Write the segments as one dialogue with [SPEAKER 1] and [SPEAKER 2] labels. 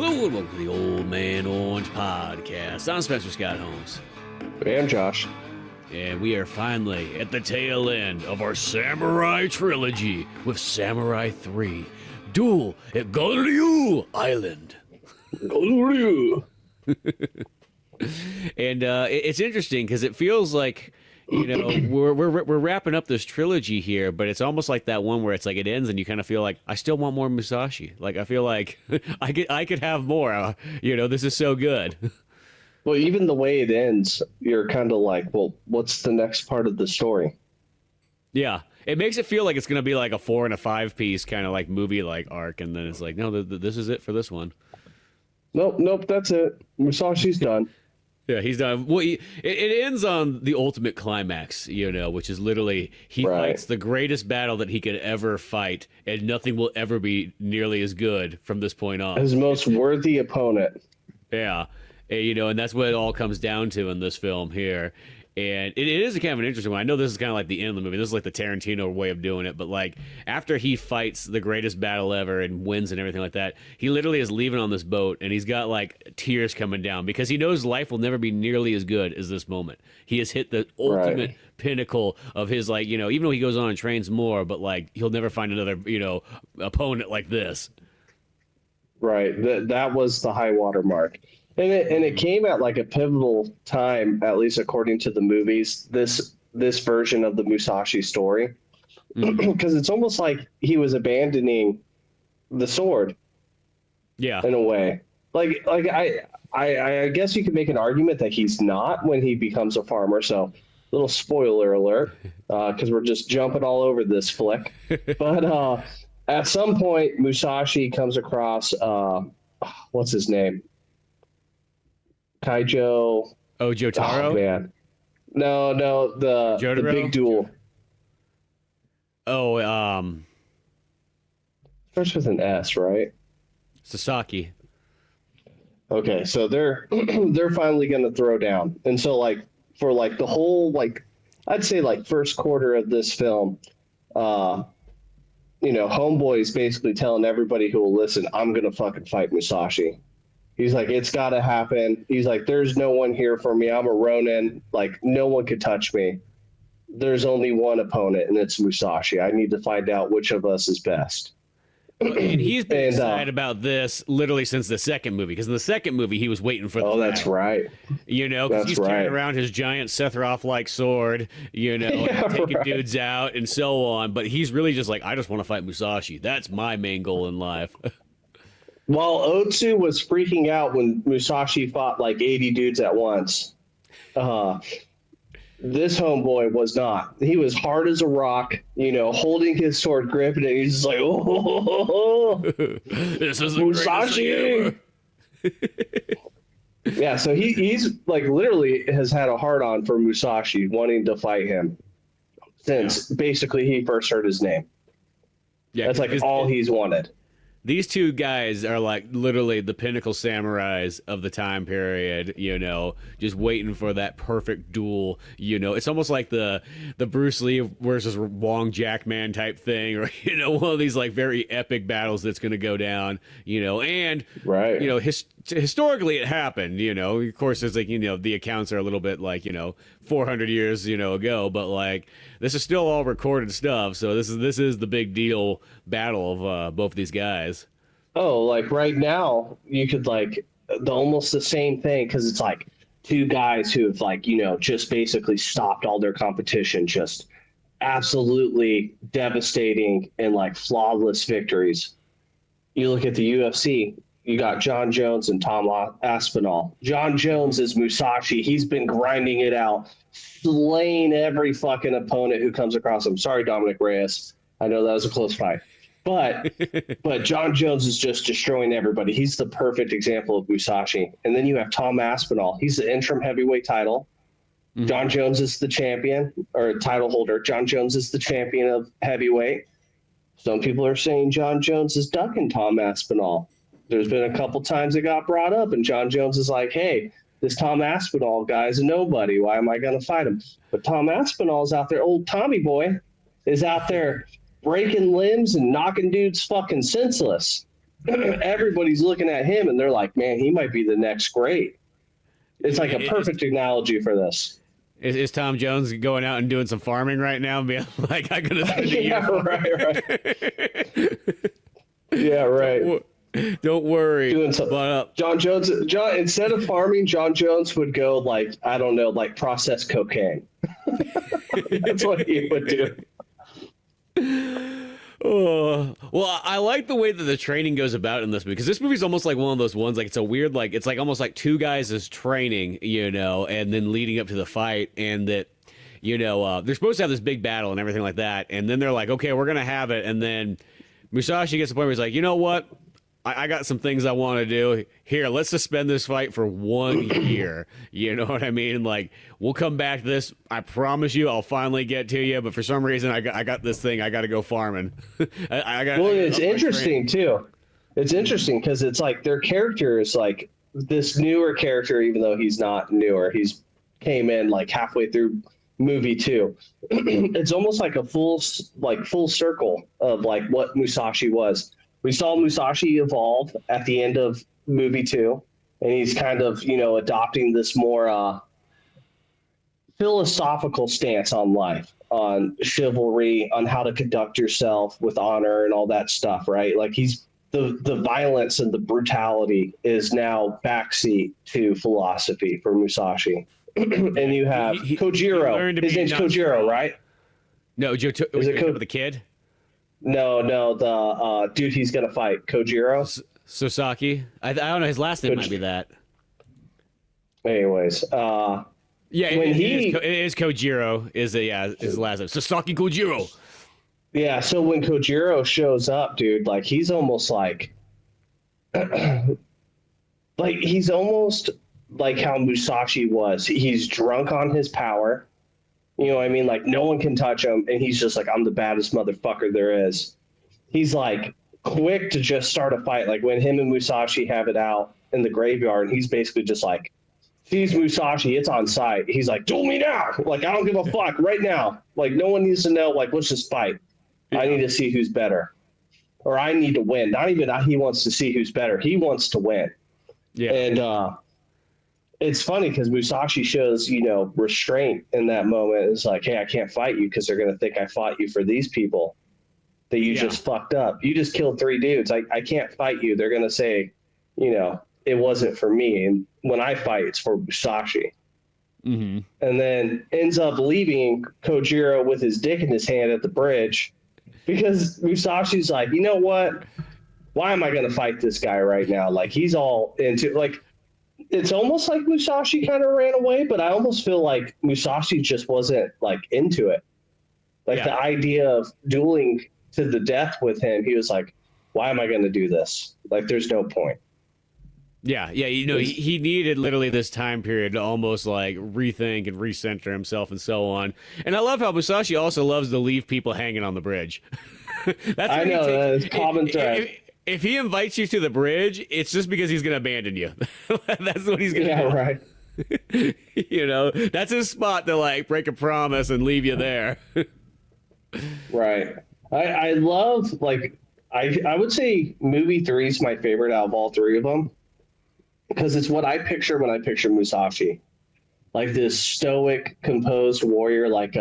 [SPEAKER 1] Hello and welcome to the Old Man Orange Podcast. I'm Spencer Scott Holmes.
[SPEAKER 2] And Josh.
[SPEAKER 1] And we are finally at the tail end of our Samurai Trilogy with Samurai 3, Duel at Ganryu Island.
[SPEAKER 2] Ganryu!
[SPEAKER 1] And it's interesting because it feels like, you know, we're wrapping up this trilogy here, but it's almost like that one where it's like it ends and you kind of feel like I still want more Musashi. Like I feel like I could have more. You know, this is so good.
[SPEAKER 2] Well, even the way it ends, you're kind of like, well, what's the next part of the story?
[SPEAKER 1] Yeah, it makes it feel like it's gonna be like a 4 and a 5 piece kind of like movie like arc, and then it's like, no, this is it for this one.
[SPEAKER 2] Nope, that's it. Musashi's done.
[SPEAKER 1] Yeah, he's done. Well, it ends on the ultimate climax, you know, which is literally he fights the greatest battle that he could ever fight, and nothing will ever be nearly as good from this point on.
[SPEAKER 2] His most worthy opponent.
[SPEAKER 1] Yeah, you know, and that's what it all comes down to in this film here. And it is a kind of an interesting one. I know this is kind of like the end of the movie. This is like the Tarantino way of doing it. But like after he fights the greatest battle ever and wins and everything like that, he literally is leaving on this boat and he's got like tears coming down because he knows life will never be nearly as good as this moment. He has hit the ultimate pinnacle of his, like, you know, even though he goes on and trains more, but like he'll never find another, you know, opponent like this.
[SPEAKER 2] Right. That was the high water mark. And it came at like a pivotal time, at least according to the movies, this version of the Musashi story, because it's almost like he was abandoning the sword.
[SPEAKER 1] Yeah,
[SPEAKER 2] in a way. Like I guess you could make an argument that he's not when he becomes a farmer. So, little spoiler alert, because we're just jumping all over this flick. But at some point, Musashi comes across what's his name? Kaijo.
[SPEAKER 1] Oh, Jotaro?
[SPEAKER 2] Oh, man. No, the big duel.
[SPEAKER 1] Oh,
[SPEAKER 2] starts with an S, right?
[SPEAKER 1] Sasaki.
[SPEAKER 2] Okay, so they're finally going to throw down. And so like for like the whole, like I'd say like first quarter of this film, you know, Homeboy's basically telling everybody who will listen, I'm going to fucking fight Musashi. He's like, it's got to happen. He's like, there's no one here for me. I'm a Ronin. Like, no one could touch me. There's only one opponent, and it's Musashi. I need to find out which of us is best.
[SPEAKER 1] And he's been excited about this literally since the second movie, because in the second movie, he was waiting for the
[SPEAKER 2] that's
[SPEAKER 1] battle.
[SPEAKER 2] right.
[SPEAKER 1] You know, because he's carrying around his giant Sephiroth-like sword, you know, and taking dudes out and so on. But he's really just like, I just want to fight Musashi. That's my main goal in life.
[SPEAKER 2] While Otsu was freaking out when Musashi fought like 80 dudes at once, this homeboy was not. He was hard as a rock, you know, holding his sword, gripping it. He's just like, oh,
[SPEAKER 1] this is
[SPEAKER 2] Musashi. Yeah, so he's like literally has had a hard on for Musashi, wanting to fight him since basically he first heard his name. Yeah, that's like all he's wanted.
[SPEAKER 1] These two guys are like literally the pinnacle samurais of the time period, you know, just waiting for that perfect duel, you know. It's almost like the Bruce Lee versus Wong Jackman type thing, or, you know, one of these like very epic battles that's going to go down, you know, and, you know, historically it happened, you know. Of course, it's like, you know, the accounts are a little bit like, you know, 400 years, you know, ago, but like this is still all recorded stuff. So this is the big deal battle of both of these guys.
[SPEAKER 2] Oh, like right now you could like almost the same thing, because it's like two guys who have like, you know, just basically stopped all their competition, just absolutely devastating and like flawless victories. You look at the UFC, you got John Jones and Tom Aspinall. John Jones is Musashi. He's been grinding it out, slaying every fucking opponent who comes across him. Sorry, Dominic Reyes. I know that was a close fight. But John Jones is just destroying everybody. He's the perfect example of Musashi. And then you have Tom Aspinall. He's the interim heavyweight title. Mm-hmm. John Jones is the champion or title holder. John Jones is the champion of heavyweight. Some people are saying John Jones is ducking Tom Aspinall. There's been a couple times it got brought up, and John Jones is like, hey, this Tom Aspinall guy's a nobody. Why am I going to fight him? But Tom Aspinall's out there. Old Tommy boy is out there breaking limbs and knocking dudes fucking senseless. everybody's looking at him and they're like, man, he might be the next great. It's like a perfect analogy for this.
[SPEAKER 1] Is Tom Jones going out and doing some farming right now and being like, I'm going to spend a
[SPEAKER 2] Yeah,
[SPEAKER 1] year.
[SPEAKER 2] right. Yeah, right.
[SPEAKER 1] Don't worry.
[SPEAKER 2] Doing something. John Jones, instead of farming, John Jones would go like, I don't know, like process cocaine. That's what he would do.
[SPEAKER 1] Oh, well, I like the way that the training goes about in this movie, because this movie's almost like one of those ones, like it's a weird, like it's like almost like two guys is training, you know, and then leading up to the fight, and that, you know, they're supposed to have this big battle and everything like that, and then they're like, okay, we're gonna have it, and then Musashi gets to the point where he's like, you know what? I got some things I want to do. Here, let's suspend this fight for 1 year. You know what I mean? Like, we'll come back to this. I promise you, I'll finally get to you. But for some reason, I got this thing. I got to go farming.
[SPEAKER 2] It's interesting, too. It's interesting because it's like their character is like this newer character, even though he's not newer. He's came in like halfway through movie 2. It's almost like a full circle of like what Musashi was. We saw Musashi evolve at the end of movie 2, and he's kind of, you know, adopting this more philosophical stance on life, on chivalry, on how to conduct yourself with honor and all that stuff, right? Like he's the violence and the brutality is now backseat to philosophy for Musashi. And you have Kojiro. His name's Kojiro, right?
[SPEAKER 1] No, is it the kid?
[SPEAKER 2] No, the dude he's gonna fight, Kojiro.
[SPEAKER 1] Sosaki. I don't know. His last name might be that.
[SPEAKER 2] Anyways,
[SPEAKER 1] yeah, it is Kojiro. Is his last name Sosaki Kojiro?
[SPEAKER 2] Yeah. So when Kojiro shows up, dude, like he's almost like he's almost like how Musashi was. He's drunk on his power. You know what I mean? Like, no one can touch him, and he's just like, I'm the baddest motherfucker there is. He's, like, quick to just start a fight. Like, when him and Musashi have it out in the graveyard, he's basically just like, sees Musashi, it's on sight. He's like, duel me now! Like, I don't give a fuck right now. Like, no one needs to know. Like, let's just fight. I need to see who's better. Or I need to win. Not even he wants to see who's better. He wants to win. Yeah. And, it's funny because Musashi shows, you know, restraint in that moment. It's like, hey, I can't fight you because they're going to think I fought you for these people that you just fucked up. You just killed 3 dudes. I can't fight you. They're going to say, you know, it wasn't for me. And when I fight, it's for Musashi. Mm-hmm. And then ends up leaving Kojiro with his dick in his hand at the bridge because Musashi's like, you know what? Why am I going to fight this guy right now? Like, he's all into, like, it's almost like Musashi kind of ran away, but I almost feel like Musashi just wasn't like into it. Like the idea of dueling to the death with him, he was like, why am I going to do this? Like, there's no point.
[SPEAKER 1] Yeah. You know, he needed literally this time period to almost like rethink and recenter himself and so on. And I love how Musashi also loves to leave people hanging on the bridge.
[SPEAKER 2] I know, that's common thread.
[SPEAKER 1] If he invites you to the bridge, it's just because he's going to abandon you. That's what he's going to do. Yeah,
[SPEAKER 2] right.
[SPEAKER 1] You know, that's his spot to like break a promise and leave you there.
[SPEAKER 2] Right. I love, like, I would say movie 3 is my favorite out of all 3 of them because it's what I picture when I picture Musashi. Like this stoic, composed warrior, like,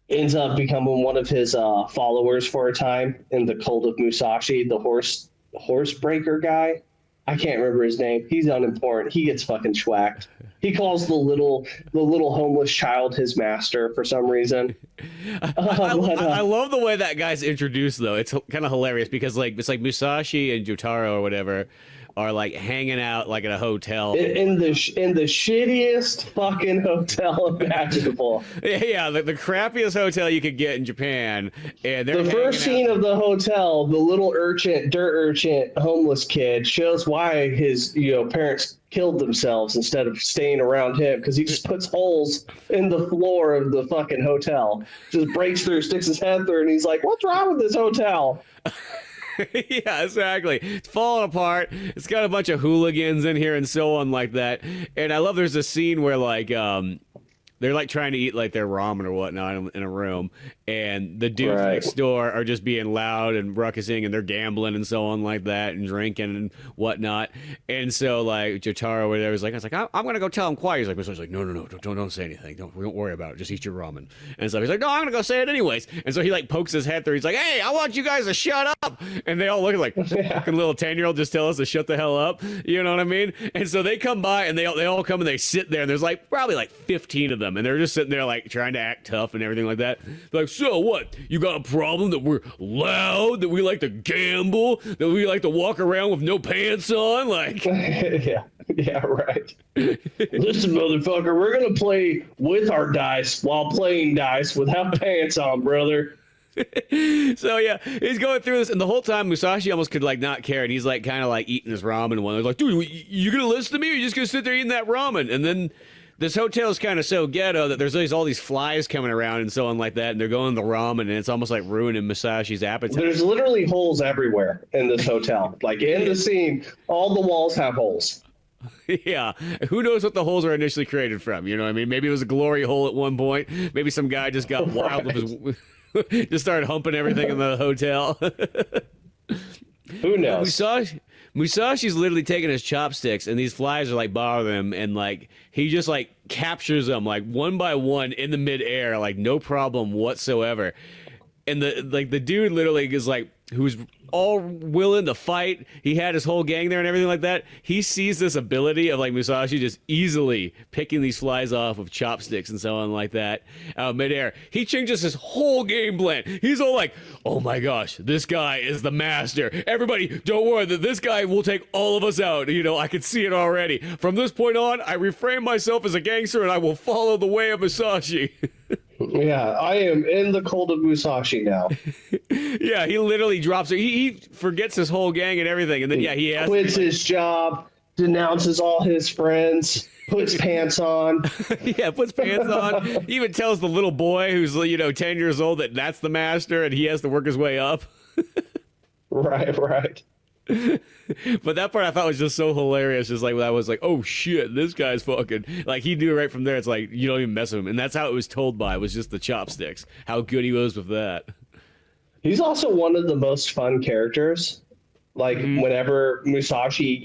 [SPEAKER 2] ends up becoming one of his followers for a time in the cult of Musashi, the horse breaker guy. I can't remember his name. He's unimportant. He gets fucking schwacked. He calls the little homeless child his master for some reason.
[SPEAKER 1] I love the way that guy's introduced though. It's kind of hilarious because like it's like Musashi and Jotaro or whatever are like hanging out like at a hotel
[SPEAKER 2] in the shittiest fucking hotel imaginable.
[SPEAKER 1] Yeah, the crappiest hotel you could get in Japan. And
[SPEAKER 2] the first scene of the hotel, the little dirt urchin, homeless kid shows why his parents killed themselves instead of staying around him because he just puts holes in the floor of the fucking hotel, just breaks through, sticks his head through, and he's like, "What's wrong with this hotel?"
[SPEAKER 1] Yeah, exactly. It's falling apart. It's got a bunch of hooligans in here and so on like that. And I love there's a scene where like they're like trying to eat like their ramen or whatnot in a room, and the dudes
[SPEAKER 2] Right.
[SPEAKER 1] next door are just being loud and ruckusing, and they're gambling and so on like that, and drinking and whatnot. And so like Jotaro over there was like, I was like, I'm gonna go tell him quiet. He's like, Musashi's like, no, don't say anything. Don't worry about it. Just eat your ramen. And so he's like, no, I'm gonna go say it anyways. And so he like pokes his head through. He's like, hey, I want you guys to shut up. And they all look like fucking little 10-year-old just tell us to shut the hell up. You know what I mean? And so they come by and they all come and they sit there, and there's like probably like 15 of them, and they're just sitting there like trying to act tough and everything like that. They're like, so what? You got a problem that we're loud, that we like to gamble, that we like to walk around with no pants on? Like,
[SPEAKER 2] yeah, right. Listen, motherfucker, we're gonna play with our dice while playing dice without pants on, brother.
[SPEAKER 1] so yeah, he's going through this, and the whole time Musashi almost could like not care, and he's like kind of like eating his ramen. And one, he's like, dude, you gonna listen to me, or you just gonna sit there eating that ramen? And then this hotel is kind of so ghetto that there's all these flies coming around and so on like that, and they're going to the ramen, and it's almost like ruining Musashi's appetite.
[SPEAKER 2] There's literally holes everywhere in this hotel. Like in the scene, all the walls have holes.
[SPEAKER 1] Yeah, who knows what the holes were initially created from? You know what I mean? Maybe it was a glory hole at one point. Maybe some guy just got wild with his just started humping everything in the hotel.
[SPEAKER 2] Who knows?
[SPEAKER 1] Musashi's literally taking his chopsticks, and these flies are like bothering him, and like he just like captures them like one by one in the midair, like no problem whatsoever. And the dude literally is like, who's all willing to fight. He had his whole gang there and everything like that. He sees this ability of like Musashi just easily picking these flies off with chopsticks and so on like that midair. He changes his whole game plan. He's all like, oh my gosh, this guy is the master. Everybody, don't worry, that this guy will take all of us out. You know, I can see it already. From this point on, I reframe myself as a gangster, and I will follow the way of Musashi.
[SPEAKER 2] Yeah, I am in the cult of Musashi now.
[SPEAKER 1] Yeah, he literally drops it. He forgets his whole gang and everything, and then he has
[SPEAKER 2] quits his job, denounces all his friends, puts pants on.
[SPEAKER 1] Yeah, puts pants on. He even tells the little boy who's 10 years old that that's the master, and he has to work his way up.
[SPEAKER 2] Right.
[SPEAKER 1] But that part I thought was just so hilarious. Just like I was like, oh shit, this guy's fucking, like, he knew right from there. It's like, you don't even mess with him, and that's how it was told by. It was just the chopsticks. How good he was with that.
[SPEAKER 2] He's also one of the most fun characters. Like whenever Musashi,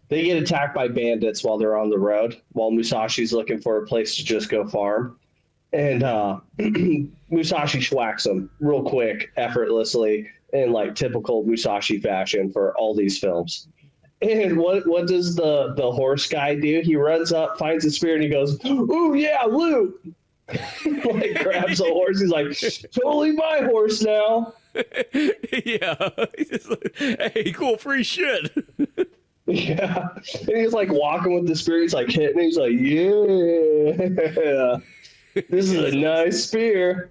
[SPEAKER 2] they get attacked by bandits while they're on the road, while Musashi's looking for a place to just go farm, and Musashi schwacks them real quick, effortlessly, in like typical Musashi fashion for all these films. And what does the horse guy do? He runs up, finds a spear, and he goes, "Ooh yeah, loot!" Like grabs the horse. He's like, "Totally my horse now."
[SPEAKER 1] Yeah, he's like, hey, cool, free shit.
[SPEAKER 2] Yeah, and he's like walking with the spear. He's like hitting. He's like, "Yeah, this is a nice spear."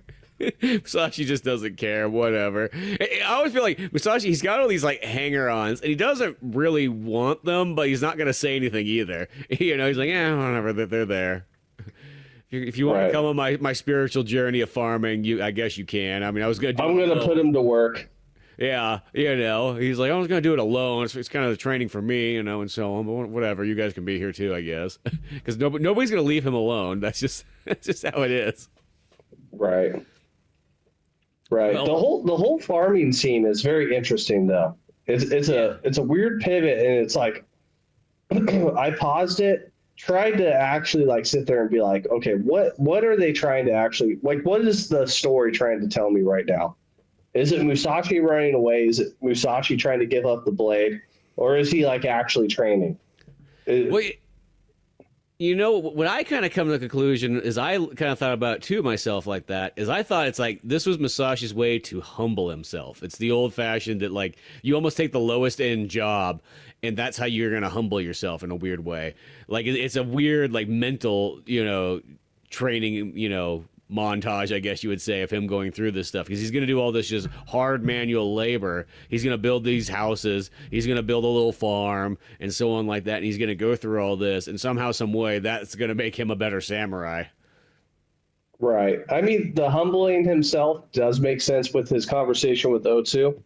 [SPEAKER 1] Musashi just doesn't care, whatever. I always feel like Musashi, he's got all these like hanger-ons, and he doesn't really want them, but he's not going to say anything either. He's like, whatever, they're there. If you want to come on my spiritual journey of farming, I guess you can. I mean, I'm going
[SPEAKER 2] to put him to work.
[SPEAKER 1] Yeah, he's like, I was going to do it alone. It's kind of the training for me, and so on. But whatever, you guys can be here too, I guess, because nobody's going to leave him alone. That's just how it is.
[SPEAKER 2] Right. Well, the whole farming scene is very interesting, though. It's a weird pivot, and it's like I paused it, tried to actually like sit there and be like, okay, what are they trying to actually, like, what is the story trying to tell me right now? Is it Musashi running away? Is it Musashi trying to give up the blade, or is he like actually training?
[SPEAKER 1] What I kind of come to the conclusion is I kind of thought about it too myself like that, is I thought it's like this was Musashi's way to humble himself. It's the old fashioned that like you almost take the lowest end job, and that's how you're going to humble yourself in a weird way. Like it's a weird like mental, training, montage, I guess you would say, of him going through this stuff, because he's going to do all this just hard manual labor. He's going to build these houses, he's going to build a little farm and so on like that, and he's going to go through all this, and somehow, some way, that's going to make him a better samurai.
[SPEAKER 2] Right. I mean, the humbling himself does make sense with his conversation with Otsu.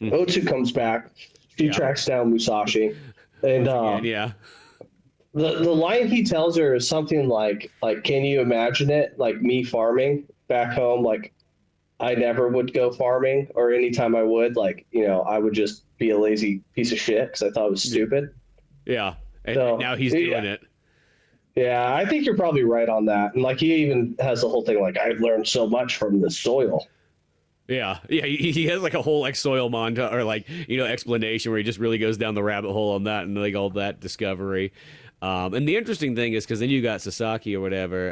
[SPEAKER 2] Otsu comes back, she tracks down Musashi, and The line he tells her is something like can you imagine it, like me farming back home, like I never would go farming, or anytime I would, like, I would just be a lazy piece of shit because I thought it was stupid.
[SPEAKER 1] Yeah, and
[SPEAKER 2] So
[SPEAKER 1] now he's doing it.
[SPEAKER 2] Yeah, I think you're probably right on that. And like he even has the whole thing like I've learned so much from the soil.
[SPEAKER 1] Yeah, he has like a whole like soil montage or like explanation where he just really goes down the rabbit hole on that and like all that discovery. And the interesting thing is because then you got Sasaki or whatever,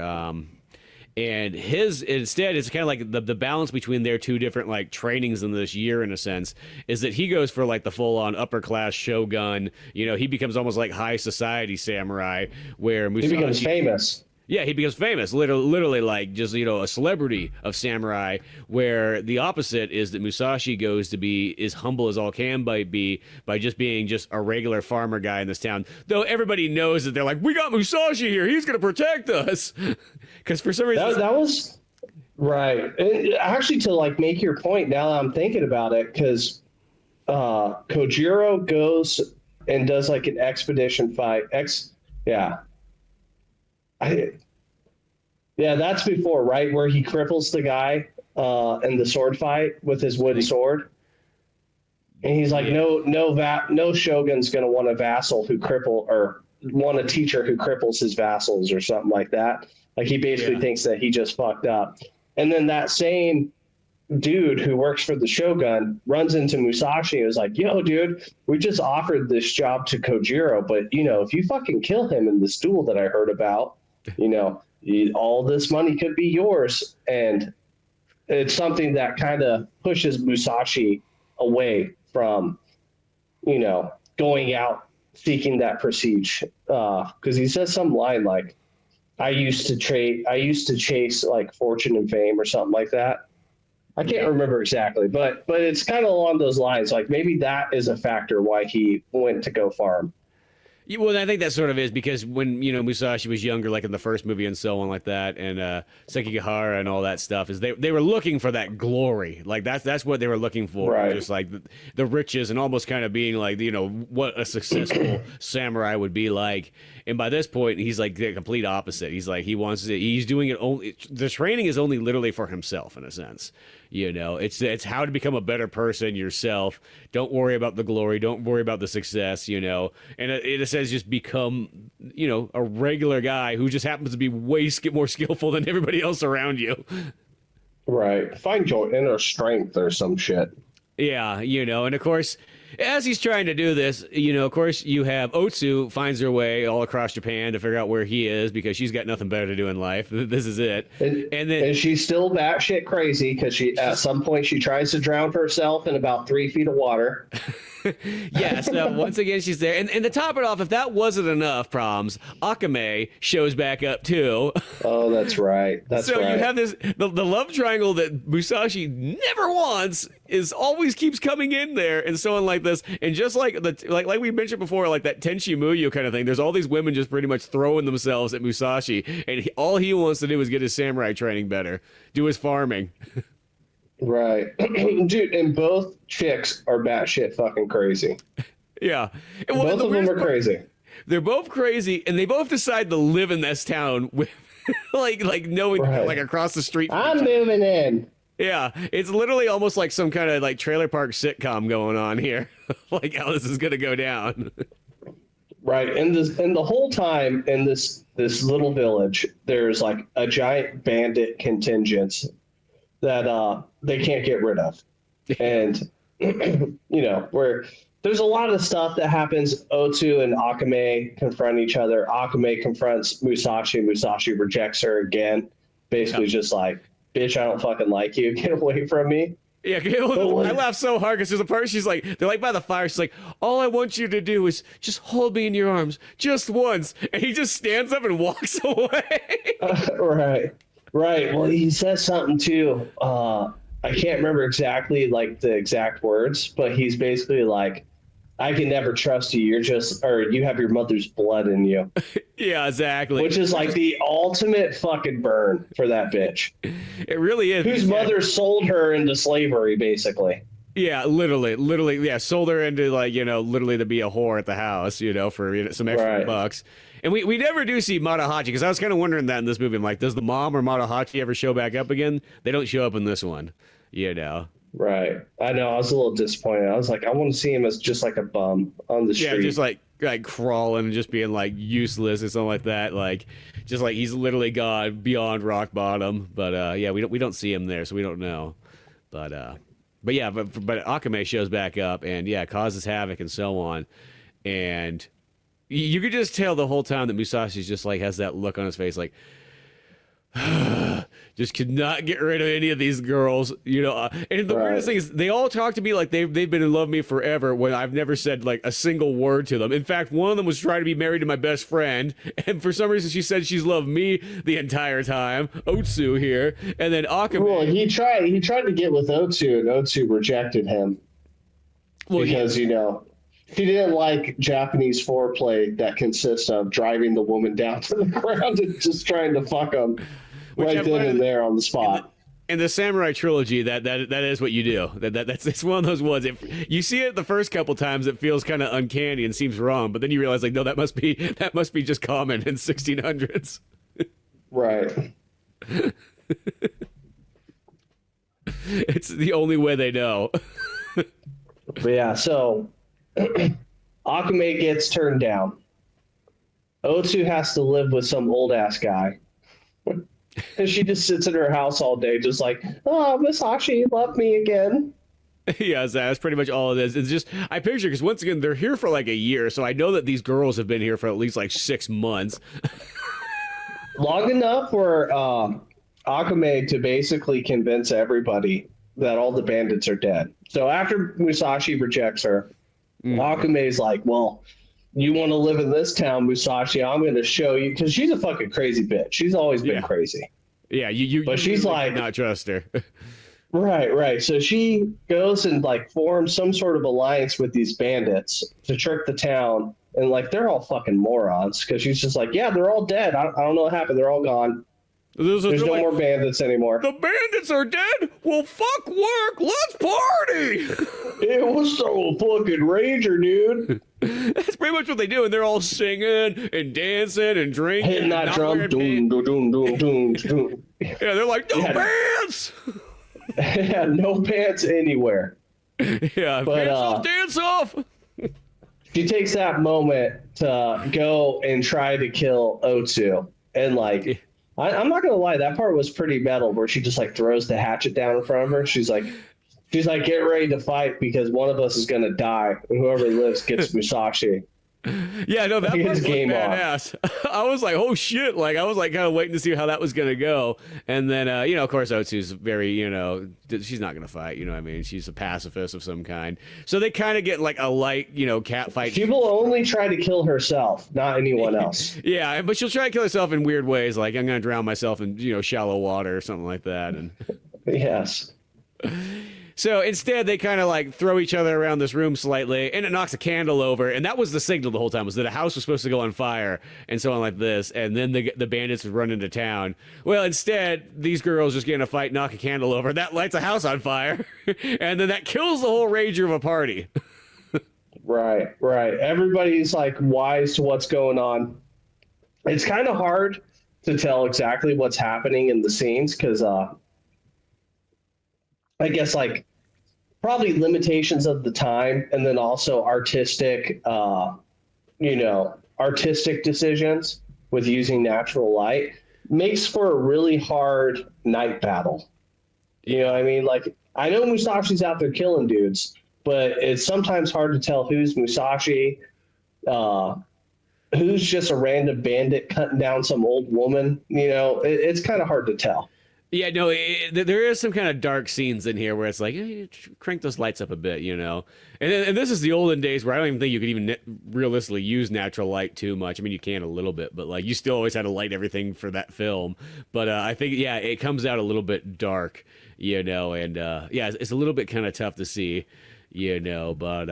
[SPEAKER 1] and his instead it's kind of like the balance between their two different like trainings in this year in a sense is that he goes for like the full on upper class shogun. He becomes almost like high society samurai where Musashi,
[SPEAKER 2] he becomes famous.
[SPEAKER 1] Yeah, he becomes famous, literally like just a celebrity of samurai. Where the opposite is that Musashi goes to be as humble as all can be by just being just a regular farmer guy in this town. Though everybody knows that they're like, we got Musashi here, he's gonna protect us. Because for some reason
[SPEAKER 2] that was right. Actually, to like make your point, now that I'm thinking about it, because Kojiro goes and does like an expedition fight. Yeah. Yeah, that's before, right? Where he cripples the guy in the sword fight with his wooden sword. And he's like, no shogun's going to want a vassal who want a teacher who cripples his vassals or something like that. Like he basically thinks that he just fucked up. And then that same dude who works for the shogun runs into Musashi and is like, yo, dude, we just offered this job to Kojiro, but if you fucking kill him in this duel that I heard about, all this money could be yours. And it's something that kind of pushes Musashi away from, going out seeking that prestige. Because he says some line like, I used to chase like fortune and fame or something like that. I can't remember exactly, but it's kind of along those lines. Like maybe that is a factor why he went to go farm.
[SPEAKER 1] Yeah, well, I think that sort of is because when Musashi was younger, like in the first movie and so on, like that, and Sekigahara and all that stuff, is they were looking for that glory, like that's what they were looking for,
[SPEAKER 2] right.
[SPEAKER 1] Just like the riches and almost kind of being like what a successful samurai would be like. And by this point, he's like the complete opposite. He's like he's doing it only. The training is only literally for himself in a sense. It's how to become a better person yourself. Don't worry about the glory. Don't worry about the success. And it says just become, a regular guy who just happens to be way more skillful than everybody else around you.
[SPEAKER 2] Right. Find your inner strength or some shit.
[SPEAKER 1] Yeah, and of course, as he's trying to do this, of course, you have Otsu finds her way all across Japan to figure out where he is because she's got nothing better to do in life. This is it. And
[SPEAKER 2] she's still batshit crazy because at some point she tries to drown herself in about 3 feet of water.
[SPEAKER 1] Yeah, so once again, she's there. And to top it off, if that wasn't enough problems, Akemi shows back up too.
[SPEAKER 2] Oh, that's right.
[SPEAKER 1] So you have the love triangle that Musashi never wants always keeps coming in there and so on like this. And just like like we mentioned before, like that Tenshi Muyo kind of thing, there's all these women just pretty much throwing themselves at Musashi. And all he wants to do is get his samurai training better, do his farming.
[SPEAKER 2] Right. Dude, and both chicks are batshit fucking crazy.
[SPEAKER 1] Yeah.
[SPEAKER 2] Both of them are crazy.
[SPEAKER 1] They're both crazy, and they both decide to live in this town with, like knowing, like across the street.
[SPEAKER 2] I'm moving in.
[SPEAKER 1] Yeah, it's literally almost like some kind of like trailer park sitcom going on here, like how this is gonna go down.
[SPEAKER 2] Right, and the whole time in this little village, there's like a giant bandit contingent that they can't get rid of. And where there's a lot of stuff that happens. Otsu and Akemi confront each other. Akemi confronts Musashi. Musashi rejects her again, basically just like, bitch, I don't fucking like you, get away from me.
[SPEAKER 1] Yeah, I laugh so hard because there's a part she's like, they're like by the fire, she's like, all I want you to do is just hold me in your arms just once, and he just stands up and walks away. Right. Well, he says something too. I can't remember exactly like the exact words, but he's basically like, I can never trust you. You have your mother's blood in you. Yeah, exactly.
[SPEAKER 2] Which is like the ultimate fucking burn for that bitch.
[SPEAKER 1] It really is.
[SPEAKER 2] Whose mother sold her into slavery, basically.
[SPEAKER 1] Yeah, literally, yeah, sold her into like, literally to be a whore at the house, for some extra bucks. And we never do see Matahachi, because I was kind of wondering that in this movie. I'm like, does the mom or Matahachi ever show back up again? They don't show up in this one,
[SPEAKER 2] Right. I know. I was a little disappointed. I was like, I want to see him as just like a bum on the street.
[SPEAKER 1] Yeah, just like crawling and just being like useless or something like that. Like, just like he's literally gone beyond rock bottom. But yeah, we don't see him there, so we don't know. But yeah, but Akame shows back up and yeah, causes havoc and so on. And you could just tell the whole time that Musashi's just like has that look on his face, like just could not get rid of any of these girls, and the weirdest thing is they all talk to me like they've been in love with me forever when I've never said like a single word to them. In fact, one of them was trying to be married to my best friend, and for some reason she said she's loved me the entire time. Otsu here, and then Akame.
[SPEAKER 2] Well, he tried to get with Otsu, and Otsu rejected him because she didn't like Japanese foreplay that consists of driving the woman down to the ground and just trying to fuck them right then and there on the spot.
[SPEAKER 1] In the Samurai Trilogy, that is what you do. It's one of those ones. If you see it the first couple times, it feels kind of uncanny and seems wrong, but then you realize like, no, that must be just common in 1600s.
[SPEAKER 2] Right.
[SPEAKER 1] It's the only way they know.
[SPEAKER 2] But yeah, so Akame gets turned down. Otsu has to live with some old ass guy. And she just sits in her house all day, just like, oh, Musashi, love me again.
[SPEAKER 1] Yeah, that's pretty much all it is. It's just, I picture, because once again, they're here for like a year, so I know that these girls have been here for at least like 6 months.
[SPEAKER 2] Long enough for Akame to basically convince everybody that all the bandits are dead. So after Musashi rejects her, Akame's like, well, you want to live in this town, Musashi? I'm going to show you, because she's a fucking crazy bitch. She's always been crazy.
[SPEAKER 1] Yeah, but
[SPEAKER 2] she's like
[SPEAKER 1] not trust her.
[SPEAKER 2] Right. So she goes and like forms some sort of alliance with these bandits to trick the town, and like they're all fucking morons because she's just like, yeah, they're all dead. I don't know what happened. They're all gone. There's no more bandits anymore.
[SPEAKER 1] The bandits are dead? Well, fuck work. Let's party.
[SPEAKER 2] It was so fucking rager, dude.
[SPEAKER 1] That's pretty much what they do, and they're all singing and dancing and drinking.
[SPEAKER 2] Hitting that drum. Doom, doom, doom, doom, doom.
[SPEAKER 1] Yeah, they're like, no pants.
[SPEAKER 2] Yeah, no pants anywhere.
[SPEAKER 1] Yeah, but, pants off, dance off.
[SPEAKER 2] She takes that moment to go and try to kill Otsu, and like, I'm not gonna lie, that part was pretty metal, where she just like throws the hatchet down in front of her. She's like, get ready to fight because one of us is gonna die, and whoever lives gets Musashi.
[SPEAKER 1] Yeah, no, that part was badass. I was like, oh shit! Like I was like kind of waiting to see how that was gonna go, and then of course Otsu's very, she's not gonna fight. You know what I mean? She's a pacifist of some kind. So they kind of get like a light, cat fight.
[SPEAKER 2] She will only try to kill herself, not anyone else.
[SPEAKER 1] Yeah, but she'll try to kill herself in weird ways, like I'm gonna drown myself in shallow water or something like that. And
[SPEAKER 2] yes.
[SPEAKER 1] So instead, they kind of like throw each other around this room slightly, and it knocks a candle over. And that was the signal the whole time, was that a house was supposed to go on fire and so on like this. And then the bandits would run into town. Well, instead, these girls just get in a fight, knock a candle over. That lights a house on fire. And then that kills the whole rager of a party.
[SPEAKER 2] Right. Everybody's like wise to what's going on. It's kind of hard to tell exactly what's happening in the scenes because I guess like probably limitations of the time, and then also artistic decisions with using natural light makes for a really hard night battle. You know what I mean? Like, I know Musashi's out there killing dudes, but it's sometimes hard to tell who's Musashi, who's just a random bandit cutting down some old woman. It's kind of hard to tell.
[SPEAKER 1] Yeah, no, there is some kind of dark scenes in here where it's like, crank those lights up a bit, And this is the olden days where I don't even think you could even realistically use natural light too much. I mean, you can a little bit, but like you still always had to light everything for that film. But I think, it comes out a little bit dark, and it's a little bit kind of tough to see. But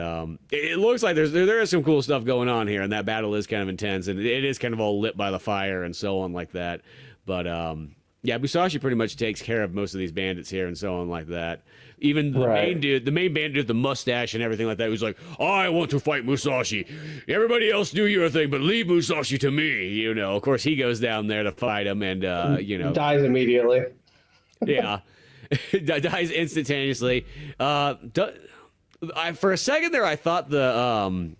[SPEAKER 1] it looks like there is some cool stuff going on here, and that battle is kind of intense, and it is kind of all lit by the fire and so on like that. But yeah, Musashi pretty much takes care of most of these bandits here and so on like that. Even the
[SPEAKER 2] Right.
[SPEAKER 1] main dude, the main bandit with the mustache and everything like that, who's like, I want to fight Musashi. Everybody else do your thing, but leave Musashi to me. You know, of course, he goes down there to fight him, and you know,
[SPEAKER 2] Dies immediately.
[SPEAKER 1] yeah, dies instantaneously. For a second there, I thought the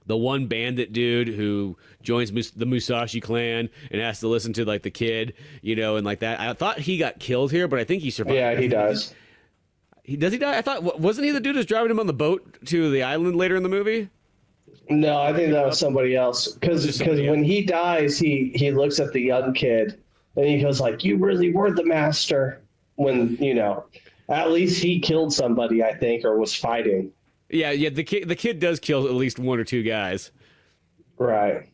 [SPEAKER 1] one bandit dude who joins the Musashi clan and has to listen to like the kid, you know, and like that. I thought he got killed here, but I think he survived.
[SPEAKER 2] Yeah, he does.
[SPEAKER 1] Does he die? I thought wasn't he the dude who's driving him on the boat to the island later in the movie?
[SPEAKER 2] No, I think that was somebody else. Because when he dies, he looks at the young kid and he goes like, "You really were the master." When, you know, at least he killed somebody, I think, or was fighting.
[SPEAKER 1] Yeah. The kid does kill at least one or two guys.
[SPEAKER 2] Right.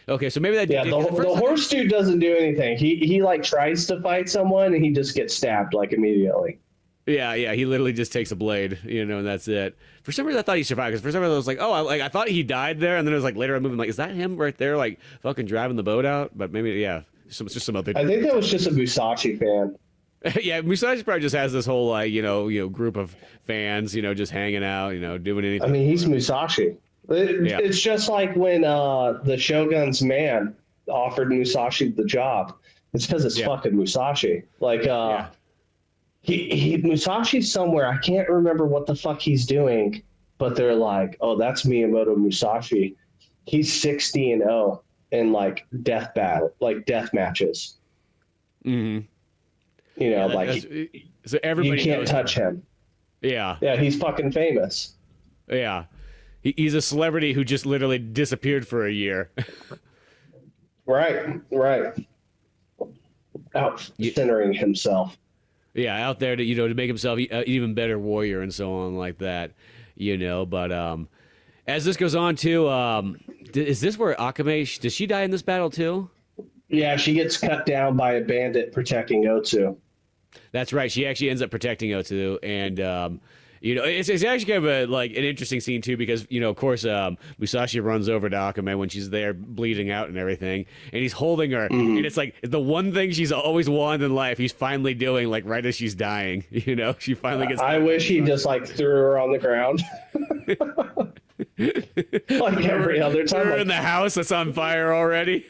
[SPEAKER 1] Okay, so maybe that.
[SPEAKER 2] Yeah, the horse dude doesn't do anything. He like tries to fight someone and he just gets stabbed like immediately.
[SPEAKER 1] Yeah, he literally just takes a blade, you know, and that's it. For some reason, I thought he survived, because for some reason, I was like, oh, I thought he died there, and then it was like later I moved, I'm like, is that him right there, like, fucking driving the boat out? But maybe, yeah, it's just some other...
[SPEAKER 2] I think that was just a Musashi fan.
[SPEAKER 1] Yeah, Musashi probably just has this whole, like, you know, group of fans, you know, just hanging out, you know, doing anything.
[SPEAKER 2] I mean, he's Musashi. It's just like when the Shogun's man offered Musashi the job. It's because it's fucking Musashi. Like, Musashi's somewhere. I can't remember what the fuck he's doing, but they're like, oh, that's Miyamoto Musashi. He's 60-0 in like death matches.
[SPEAKER 1] Mm-hmm.
[SPEAKER 2] You know, like
[SPEAKER 1] so everybody
[SPEAKER 2] you can't touch him.
[SPEAKER 1] Yeah.
[SPEAKER 2] Yeah, he's fucking famous.
[SPEAKER 1] Yeah. He's a celebrity who just literally disappeared for a year.
[SPEAKER 2] Right. Out centering himself.
[SPEAKER 1] Yeah, out there to, you know, to make himself an even better warrior and so on like that, you know. But as this goes on too, is this where Akemi, does she die in this battle too?
[SPEAKER 2] Yeah, she gets cut down by a bandit protecting Otsu.
[SPEAKER 1] That's right. She actually ends up protecting Otsu, and you know, it's actually kind of an interesting scene too, because, you know, of course, Musashi runs over to Akemi when she's there bleeding out and everything, and he's holding her, and it's like the one thing she's always wanted in life, he's finally doing, like right as she's dying. You know, she finally gets.
[SPEAKER 2] I wish he just like threw her on the ground. Like every other time.
[SPEAKER 1] Threw her in the house that's on fire already.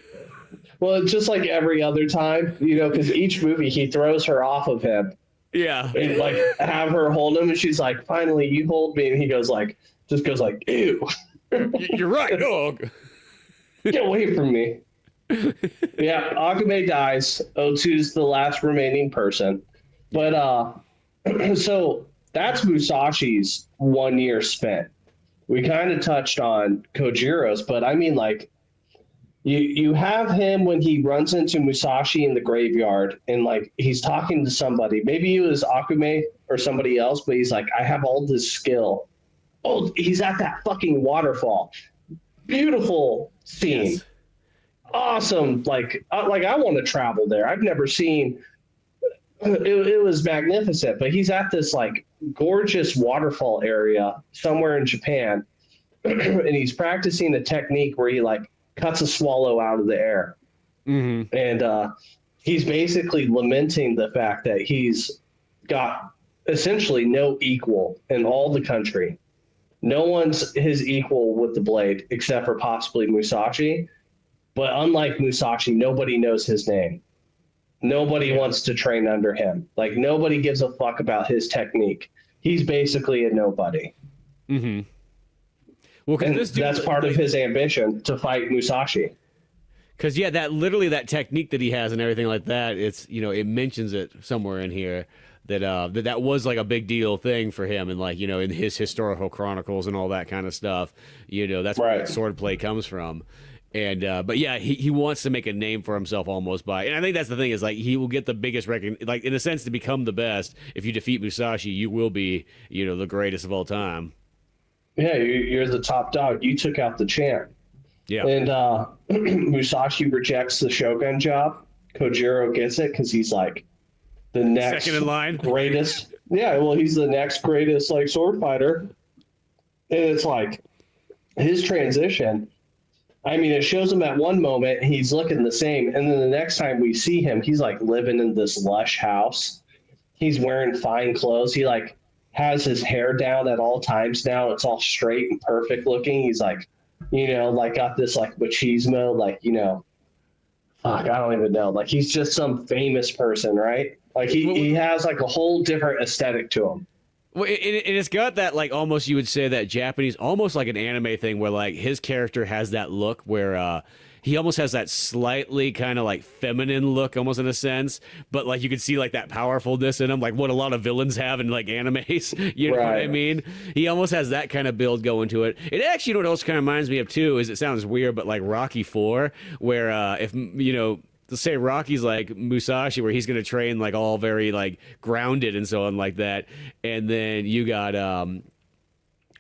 [SPEAKER 2] Well, it's just like every other time, you know, because each movie he throws her off of him.
[SPEAKER 1] Yeah.
[SPEAKER 2] And like have her hold him, and she's like, "Finally, you hold me." And he goes like, "Ew."
[SPEAKER 1] You're right, dog.
[SPEAKER 2] Get away from me. Yeah, Akemi dies. Otsu's the last remaining person. But so that's Musashi's 1 year spent. We kind of touched on Kojiro's, but I mean, like, you have him when he runs into Musashi in the graveyard, and like he's talking to somebody. Maybe it was Akemi or somebody else, but he's like, I have all this skill. Oh, he's at that fucking waterfall. Beautiful scene. Yes. Awesome. Like I want to travel there. I've never seen it was magnificent, but he's at this like gorgeous waterfall area somewhere in Japan, and he's practicing a technique where he like cuts a swallow out of the air. Mm-hmm. And he's basically lamenting the fact that he's got essentially no equal in all the country. No one's his equal with the blade except for possibly Musashi. But unlike Musashi, nobody knows his name. Nobody wants to train under him. Like, nobody gives a fuck about his technique. He's basically a nobody.
[SPEAKER 1] Mm-hmm. Well,
[SPEAKER 2] that's part of his ambition, to fight Musashi.
[SPEAKER 1] Because that technique that he has and everything like that, it's, you know, it mentions it somewhere in here that was like a big deal thing for him, and like, you know, in his historical chronicles and all that kind of stuff. You know, that's where swordplay comes from. And but yeah, he wants to make a name for himself almost by, and I think that's the thing, is like he will get the biggest like in a sense, to become the best. If you defeat Musashi, you will be, you know, the greatest of all time. Yeah,
[SPEAKER 2] you're the top dog. You took out the champ.
[SPEAKER 1] Yeah.
[SPEAKER 2] And Musashi rejects the Shogun job. Kojiro gets it because he's like the next
[SPEAKER 1] second in line
[SPEAKER 2] greatest. Yeah, well, he's the next greatest like sword fighter. And it's like his transition. I mean, it shows him at one moment he's looking the same, and then the next time we see him, he's like living in this lush house. he's wearing fine clothes. He like has his hair down at all times now. It's all straight and perfect looking. He's like, like got this like machismo, like, fuck, I don't even know. Like he's just some famous person, right? Like he has like a whole different aesthetic to him.
[SPEAKER 1] Well, it's got that, like, almost, you would say that Japanese, almost like an anime thing where, like, his character has that look where he almost has that slightly kind of, like, feminine look, almost in a sense. But, like, you can see, like, that powerfulness in him, like what a lot of villains have in, like, animes. You know what I mean? He almost has that kind of build going to it. It actually, what else kind of reminds me of, too, is it sounds weird, but, like, Rocky 4, where if, let's say Rocky's like Musashi, where he's going to train like all very like grounded and so on like that. And then you got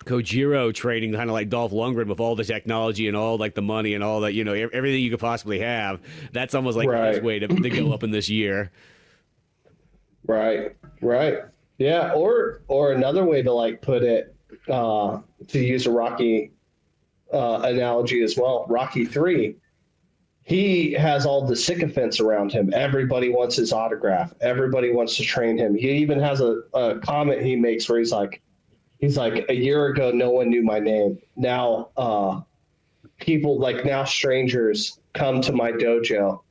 [SPEAKER 1] Kojiro training kind of like Dolph Lundgren with all the technology and all like the money and all that, everything you could possibly have. That's almost like his way to go up in this year.
[SPEAKER 2] Right. Yeah. Or another way to like put it, to use a Rocky analogy as well, Rocky 3. He has all the sycophants around him. Everybody wants his autograph. Everybody wants to train him. He even has a comment he makes where he's like, a year ago, no one knew my name. Now, people like now strangers come to my dojo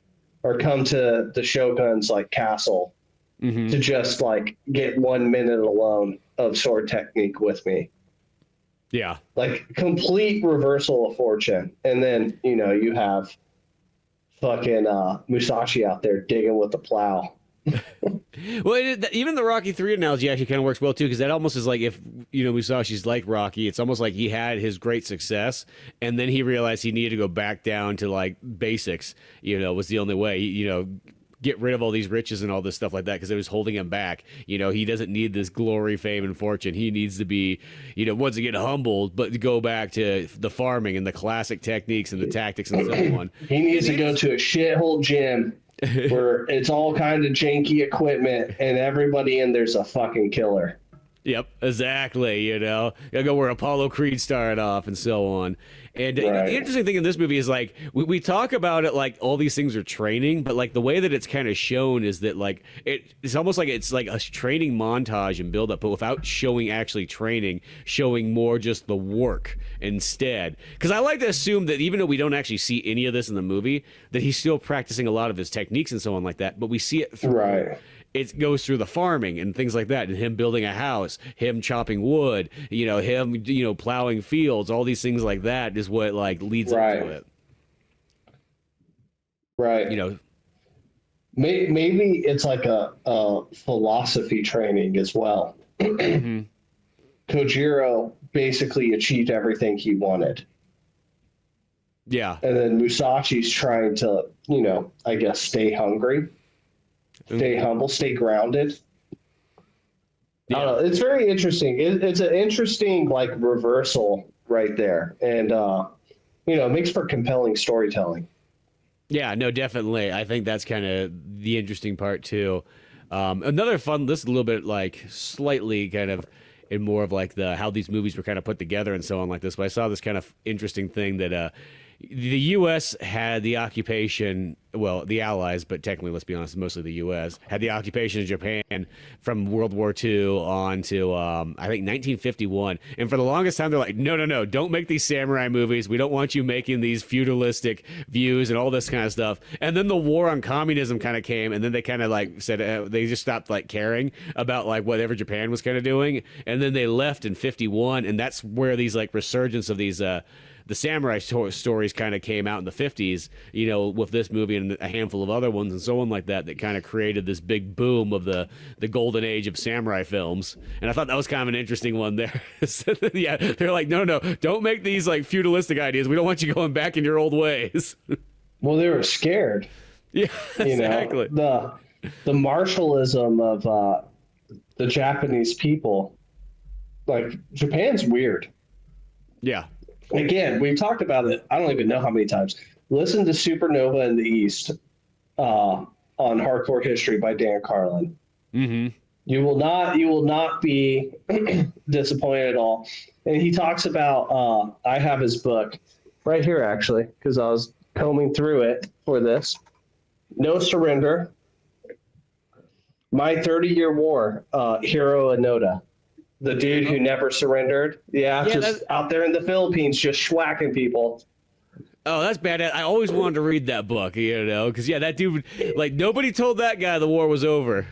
[SPEAKER 2] or come to the Shogun's like castle to just like get 1 minute alone of sword technique with me.
[SPEAKER 1] Yeah. Like
[SPEAKER 2] complete reversal of fortune. And then, you have fucking Musashi out there digging with the plow.
[SPEAKER 1] Well, even the Rocky 3 analogy actually kind of works well too, because that almost is like if Musashi's like Rocky, it's almost like he had his great success and then he realized he needed to go back down to like basics, was the only way, get rid of all these riches and all this stuff like that, because it was holding him back. He doesn't need this glory, fame, and fortune. He needs to be, once again, humbled, but to go back to the farming and the classic techniques and the tactics and so on.
[SPEAKER 2] He needs to go to a shithole gym where it's all kind of janky equipment and everybody in there's a fucking killer.
[SPEAKER 1] Yep, exactly. Gotta go where Apollo Creed started off and so on. And the interesting thing in this movie is like we talk about it like all these things are training, but like the way that it's kind of shown is that like it's almost like it's like a training montage and build up, but without showing actually training, showing more just the work instead. Because I like to assume that even though we don't actually see any of this in the movie, that he's still practicing a lot of his techniques and so on like that. But we see it through. It goes through the farming and things like that, and him building a house, him chopping wood, him, plowing fields, all these things like that is what like leads up to it.
[SPEAKER 2] Right. Maybe it's like a philosophy training as well. Kojiro basically achieved everything he wanted.
[SPEAKER 1] Yeah.
[SPEAKER 2] And then Musashi's trying to, I guess, stay hungry. Stay humble, stay grounded. Yeah. I don't know. It's very interesting. It's an interesting like reversal right there, and it makes for compelling storytelling.
[SPEAKER 1] Yeah, no, definitely. I think that's kind of the interesting part too. Another fun. This is a little bit like slightly kind of in more of like how these movies were kind of put together and so on like this. But I saw this kind of interesting thing that the U.S. had the occupation, well, the Allies, but technically, let's be honest, mostly the U.S., had the occupation of Japan from World War II on to, I think, 1951. And for the longest time, they're like, no, don't make these samurai movies. We don't want you making these feudalistic views and all this kind of stuff. And then the war on communism kind of came, and then they kind of like said, they just stopped like caring about like whatever Japan was kind of doing. And then they left in 51, and that's where these like resurgence of these the samurai stories kind of came out in the 50s, with this movie and a handful of other ones and so on like that kind of created this big boom of the golden age of samurai films. And I thought that was kind of an interesting one there. Yeah, they're like, no, don't make these like feudalistic ideas. We don't want you going back in your old ways.
[SPEAKER 2] Well, they were scared.
[SPEAKER 1] Yeah, exactly.
[SPEAKER 2] The martialism of the Japanese people, like Japan's weird.
[SPEAKER 1] Yeah.
[SPEAKER 2] Again, we've talked about it. I don't even know how many times. Listen to Supernova in the East on Hardcore History by Dan Carlin.
[SPEAKER 1] Mm-hmm.
[SPEAKER 2] You will not be disappointed at all. And he talks about. I have his book right here actually because I was combing through it for this. No Surrender. My 30-Year War, Hiro Onoda, the dude who never surrendered. Yeah, just out there in the Philippines, just schwacking people.
[SPEAKER 1] Oh, that's bad. I always wanted to read that book, because that dude, like, nobody told that guy the war was over.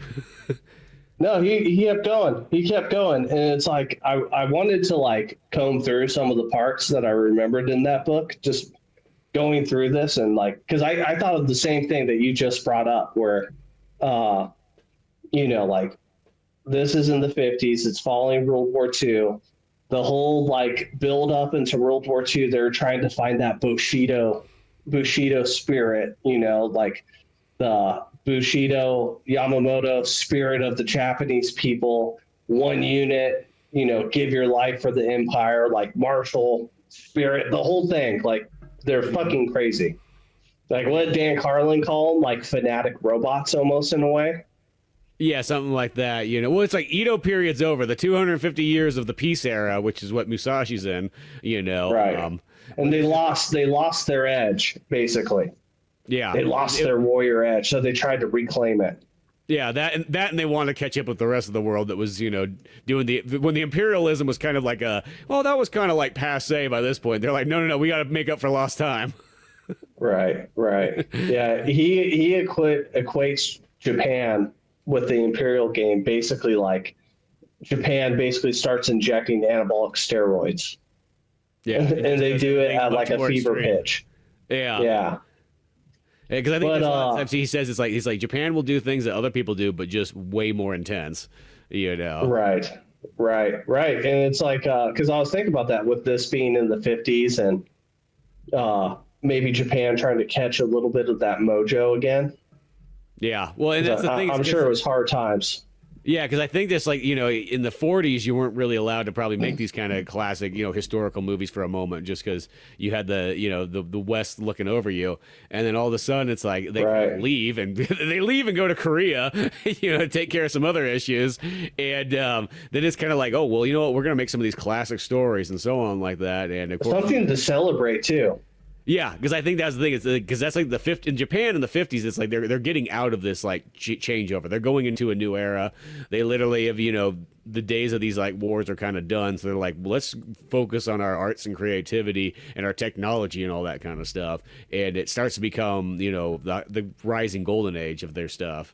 [SPEAKER 2] No, he kept going. He kept going, and it's like I wanted to like comb through some of the parts that I remembered in that book, just going through this, and like, because I thought of the same thing that you just brought up, where, like, this is in the 50s, it's following World War II. The whole like build up into World War II, they're trying to find that Bushido spirit, like the Bushido Yamamoto spirit of the Japanese people, one unit, give your life for the empire, like martial spirit, the whole thing. Like, they're fucking crazy. Like, what did Dan Carlin call them? Like fanatic robots, almost, in a way.
[SPEAKER 1] Yeah, something like that. Well, it's like Edo period's over. The 250 years of the peace era, which is what Musashi's in.
[SPEAKER 2] Right. And they lost their edge, basically.
[SPEAKER 1] Yeah,
[SPEAKER 2] they lost their warrior edge, so they tried to reclaim it.
[SPEAKER 1] Yeah, and they want to catch up with the rest of the world that was, doing when the imperialism was kind of like that was kind of like passe by this point. They're like, no, we got to make up for lost time.
[SPEAKER 2] Right. Yeah, he equates Japan with the imperial game, basically like Japan basically starts injecting anabolic steroids.
[SPEAKER 1] Yeah,
[SPEAKER 2] and they do it at like a fever pitch.
[SPEAKER 1] Yeah. Because I think that's a lot of times he says he's like Japan will do things that other people do, but just way more intense.
[SPEAKER 2] Right. And it's like because I was thinking about that with this being in the 50s and maybe Japan trying to catch a little bit of that mojo again.
[SPEAKER 1] Yeah, well, and that's the thing.
[SPEAKER 2] I'm sure it was hard times.
[SPEAKER 1] Yeah, because I think this, like, in the 40s, you weren't really allowed to probably make these kind of classic, historical movies for a moment, just because you had the West looking over you, and then all of a sudden it's like they leave and they leave and go to Korea, take care of some other issues, and then it's kind of like, oh well, we're gonna make some of these classic stories and so on like that, and of course,
[SPEAKER 2] something to celebrate too.
[SPEAKER 1] Yeah, because I think that's the thing. Because that's like in Japan in the 50s. It's like they're getting out of this like changeover. They're going into a new era. They literally have the days of these like wars are kind of done. So they're like, well, let's focus on our arts and creativity and our technology and all that kind of stuff. And it starts to become the rising golden age of their stuff.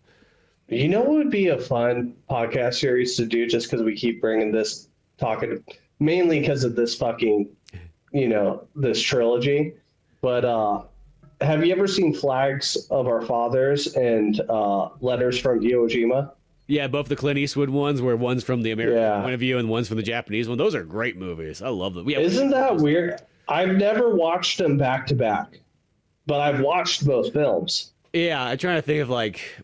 [SPEAKER 2] What would be a fun podcast series to do? Just because we keep bringing this talking mainly because of this fucking this trilogy. But have you ever seen Flags of Our Fathers and Letters from Iwo Jima?
[SPEAKER 1] Yeah, both the Clint Eastwood ones, where one's from the American point of view and one's from the Japanese one. Those are great movies. I love them. Yeah,
[SPEAKER 2] isn't that weird? I've never watched them back to back, but I've watched both films.
[SPEAKER 1] Yeah, I'm trying to think of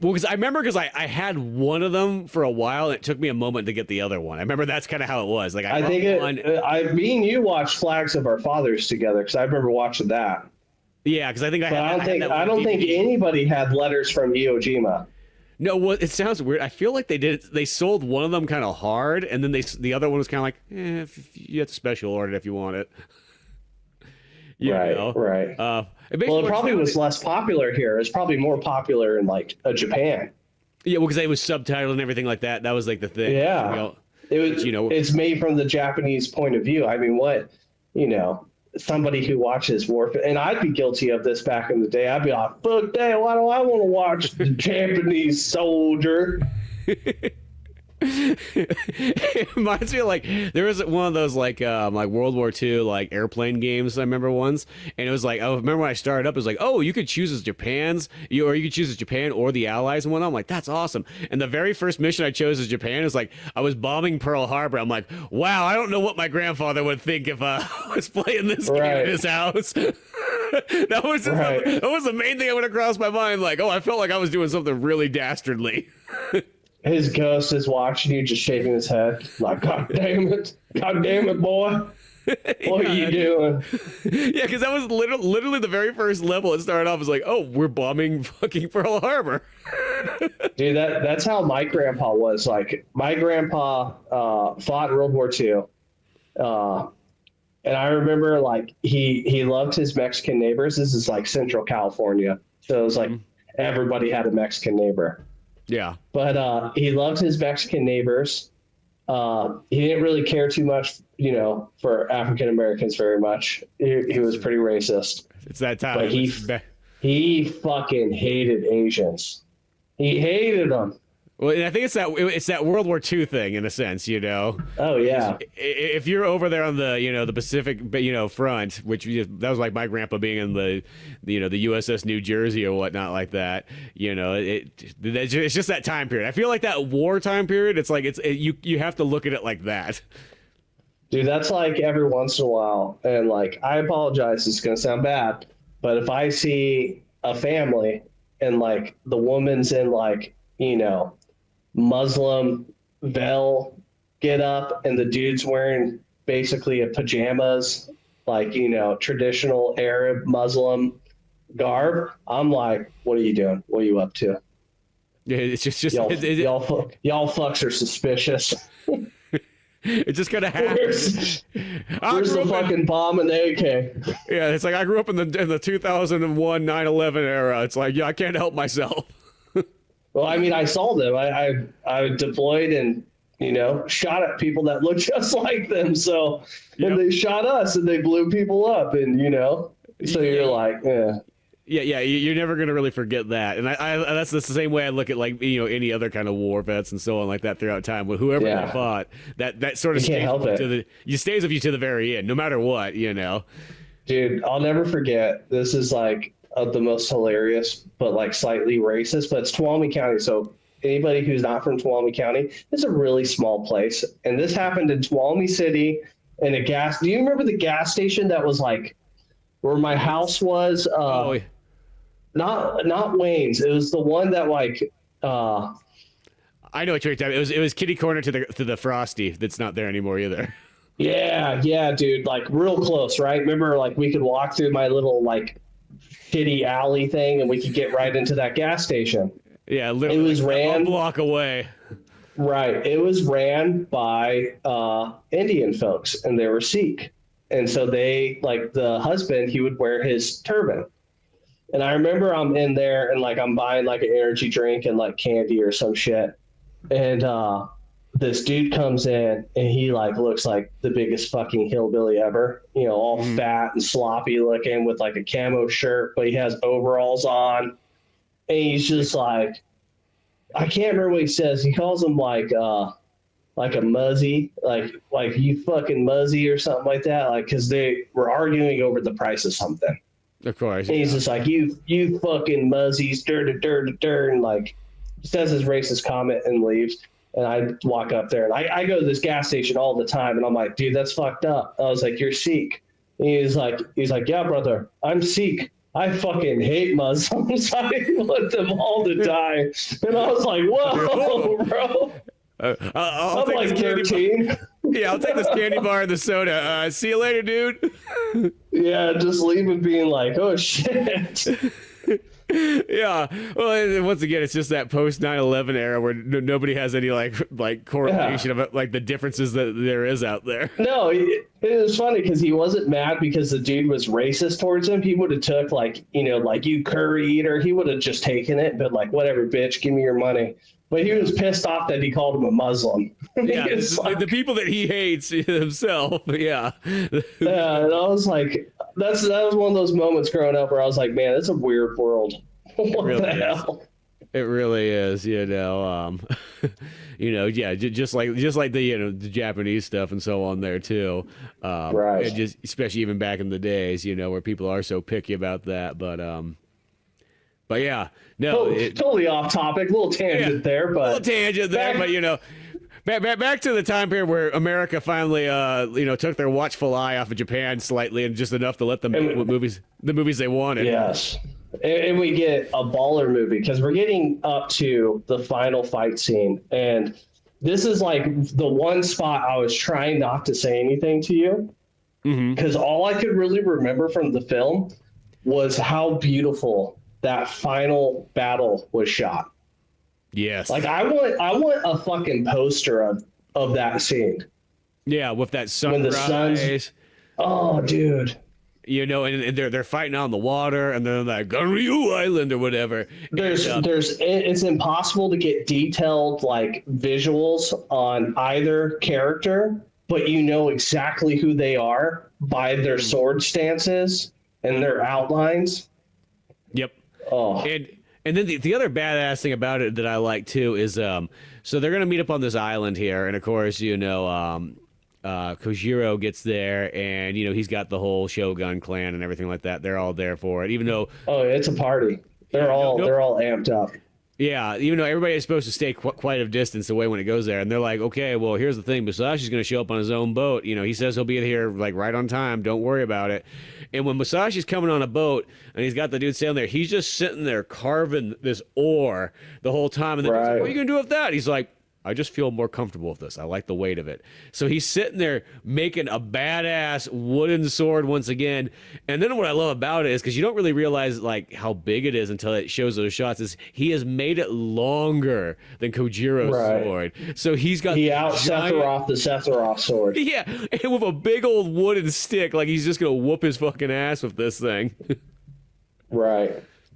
[SPEAKER 1] because I remember I had one of them for a while. And it took me a moment to get the other one. I remember that's kind of how it was. Like
[SPEAKER 2] me and you watched Flags of Our Fathers together because I remember watching that.
[SPEAKER 1] Yeah, because I think
[SPEAKER 2] I don't think anybody had Letters from Iwo Jima.
[SPEAKER 1] No, well, it sounds weird. I feel like they sold one of them kind of hard, and then the other one was kind of like, if you have to special order it if you want it.
[SPEAKER 2] Right. It probably was less popular here. It's probably more popular in like Japan.
[SPEAKER 1] Yeah, well, because it was subtitled and everything like that. That was like the thing.
[SPEAKER 2] Yeah, it was. It's made from the Japanese point of view. I mean, somebody who watches warfare, and I'd be guilty of this back in the day. I'd be like, fuck that, why do I want to watch the Japanese soldier?
[SPEAKER 1] It reminds me of there was one of those like World War II like airplane games I remember once, and it was like, I remember when I started up, it was like, oh, you could choose as you could choose as Japan or the Allies and whatnot. I'm like, that's awesome. And the very first mission I chose as Japan is like I was bombing Pearl Harbor. I'm like, wow, I don't know what my grandfather would think if I was playing this game in his house. That was the main thing that went across my mind. Like, oh, I felt like I was doing something really dastardly.
[SPEAKER 2] His ghost is watching you, just shaking his head, like, God damn it, boy. What are you doing?
[SPEAKER 1] Yeah, because that was literally the very first level. It started off as like, oh, we're bombing fucking Pearl Harbor.
[SPEAKER 2] Dude, that's how my grandpa was. Like, my grandpa fought in World War II. And I remember, like, he loved his Mexican neighbors. This is like Central California. So it was like everybody had a Mexican neighbor.
[SPEAKER 1] Yeah.
[SPEAKER 2] But he loved his Mexican neighbors. He didn't really care too much, for African Americans very much. He was pretty racist.
[SPEAKER 1] It's that time.
[SPEAKER 2] But he fucking hated Asians. He hated them.
[SPEAKER 1] Well, and I think it's that World War II thing in a sense,
[SPEAKER 2] Oh yeah.
[SPEAKER 1] If you're over there on the the Pacific front, which that was like my grandpa being in the USS New Jersey or whatnot like that, it's just that time period. I feel like that wartime period. It's like you have to look at it like that.
[SPEAKER 2] Dude, that's like every once in a while, and like I apologize, it's gonna sound bad, but if I see a family and like the woman's in like Muslim veil get up and the dude's wearing basically a pajamas, like traditional Arab Muslim garb, I'm like, what are you doing? What are you up to?
[SPEAKER 1] Yeah, it's just
[SPEAKER 2] y'all fucks are suspicious.
[SPEAKER 1] It's just gonna happen.
[SPEAKER 2] Where's the fucking bomb and AK?
[SPEAKER 1] Yeah, it's like I grew up in the 2001 9/11 era. It's like, yeah, I can't help myself.
[SPEAKER 2] Well, I mean, I saw them. I deployed and shot at people that looked just like them. So, and they shot us and they blew people up, and so you're like, yeah.
[SPEAKER 1] Yeah, you're never gonna really forget that, and that's the same way I look at like any other kind of war vets and so on like that throughout time. With whoever they fought, that sort of stays with you to the very end, no matter what,
[SPEAKER 2] Dude, I'll never forget. This is like the most hilarious, but like slightly racist. But it's Tuolumne County, so anybody who's not from Tuolumne County, it's a really small place, and this happened in Tuolumne City in a gas. Do you remember the gas station that was like where my house was? Not Wayne's. It was the one that like
[SPEAKER 1] I know what you're talking about. It was kitty corner to the Frosty that's not there anymore either.
[SPEAKER 2] Yeah, dude, like real close, right? Remember, like we could walk through my little like shitty alley thing and we could get right into that gas station.
[SPEAKER 1] Yeah, literally. It was ran a block away.
[SPEAKER 2] Right. It was ran by Indian folks, and they were Sikh. And so they, like the husband, he would wear his turban. And I remember I'm in there and like I'm buying like an energy drink and like candy or some shit. And this dude comes in and he like looks like the biggest fucking hillbilly ever, all fat and sloppy looking with like a camo shirt, but he has overalls on. And he's just like, I can't remember what he says. He calls him like a muzzy, like you fucking muzzy or something like that. Like, cause they were arguing over the price of something.
[SPEAKER 1] Of course.
[SPEAKER 2] And he's just like, you fucking muzzies, and like says his racist comment and leaves. And I walk up there and I go to this gas station all the time. And I'm like, dude, that's fucked up. I was like, you're Sikh. And he's like, yeah, brother, I'm Sikh. I fucking hate Muslims. I want them all to die. And I was like, whoa, bro.
[SPEAKER 1] I'll
[SPEAKER 2] I'm like 13.
[SPEAKER 1] Yeah, I'll take this candy bar and the soda. See you later, dude.
[SPEAKER 2] Yeah, just leaving being like, oh, shit.
[SPEAKER 1] Yeah. Well, once again, it's just that post 9/11 era where nobody has any like correlation of like the differences that there is out there.
[SPEAKER 2] No, it was funny because he wasn't mad because the dude was racist towards him. He would have took like you curry eater. He would have just taken it, but like whatever, bitch, give me your money. But he was pissed off that he called him a Muslim.
[SPEAKER 1] Yeah, the people that he hates himself. Yeah.
[SPEAKER 2] Yeah, and I was like, that was one of those moments growing up where I was like, man, it's a weird world. What
[SPEAKER 1] really
[SPEAKER 2] the hell?
[SPEAKER 1] It really is, yeah, just like the the Japanese stuff and so on there too,
[SPEAKER 2] right?
[SPEAKER 1] And just especially even back in the days, where people are so picky about that, but yeah, no,
[SPEAKER 2] totally off topic, little tangent there, but
[SPEAKER 1] back to the time period where America finally, took their watchful eye off of Japan slightly and just enough to let them make the movies they wanted.
[SPEAKER 2] Yes. And we get a baller movie because we're getting up to the final fight scene. And this is like the one spot I was trying not to say anything to you because all I could really remember from the film was how beautiful that final battle was shot.
[SPEAKER 1] Yes.
[SPEAKER 2] Like I want a fucking poster of that scene.
[SPEAKER 1] Yeah, with that sunrise.
[SPEAKER 2] When the sun's, oh, dude.
[SPEAKER 1] and they're fighting on the water, and they're like Ganryu Island or whatever.
[SPEAKER 2] It's impossible to get detailed like visuals on either character, but you know exactly who they are by their sword stances and their outlines.
[SPEAKER 1] Yep.
[SPEAKER 2] Oh,
[SPEAKER 1] and then the other badass thing about it that I like too is so they're gonna meet up on this island here, and of course Kojiro gets there, and he's got the whole Shogun clan and everything like that. They're all there for it, even though
[SPEAKER 2] it's a party. They're all amped up.
[SPEAKER 1] Yeah, even though everybody is supposed to stay quite a distance away when it goes there, and they're like, okay, well, here's the thing: Musashi's going to show up on his own boat. He says he'll be here like right on time. Don't worry about it. And when Musashi's coming on a boat and he's got the dude sailing there, he's just sitting there carving this ore the whole time. And then he's like, what are you going to do with that? He's like, I just feel more comfortable with this. I like the weight of it. So he's sitting there making a badass wooden sword once again. And then what I love about it is, because you don't really realize like how big it is until it shows those shots, is he has made it longer than Kojiro's sword. So he
[SPEAKER 2] out Sephiroth the Sephiroth sword.
[SPEAKER 1] Yeah, and with a big old wooden stick, like he's just gonna whoop his fucking ass with this thing.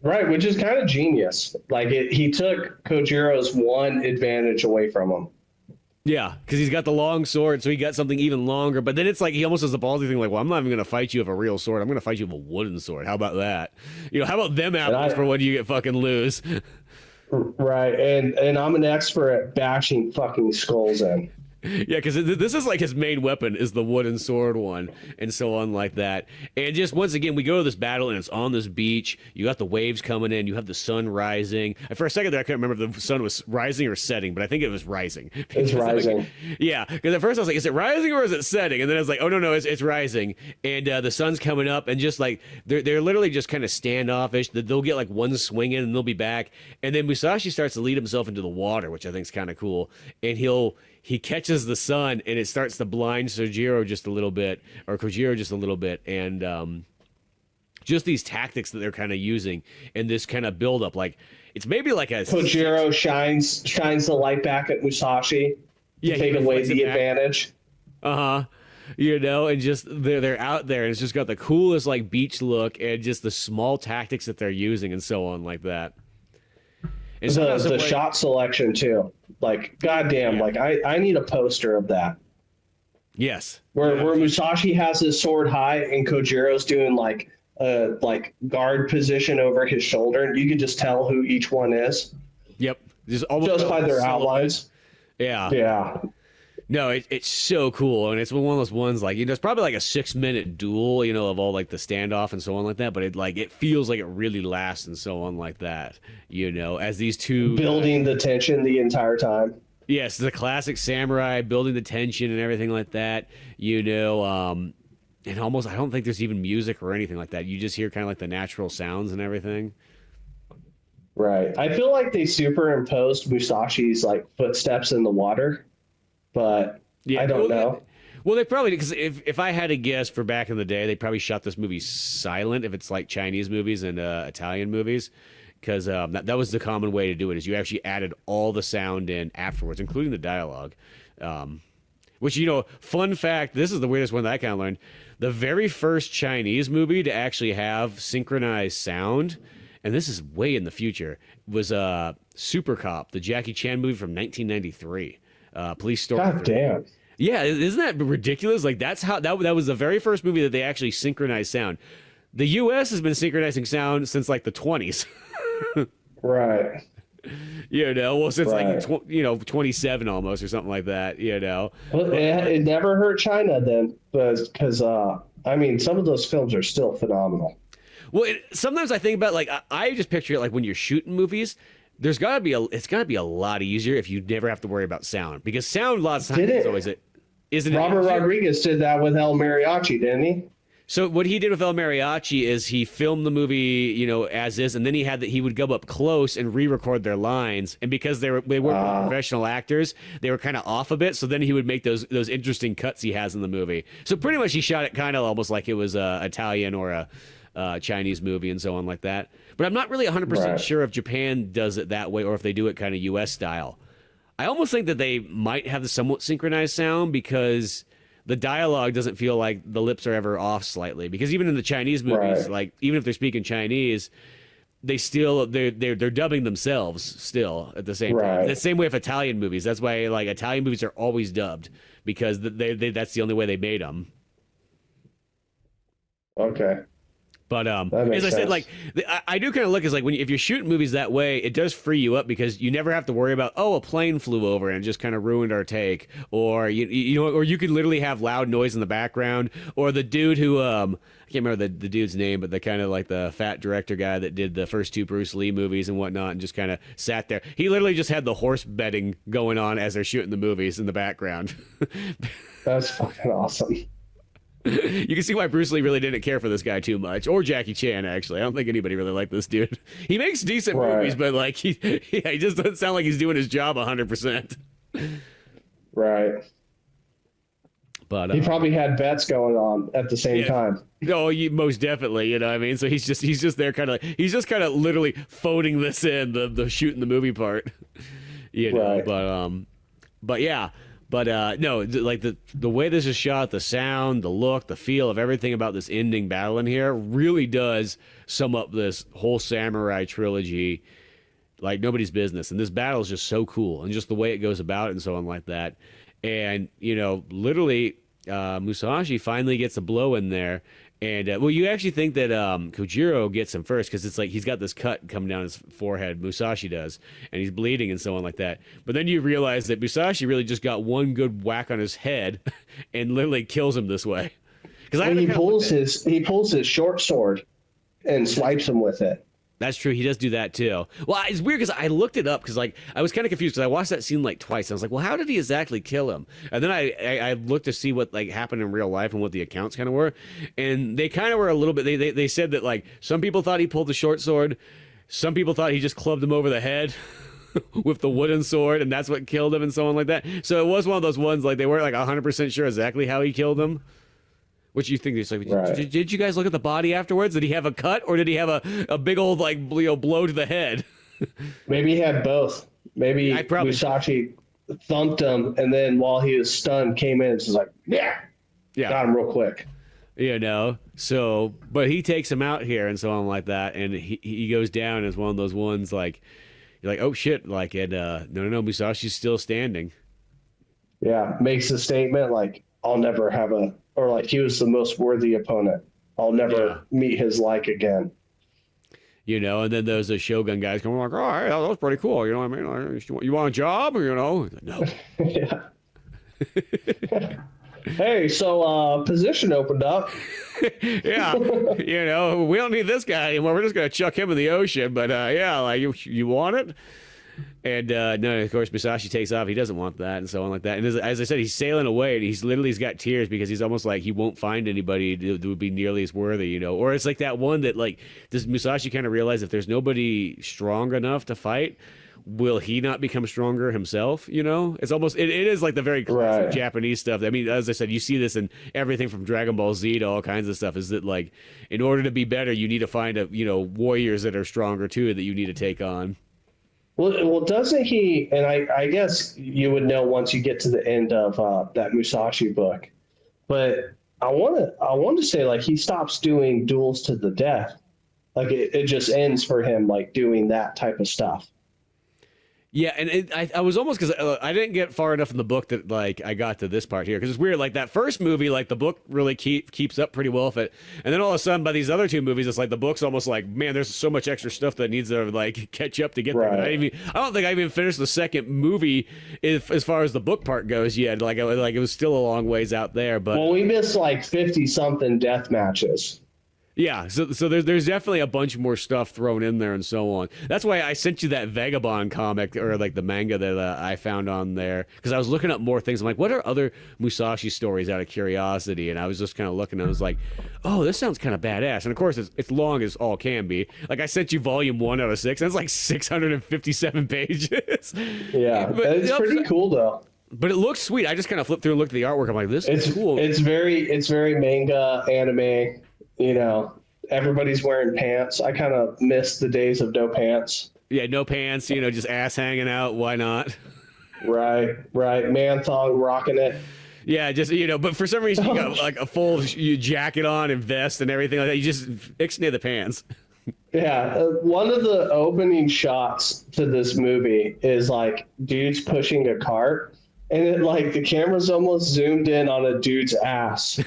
[SPEAKER 2] Right, which is kind of genius. Like he took Kojiro's one advantage away from him.
[SPEAKER 1] Yeah, because he's got the long sword, so he got something even longer. But then it's like he almost does the ballsy thing, like, well, I'm not even going to fight you with a real sword. I'm going to fight you with a wooden sword. How about that? How about them apples for when you get fucking lose?
[SPEAKER 2] Right, and I'm an expert at bashing fucking skulls in.
[SPEAKER 1] Yeah, because this is like his main weapon is the wooden sword one, and so on like that. And just once again, we go to this battle, and it's on this beach. You got the waves coming in. You have the sun rising. And for a second there, I couldn't remember if the sun was rising or setting, but I think it was rising.
[SPEAKER 2] It's rising.
[SPEAKER 1] Like, yeah, because at first I was like, is it rising or is it setting? And then I was like, oh, no, it's rising. And the sun's coming up, and just like they're literally just kind of standoffish. They'll get like one swing in, and they'll be back. And then Musashi starts to lead himself into the water, which I think is kind of cool. And he catches the sun, and it starts to blind Kojiro just a little bit, and just these tactics that they're kind of using and this kind of build up, like it's maybe like a
[SPEAKER 2] Kojiro shines the light back at Musashi to take away the advantage.
[SPEAKER 1] And just they're out there, and it's just got the coolest like beach look, and just the small tactics that they're using and so on like that. And
[SPEAKER 2] the shot selection too. Like, goddamn, like I need a poster of that.
[SPEAKER 1] Yes.
[SPEAKER 2] Where Musashi has his sword high and Kojiro's doing like guard position over his shoulder, and you can just tell who each one is.
[SPEAKER 1] Yep.
[SPEAKER 2] Just by their outlines.
[SPEAKER 1] Yeah.
[SPEAKER 2] Yeah.
[SPEAKER 1] No, it's so cool, and it's one of those ones like it's probably like a 6-minute duel, of all like the standoff and so on like that, but it feels like it really lasts and so on like that, as these two
[SPEAKER 2] building the tension the entire time.
[SPEAKER 1] Yes, the classic samurai building the tension and everything like that, and almost I don't think there's even music or anything like that. You just hear kind of like the natural sounds and everything.
[SPEAKER 2] Right. I feel like they superimposed Musashi's like footsteps in the water. But yeah, I don't know.
[SPEAKER 1] Well, they probably, because if I had to guess for back in the day, they probably shot this movie silent if it's like Chinese movies and Italian movies, because that was the common way to do it, is you actually added all the sound in afterwards, including the dialogue. Which, fun fact, this is the weirdest one that I kind of learned. The very first Chinese movie to actually have synchronized sound, and this is way in the future, was Super Cop, the Jackie Chan movie from 1993. Police Story.
[SPEAKER 2] God damn.
[SPEAKER 1] Yeah, isn't that ridiculous? Like that's how that was the very first movie that they actually synchronized sound. The U.S. has been synchronizing sound since like the 20s.
[SPEAKER 2] Right.
[SPEAKER 1] Well, since like 27 almost or something like that.
[SPEAKER 2] Well, it never hurt China then, because some of those films are still phenomenal.
[SPEAKER 1] Well, sometimes I think about I just picture it like when you're shooting movies. It's got to be a lot easier if you never have to worry about sound, because sound lots of times is always isn't
[SPEAKER 2] Robert Rodriguez did that with El Mariachi, didn't he?
[SPEAKER 1] So what he did with El Mariachi is he filmed the movie, as is, and then he would go up close and re-record their lines, and because they weren't professional actors, they were kind of off a bit. So then he would make those interesting cuts he has in the movie. So pretty much he shot it kind of almost like it was Italian or a Chinese movie and so on like that. But I'm not really 100% sure if Japan does it that way or if they do it kind of U.S. style. I almost think that they might have the somewhat synchronized sound, because the dialogue doesn't feel like the lips are ever off slightly, because even in the Chinese movies,
[SPEAKER 2] Right.
[SPEAKER 1] like even if they're speaking Chinese, they're dubbing themselves still at the same time.
[SPEAKER 2] Right.
[SPEAKER 1] The same way with Italian movies. That's why like Italian movies are always dubbed, because that's the only way they made them.
[SPEAKER 2] Okay.
[SPEAKER 1] But
[SPEAKER 2] That makes
[SPEAKER 1] as I said,
[SPEAKER 2] sense.
[SPEAKER 1] like I do kind of look as like if you're shooting movies that way, it does free you up, because you never have to worry about, oh, a plane flew over and just kind of ruined our take, or you know, or you could literally have loud noise in the background, or the dude who I can't remember the dude's name, but the kind of like the fat director guy that did the first two Bruce Lee movies and whatnot, and just kind of sat there. He literally just had the horse betting going on as they're shooting the movies in the background.
[SPEAKER 2] That's fucking awesome.
[SPEAKER 1] You can see why Bruce Lee really didn't care for this guy too much, or Jackie Chan. Actually, I don't think anybody really liked this dude. He makes decent
[SPEAKER 2] Right.
[SPEAKER 1] movies, but like he just doesn't sound like he's doing his job 100%.
[SPEAKER 2] Right.
[SPEAKER 1] But
[SPEAKER 2] He probably had bets going on at the same time.
[SPEAKER 1] no, most definitely, you know what I mean. So he's just there, kind of literally phoning this in, the shooting the movie part, you know.
[SPEAKER 2] Right.
[SPEAKER 1] But yeah. But no, like the way this is shot, the sound, the look, the feel of everything about this ending battle in here really does sum up this whole Samurai Trilogy like nobody's business. And this battle is just so cool, and just the way it goes about it and so on like that. And, you know, literally Musashi finally gets a blow in there. And, well, you actually think that Kojiro gets him first, because it's like he's got this cut coming down his forehead, Musashi does, and he's bleeding and so on like that. But then you realize that Musashi really just got one good whack on his head and literally kills him this way. Because
[SPEAKER 2] He pulls his short sword and swipes him with it.
[SPEAKER 1] That's true. He does do that too. Well, it's weird because I looked it up, because like I was kind of confused, because I watched that scene like twice. I was like, well, how did he exactly kill him? And then I looked to see what like happened in real life and what the accounts kind of were, and they kind of were a little bit. They said that like some people thought he pulled the short sword, some people thought he just clubbed him over the head with the wooden sword, and that's what killed him and so on like that. So it was one of those ones like they weren't like 100% sure exactly how he killed him. What you think? It's like,
[SPEAKER 2] Right.
[SPEAKER 1] did you guys look at the body afterwards? Did he have a cut, or did he have a big old like blow to the head?
[SPEAKER 2] Maybe he had both. Maybe Musashi thumped him, and then while he was stunned, came in and was like, yeah, got him real quick.
[SPEAKER 1] You know, so, but he takes him out here and so on like that, and he goes down as one of those ones like, you're like, oh shit, like, and no, Musashi's still standing.
[SPEAKER 2] Yeah, makes a statement like, I'll never have or like he was the most worthy opponent. I'll never meet his like again.
[SPEAKER 1] You know, and then there's the Shogun guys coming like, oh, hey, that was pretty cool. You know what I mean? Like, you want a job? You know? Like, no.
[SPEAKER 2] Yeah. Hey, so position opened up.
[SPEAKER 1] Yeah. You know, we don't need this guy anymore. We're just going to chuck him in the ocean. But yeah, like, you want it? And no, of course, Musashi takes off. He doesn't want that and so on like that. And as I said, he's sailing away, and he's got tears, because he's almost like he won't find anybody that would be nearly as worthy, you know. Or it's like that one that, like, does Musashi kind of realize if there's nobody strong enough to fight, will he not become stronger himself, you know? It's almost, it is like the very classic Japanese stuff. I mean, as I said, you see this in everything from Dragon Ball Z to all kinds of stuff, is that, like, in order to be better, you need to find, warriors that are stronger, too, that you need to take on.
[SPEAKER 2] Well, doesn't he? And I guess you would know once you get to the end of that Musashi book. But I want to say like he stops doing duels to the death. Like it just ends for him, like doing that type of stuff.
[SPEAKER 1] Yeah, and I was almost, because I didn't get far enough in the book that like I got to this part here, because it's weird. Like that first movie, like the book really keeps up pretty well with it, and then all of a sudden by these other two movies, it's like the book's almost like, man, there's so much extra stuff that needs to like catch up to get there. I don't think I even finished the second movie as far as the book part goes yet. Like it was still a long ways out there. But
[SPEAKER 2] well, we missed like 50 something death matches.
[SPEAKER 1] Yeah, so there's definitely a bunch more stuff thrown in there and so on. That's why I sent you that Vagabond comic, or like the manga that I found on there, because I was looking up more things. I'm like, what are other Musashi stories out of curiosity? And I was just kind of looking, and I was like, oh, this sounds kind of badass. And of course, it's long as all can be. Like I sent you volume 1 out of 6, and it's like 657 pages.
[SPEAKER 2] Yeah, but it's pretty cool though.
[SPEAKER 1] But it looks sweet. I just kind of flipped through and looked at the artwork. I'm like, this is cool.
[SPEAKER 2] It's very manga, anime. You know, everybody's wearing pants. I kind of miss the days of no pants.
[SPEAKER 1] Yeah, no pants, just ass hanging out. Why not?
[SPEAKER 2] Right. Man thong rocking it.
[SPEAKER 1] Yeah, just but for some reason you got like a full jacket on and vest and everything like that. You just ixnay the pants.
[SPEAKER 2] Yeah, one of the opening shots to this movie is like dudes pushing a cart, and it like the camera's almost zoomed in on a dude's ass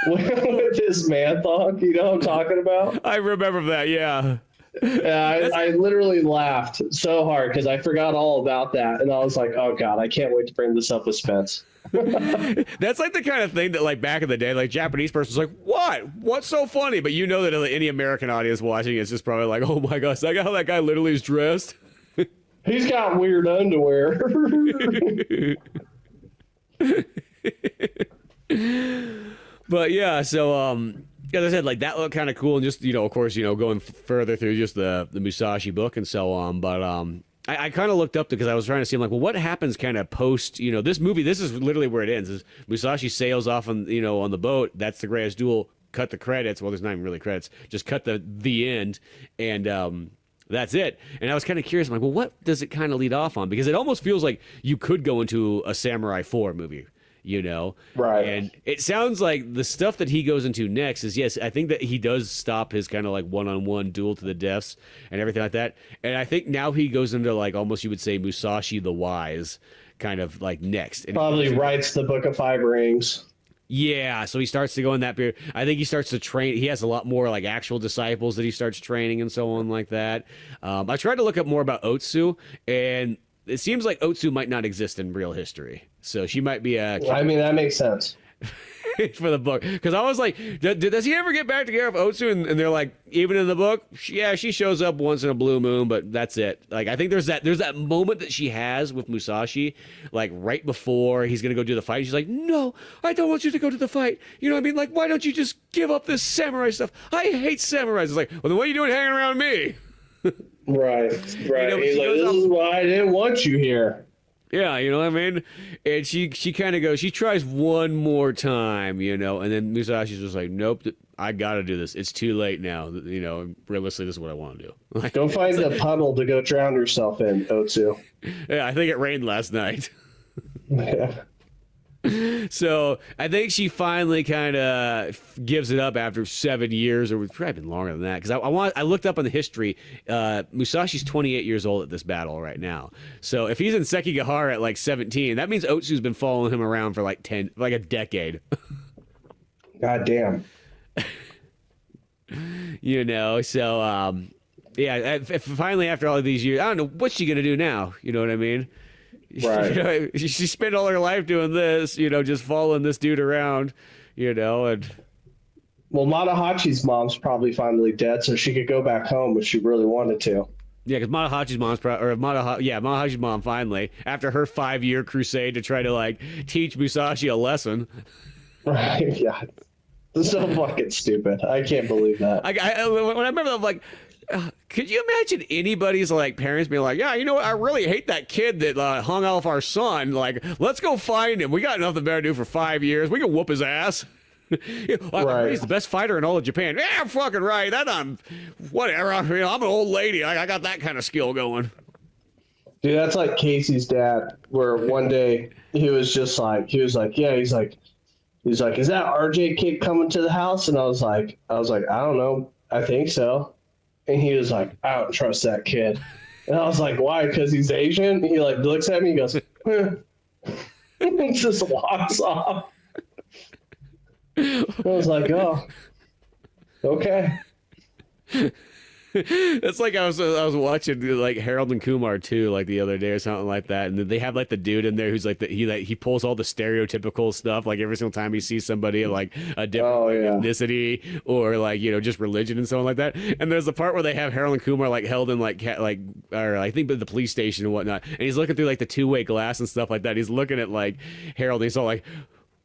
[SPEAKER 2] with his man thong. You know what I'm talking about?
[SPEAKER 1] I remember that. Yeah.
[SPEAKER 2] Yeah, I literally laughed so hard because I forgot all about that, and I was like, "Oh God, I can't wait to bring this up with Spence."
[SPEAKER 1] That's like the kind of thing that like back in the day, like Japanese person's like, what's so funny? But you know that any American audience watching it's just probably like, oh my gosh, how that guy literally is dressed.
[SPEAKER 2] He's got weird underwear.
[SPEAKER 1] But yeah, so as I said, like that looked kind of cool, and just of course, going further through just the Musashi book and so on. But I kind of looked up because I was trying to see, I'm like, well, what happens kind of post, this movie? This is literally where it ends. Is Musashi sails off on on the boat. That's the greatest duel. Cut the credits. Well, there's not even really credits. Just cut the end, and that's it. And I was kind of curious. I'm like, well, what does it kind of lead off on? Because it almost feels like you could go into a Samurai 4 movie.
[SPEAKER 2] Right.
[SPEAKER 1] And it sounds like the stuff that he goes into next is, yes, I think that he does stop his kind of like one-on-one duel to the deaths and everything like that. And I think now he goes into like almost you would say Musashi the Wise kind of like next. And
[SPEAKER 2] probably writes the Book of Five Rings.
[SPEAKER 1] Yeah, so he starts to go in that period. I think he starts to train. He has a lot more like actual disciples that he starts training and so on like that. I tried to look up more about Otsu, and it seems like Otsu might not exist in real history. So she might be a...
[SPEAKER 2] I mean, that makes sense.
[SPEAKER 1] For the book. Because I was like, does he ever get back together with Otsu? And they're like, even in the book, she shows up once in a blue moon, but that's it. Like, I think there's that moment that she has with Musashi, like right before he's going to go do the fight. She's like, no, I don't want you to go to the fight. You know what I mean? Like, why don't you just give up this samurai stuff? I hate samurais. It's like, well, then what are you doing hanging around me?
[SPEAKER 2] Right. He's like, this is why I didn't want you here.
[SPEAKER 1] Yeah, you know what I mean? And she kind of goes, she tries one more time, and then Musashi's just like, nope, I got to do this. It's too late now. Realistically, this is what I want to do. Like,
[SPEAKER 2] go find a puddle to go drown yourself in, Otsu.
[SPEAKER 1] Yeah, I think it rained last night.
[SPEAKER 2] Yeah.
[SPEAKER 1] So I think she finally kind of gives it up after 7 years, or it's probably been longer than that. Because I looked up on the history. Musashi's 28 years old at this battle right now. So if he's in Sekigahara at like 17, that means Otsu's been following him around for like a decade.
[SPEAKER 2] God damn.
[SPEAKER 1] So yeah. Finally, after all of these years, I don't know what's she gonna do now. You know what I mean?
[SPEAKER 2] Right.
[SPEAKER 1] She spent all her life doing this, just following this dude around, and
[SPEAKER 2] well, Matahachi's mom's probably finally dead, so she could go back home if she really wanted to.
[SPEAKER 1] Yeah, because Matahachi's Matahachi's mom finally, after her 5-year crusade to try to like teach Musashi a lesson.
[SPEAKER 2] Right. Yeah. This is so fucking stupid. I can't believe that.
[SPEAKER 1] When I remember that, I'm like, could you imagine anybody's like parents being like, yeah, I really hate that kid that hung off our son. Like, let's go find him. We got nothing better to do for 5 years. We can whoop his ass. Right. He's the best fighter in all of Japan. Yeah, I'm fucking right. Whatever. I'm an old lady. I got that kind of skill going.
[SPEAKER 2] Dude, that's like Casey's dad, where one day he was like, is that RJ kid coming to the house? And I was like, I don't know. I think so. And he was like, I don't trust that kid. And I was like, why? Because he's Asian? He like looks at me and goes, and just walks off. I was like, oh, okay.
[SPEAKER 1] It's like I was watching like Harold and Kumar too, like the other day or something like that, and they have like the dude in there who's like he pulls all the stereotypical stuff like every single time he sees somebody of like a different ethnicity or like just religion and so on like that. And there's the part where they have Harold and Kumar like held in or I think the police station and whatnot, and he's looking through like the two-way glass and stuff like that. He's looking at like Harold, and he's all like,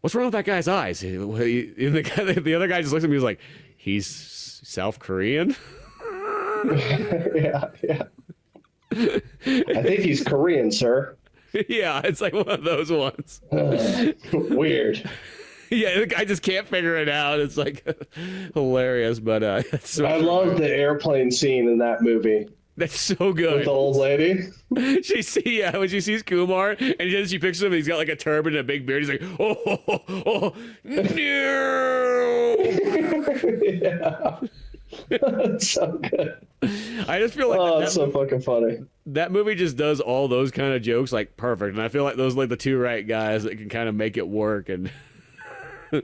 [SPEAKER 1] "What's wrong with that guy's eyes?" And the other guy just looks at me, he's like, "He's South Korean."
[SPEAKER 2] Yeah. I think he's Korean, sir.
[SPEAKER 1] Yeah, it's like one of those ones.
[SPEAKER 2] Weird.
[SPEAKER 1] Yeah, the guy just can't figure it out. It's like hilarious, but
[SPEAKER 2] I love the airplane scene in that movie
[SPEAKER 1] That's so good.
[SPEAKER 2] With the old lady.
[SPEAKER 1] When she sees Kumar and then she picks him and he's got like a turban and a big beard. He's like, oh, no.
[SPEAKER 2] Yeah. That's so good.
[SPEAKER 1] I just feel like
[SPEAKER 2] that's so fucking funny.
[SPEAKER 1] That movie just does all those kind of jokes like perfect, and I feel like those are like the two right guys that can kind of make it work. And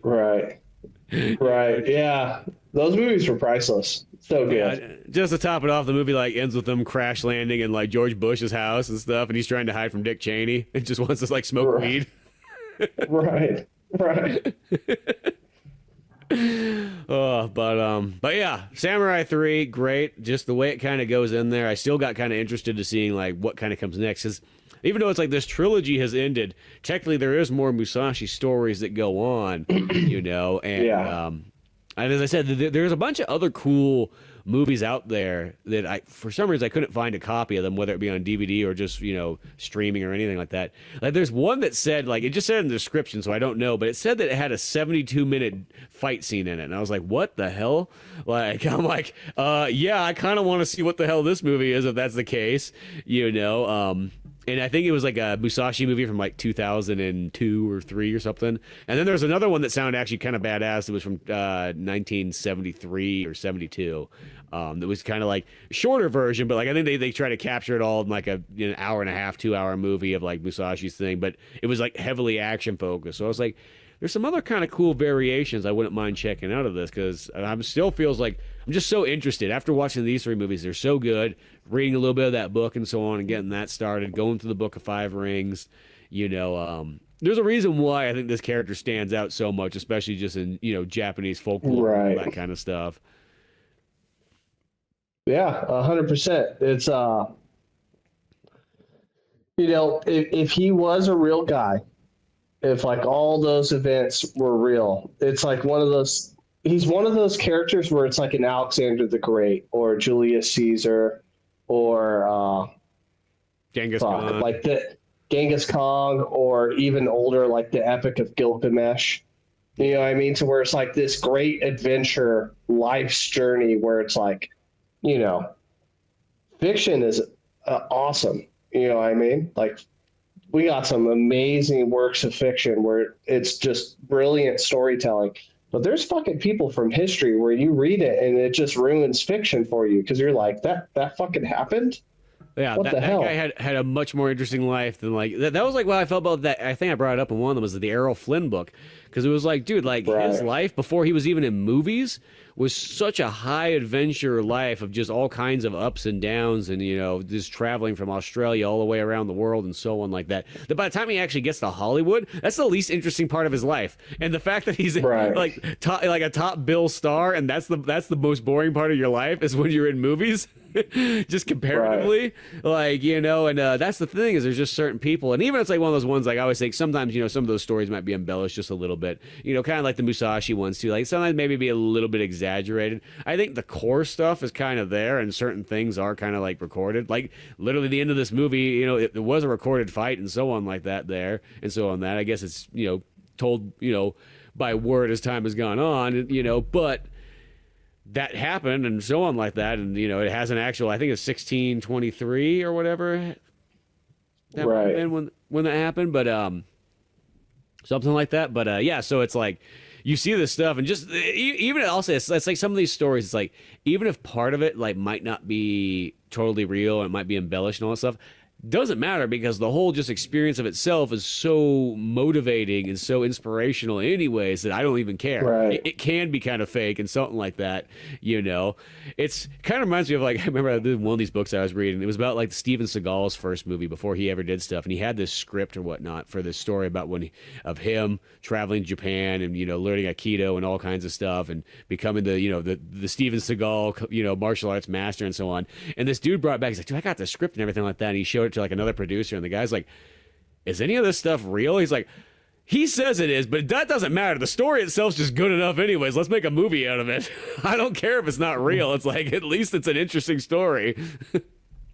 [SPEAKER 2] right, yeah, those movies were priceless. So good.
[SPEAKER 1] Yeah, just to top it off, the movie like ends with them crash landing in like George Bush's house and stuff, and he's trying to hide from Dick Cheney and just wants to like smoke weed.
[SPEAKER 2] right.
[SPEAKER 1] But yeah, Samurai 3, great. Just the way it kind of goes in there. I still got kind of interested to seeing like what kind of comes next. Because even though it's like this trilogy has ended, technically there is more Musashi stories that go on, you know. And and as I said, there's a bunch of other cool movies out there that for some reason I couldn't find a copy of them, whether it be on DVD or just, you know, streaming or anything like that. Like there's one that said, like, it just said in the description, so I don't know, but it said that it had a 72-minute fight scene in it. And I was like, what the hell? Like, I'm like, yeah, I kind of want to see what the hell this movie is if that's the case, you know. And I think it was like a Musashi movie from like 2002 or 3 or something. And then there's another one that sounded actually kind of badass. It was from 1973 or 72. That was kind of like shorter version, but like I think they try to capture it all in like an hour and a half, 2-hour movie of like Musashi's thing. But it was like heavily action focused. So I was like, there's some other kind of cool variations I wouldn't mind checking out of this, because I'm still feels like I'm just so interested after watching these 3 movies. They're so good. Reading a little bit of that book and so on and getting that started, going through the Book of Five Rings, you know, there's a reason why I think this character stands out so much, especially just in, you know, Japanese folklore and all that kind of stuff.
[SPEAKER 2] Yeah, 100%. It's you know, if he was a real guy, if like all those events were real, it's like one of those. He's one of those characters where it's like an Alexander the Great or Julius Caesar or
[SPEAKER 1] Genghis Khan,
[SPEAKER 2] like the Genghis Khan, or even older, like the Epic of Gilgamesh. You know what I mean? To where it's like this great adventure, life's journey, where it's like, you know, fiction is awesome. You know what I mean? Like, we got some amazing works of fiction where it's just brilliant storytelling. But there's fucking people from history where you read it and it just ruins fiction for you, because you're like, that fucking happened?
[SPEAKER 1] Yeah,
[SPEAKER 2] what the hell?
[SPEAKER 1] That guy had a much more interesting life than like that was like what I felt about that. I think I brought it up in one of them, was the Errol Flynn book, because it was like, dude, like his life before he was even in movies was such a high adventure life of just all kinds of ups and downs, and you know, just traveling from Australia all the way around the world and so on like that. That by the time he actually gets to Hollywood, that's the least interesting part of his life, and the fact that he's like a top bill star, and that's the most boring part of your life is when you're in movies. Just comparatively, like, you know, and that's the thing, is there's just certain people, and even it's like one of those ones, like I always think sometimes, you know, some of those stories might be embellished just a little bit, you know, kind of like the Musashi ones too, like sometimes maybe be a little bit exaggerated. I think the core stuff is kind of there, and certain things are kind of like recorded, like literally the end of this movie, you know, it was a recorded fight and so on like that there, and so on that. I guess it's, you know, told, you know, by word as time has gone on, you know, but that happened and so on like that, and you know, it has an actual, I think it's 1623 or whatever that might have been when that happened, but something like that. But yeah, so it's like you see this stuff, and just even also it's like some of these stories, it's like even if part of it like might not be totally real, it might be embellished and all that stuff, doesn't matter, because the whole just experience of itself is so motivating and so inspirational anyways that I don't even care. It can be kind of fake and something like that, you know. It's kind of reminds me of, like, I remember one of these books I was reading, it was about like Steven Seagal's first movie before he ever did stuff, and he had this script or whatnot for this story about of him traveling to Japan and, you know, learning Aikido and all kinds of stuff and becoming the, you know, the Steven Seagal, you know, martial arts master and so on. And this dude brought back, he's like, dude, I got the script and everything like that, and he showed it to like another producer, and the guy's like, is any of this stuff real? He's like, he says it is, but that doesn't matter. The story itself's just good enough anyways. Let's make a movie out of it. I don't care if it's not real. It's like, at least it's an interesting story.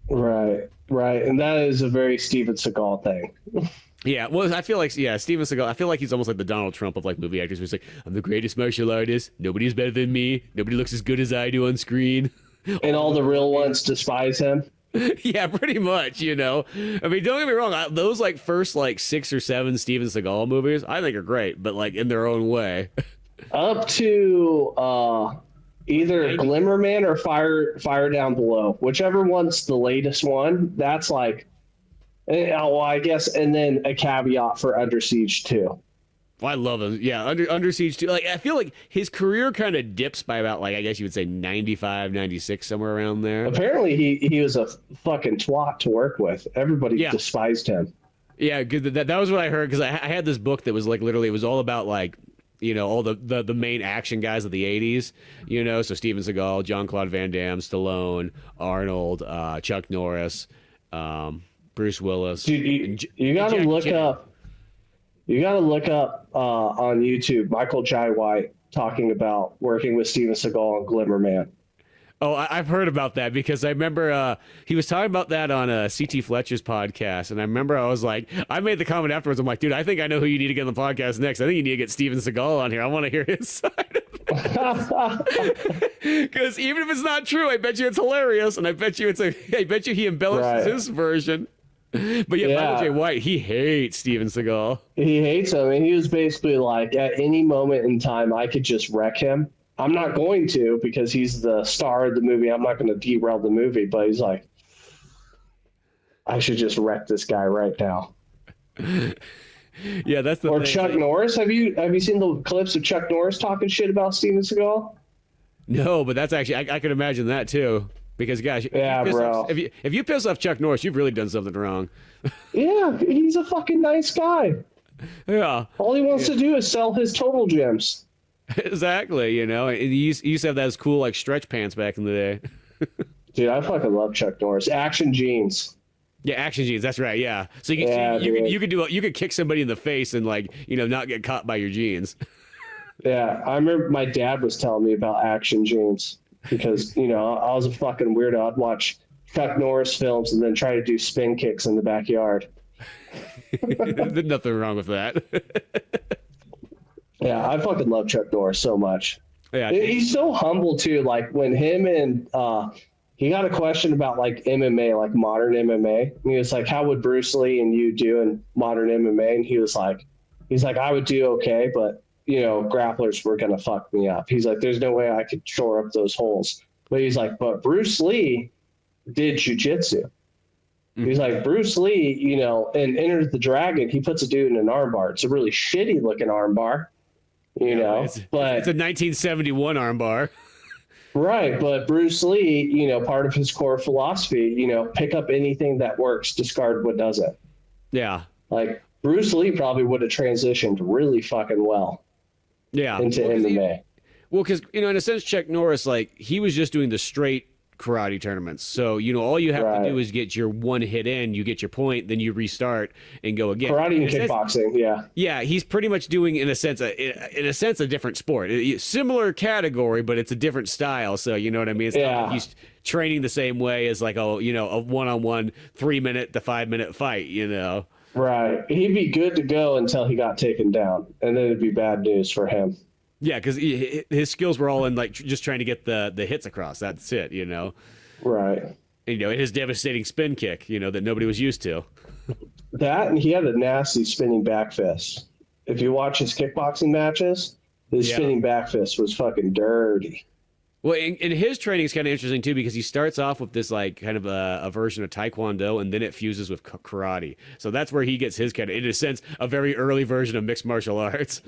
[SPEAKER 2] Right. And that is a very Steven Seagal thing.
[SPEAKER 1] Yeah, well, I feel like, Steven Seagal, I feel like he's almost like the Donald Trump of like movie actors, where he's like, I'm the greatest martial artist. Nobody's better than me. Nobody looks as good as I do on screen.
[SPEAKER 2] And all the real ones despise him.
[SPEAKER 1] Yeah, pretty much, I mean, don't get me wrong, those like first like 6 or 7 Steven Seagal movies I think are great, but like in their own way.
[SPEAKER 2] Up to either Glimmerman or Fire Down Below, whichever one's the latest one. That's like, well, I guess, and then a caveat for Under Siege 2.
[SPEAKER 1] Well, I love him. Yeah, Under Siege 2. Like, I feel like his career kind of dips by about, like, I guess you would say 95, 96, somewhere around there.
[SPEAKER 2] Apparently, he was a fucking twat to work with. Everybody despised him.
[SPEAKER 1] Yeah, good. That was what I heard, because I had this book that was, like, literally, it was all about, like, all the main action guys of the 80s, so Steven Seagal, Jean-Claude Van Damme, Stallone, Arnold, Chuck Norris, Bruce Willis.
[SPEAKER 2] Dude, you got to look up. You got to look up on YouTube Michael Jai White talking about working with Steven Seagal on Glimmerman.
[SPEAKER 1] Oh, I've heard about that, because I remember he was talking about that on C.T. Fletcher's podcast, and I remember I was like, I made the comment afterwards, I'm like, dude, I think I know who you need to get on the podcast next. I think you need to get Steven Seagal on here. I want to hear his side of it. Because even if it's not true, I bet you it's hilarious, and I bet you he embellishes his version. But yeah, Michael J. White, he hates Steven Seagal.
[SPEAKER 2] He hates him, and he was basically like, at any moment in time, I could just wreck him. I'm not going to, because he's the star of the movie. I'm not going to derail the movie, but he's like, I should just wreck this guy right now.
[SPEAKER 1] Yeah, that's the
[SPEAKER 2] or
[SPEAKER 1] thing.
[SPEAKER 2] Chuck Norris. Have you seen the clips of Chuck Norris talking shit about Steven Seagal?
[SPEAKER 1] No, but that's actually I could imagine that too. Because gosh, if you piss off Chuck Norris, you've really done something wrong.
[SPEAKER 2] Yeah, he's a fucking nice guy.
[SPEAKER 1] Yeah.
[SPEAKER 2] All he wants to do is sell his Total Gems.
[SPEAKER 1] Exactly, and he used to have those cool like stretch pants back in the day.
[SPEAKER 2] Dude, I fucking love Chuck Norris. Action jeans.
[SPEAKER 1] Yeah, action jeans. That's right. Yeah. So you could kick somebody in the face and like not get caught by your jeans.
[SPEAKER 2] Yeah, I remember my dad was telling me about action jeans. Because, I was a fucking weirdo. I'd watch Chuck Norris films and then try to do spin kicks in the backyard.
[SPEAKER 1] There's nothing wrong with that.
[SPEAKER 2] Yeah, I fucking love Chuck Norris so much.
[SPEAKER 1] Yeah,
[SPEAKER 2] he's so humble, too. Like, when him and he got a question about, like, MMA, like modern MMA. And he was like, how would Bruce Lee and you do in modern MMA? And he was like, I would do okay, but grapplers were going to fuck me up. He's like, there's no way I could shore up those holes. But he's like, but Bruce Lee did jujitsu. Mm-hmm. He's like, Bruce Lee, in Enter the Dragon, he puts a dude in an armbar. It's a really shitty looking armbar, but
[SPEAKER 1] it's a 1971 armbar.
[SPEAKER 2] Right. But Bruce Lee, part of his core philosophy, pick up anything that works, discard what doesn't.
[SPEAKER 1] Yeah.
[SPEAKER 2] Like Bruce Lee probably would have transitioned really fucking well.
[SPEAKER 1] Yeah,
[SPEAKER 2] into MMA.
[SPEAKER 1] Because in a sense, Chuck Norris, like he was just doing the straight karate tournaments. So all you have to do is get your one hit in, you get your point, then you restart and go again.
[SPEAKER 2] Karate and kickboxing, yeah.
[SPEAKER 1] Yeah, he's pretty much doing in a sense a different sport, similar category, but it's a different style. So you know what I mean? It's not like he's training the same way as like a one-on-one 3-minute to 5-minute fight.
[SPEAKER 2] Right. He'd be good to go until he got taken down, and then it'd be bad news for him.
[SPEAKER 1] Yeah, because his skills were all in like just trying to get the hits across. That's it,
[SPEAKER 2] Right.
[SPEAKER 1] And, his devastating spin kick, that nobody was used to.
[SPEAKER 2] That, and he had a nasty spinning back fist. If you watch his kickboxing matches, his spinning back fist was fucking dirty.
[SPEAKER 1] Well, and his training is kind of interesting, too, because he starts off with this, like, kind of a version of Taekwondo, and then it fuses with karate. So that's where he gets his kind of, in a sense, a very early version of mixed martial arts.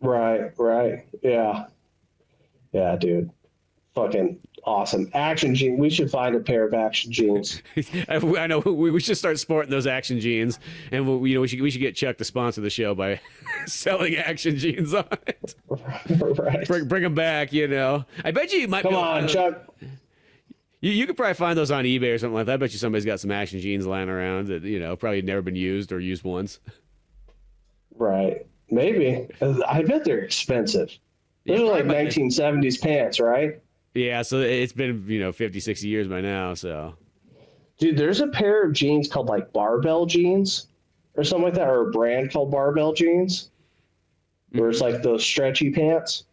[SPEAKER 2] Right. Yeah, dude. Fucking awesome. Action jeans. We should find a pair of action jeans.
[SPEAKER 1] I know. We should start sporting those action jeans, and we should get Chuck to sponsor the show by selling action jeans on it.
[SPEAKER 2] Right.
[SPEAKER 1] Bring them back. I bet you might.
[SPEAKER 2] Come on, Chuck.
[SPEAKER 1] You could probably find those on eBay or something like that. I bet you somebody's got some action jeans lying around that probably never been used or used once.
[SPEAKER 2] Right. Maybe. I bet they're expensive. Those are like 1970s pants, right?
[SPEAKER 1] Yeah, so it's been, 50, 60 years by now, so.
[SPEAKER 2] Dude, there's a pair of jeans called like barbell jeans or something like that, or a brand called barbell jeans, where it's like those stretchy pants.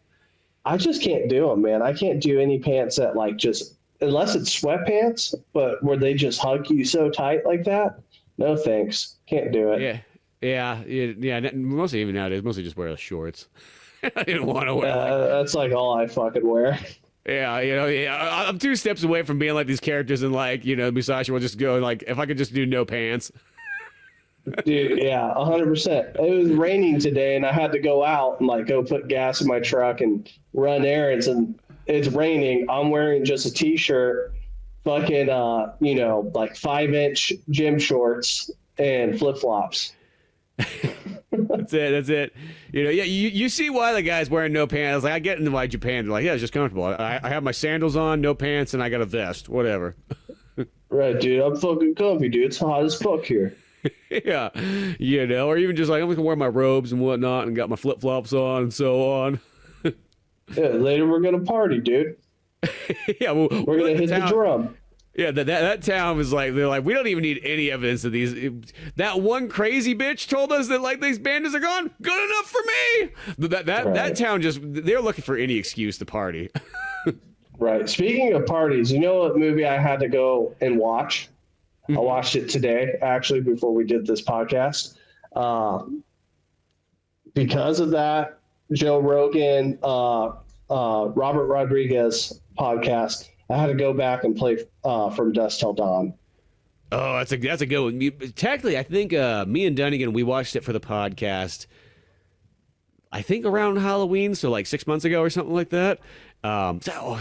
[SPEAKER 2] I just can't do them, man. I can't do any pants that like just unless it's sweatpants, but where they just hug you so tight like that, no thanks. Can't do it.
[SPEAKER 1] Yeah. Mostly even nowadays, mostly just wear shorts. I didn't want to wear.
[SPEAKER 2] That's like all I fucking wear.
[SPEAKER 1] Yeah, I'm 2 steps away from being like these characters, and like Musashi will just go like, if I could just do no pants.
[SPEAKER 2] Dude, yeah, 100%. It was raining today, and I had to go out and like go put gas in my truck and run errands, and it's raining. I'm wearing just a t-shirt, fucking like 5-inch gym shorts and flip-flops.
[SPEAKER 1] That's it. You see why the guy's wearing no pants. Like, I get into why Japan. They're like, yeah, it's just comfortable. I have my sandals on, no pants, and I got a vest. Whatever.
[SPEAKER 2] Right, dude. I'm fucking comfy, dude. It's hot as fuck here.
[SPEAKER 1] Yeah, or even just like, I'm gonna wear my robes and whatnot, and got my flip flops on and so on.
[SPEAKER 2] Yeah, later we're gonna party, dude.
[SPEAKER 1] Yeah, we're
[SPEAKER 2] gonna hit the drum.
[SPEAKER 1] Yeah, that town was like, they're like, we don't even need any evidence of these. That one crazy bitch told us that like these bandits are gone. Good enough for me. That town just, they're looking for any excuse to party.
[SPEAKER 2] Right. Speaking of parties, you know what movie I had to go and watch? I watched it today, actually, before we did this podcast. Because of that, Joe Rogan, Robert Rodriguez podcast, I had to go back and play From Dusk Till Dawn.
[SPEAKER 1] Oh, that's a good one. Technically, I think me and Dunigan, we watched it for the podcast, I think around Halloween, so like 6 months ago or something like that.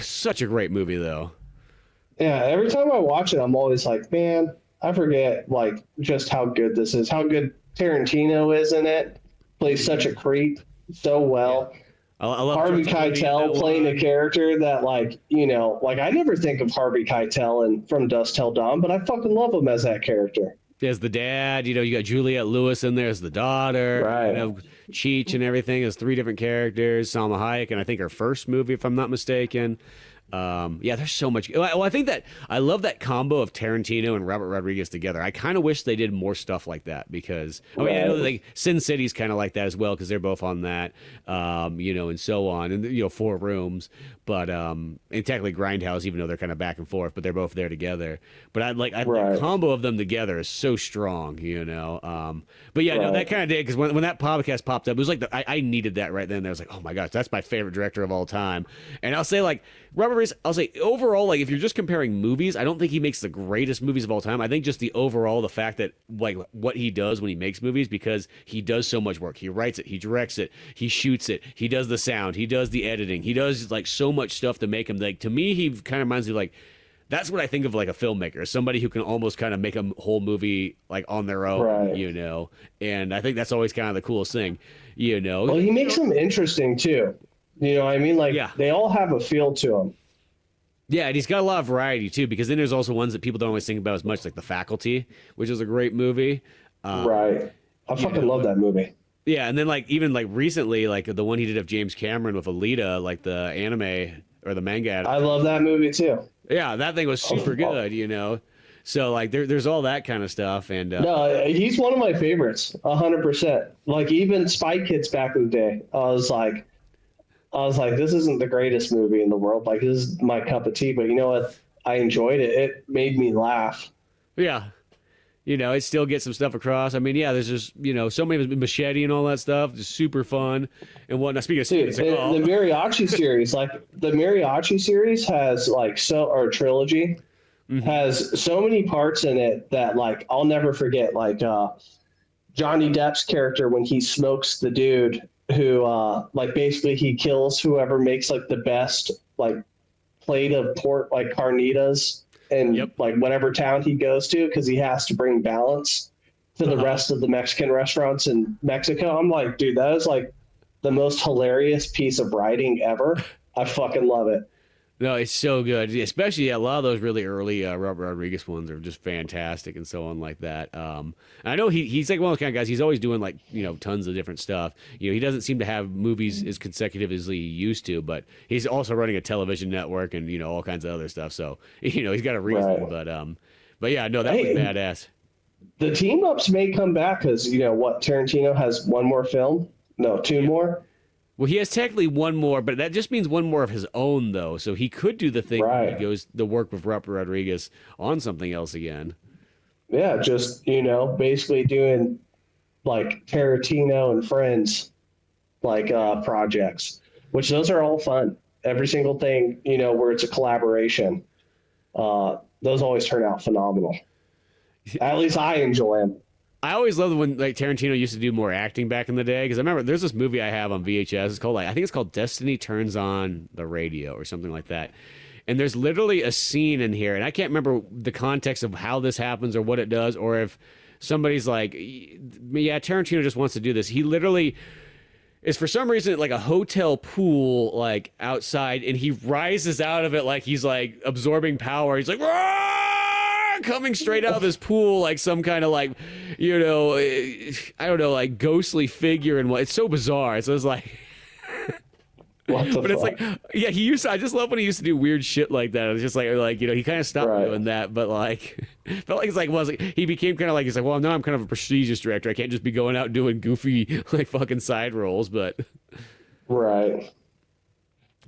[SPEAKER 1] Such a great movie, though.
[SPEAKER 2] Yeah, every time I watch it, I'm always like, man, I forget like just how good this is, how good Tarantino is in it. Plays such a creep so well. Yeah. I love Harvey Keitel playing a character that like I never think of Harvey Keitel in From Dusk Till Dawn, but I fucking love him as that character.
[SPEAKER 1] As the dad, you got Juliette Lewis in there as the daughter,
[SPEAKER 2] right?
[SPEAKER 1] Cheech and everything as 3 different characters. Salma Hayek, and I think her first movie, if I'm not mistaken. There's so much. Well, I think that I love that combo of Tarantino and Robert Rodriguez together. I kind of wish they did more stuff like that because I know like Sin City's kind of like that as well because they're both on that, and so on, and 4 Rooms, but and technically Grindhouse, even though they're kind of back and forth, but they're both there together. But the combo of them together is so strong, But yeah, no, that kind of did because when that podcast popped up, it was like I needed that right then. I was like, oh my gosh, that's my favorite director of all time, and I'll say like Robert. I'll say overall, like if you're just comparing movies, I don't think he makes the greatest movies of all time. I think just the fact that like what he does when he makes movies, because he does so much work. He writes it, he directs it, he shoots it, he does the sound, he does the editing, he does like so much stuff to make him like. To me, he kind of reminds me like. That's what I think of like a filmmaker, somebody who can almost kind of make a whole movie like on their own, right. And I think that's always kind of the coolest thing, Well,
[SPEAKER 2] he makes them interesting too. I mean? Like they all have a feel to them.
[SPEAKER 1] Yeah, and he's got a lot of variety too, because then there's also ones that people don't always think about as much, like The Faculty, which is a great movie.
[SPEAKER 2] Right. I fucking love that movie.
[SPEAKER 1] Yeah, and then like even like recently, like the one he did of James Cameron with Alita, like the anime or the manga.
[SPEAKER 2] I love that movie too.
[SPEAKER 1] Yeah, that thing was super good, So like there's all that kind of stuff, and
[SPEAKER 2] no, he's one of my favorites, 100%. Like even Spy Kids back in the day, I was like, this isn't the greatest movie in the world. Like this is my cup of tea, but you know what? I enjoyed it. It made me laugh.
[SPEAKER 1] Yeah. It still gets some stuff across. I mean, yeah, there's just, so many Machete and all that stuff, just super fun and whatnot. Speaking of
[SPEAKER 2] the Mariachi series, like the Mariachi series has like trilogy has so many parts in it that like I'll never forget. Like Johnny Depp's character when he smokes the dude who like basically he kills whoever makes like the best like plate of pork like carnitas. And like whatever town he goes to, because he has to bring balance to the rest of the Mexican restaurants in Mexico. I'm like, dude, that is like the most hilarious piece of writing ever. I fucking love it.
[SPEAKER 1] No, it's so good. Especially a lot of those really early Robert Rodriguez ones are just fantastic and so on like that. And I know he's like one of those kind of guys. He's always doing like, tons of different stuff. He doesn't seem to have movies as consecutive as he used to, but he's also running a television network and, all kinds of other stuff. So, he's got a reason. Right. But yeah, no, that was badass.
[SPEAKER 2] The team ups may come back because, Tarantino has one more film. No, 2 more.
[SPEAKER 1] Well, he has technically one more, but that just means one more of his own, though. So he could do the thing where he goes to work with Robert Rodriguez on something else again.
[SPEAKER 2] Yeah, just, basically doing like Tarantino and Friends like projects, which those are all fun. Every single thing, where it's a collaboration, those always turn out phenomenal. At least I enjoy them.
[SPEAKER 1] I always loved when like Tarantino used to do more acting back in the day, because I remember there's this movie I have on VHS. It's called I think it's called Destiny Turns on the Radio or something like that. And there's literally a scene in here, and I can't remember the context of how this happens or what it does, or if somebody's like, yeah, Tarantino just wants to do this. He literally is for some reason at like a hotel pool like outside, and he rises out of it like he's like absorbing power. He's like, "Roar!" Coming straight out of this pool like some kind of like, I don't know, like ghostly figure, and it's so bizarre. So it's like,
[SPEAKER 2] what the
[SPEAKER 1] but
[SPEAKER 2] fuck?
[SPEAKER 1] it's like, yeah, I just love when he used to do weird shit like that. It's just like he kind of stopped doing that, but like felt like he became kind of like, he's like, well, now I'm kind of a prestigious director. I can't just be going out doing goofy like fucking side roles, but
[SPEAKER 2] right.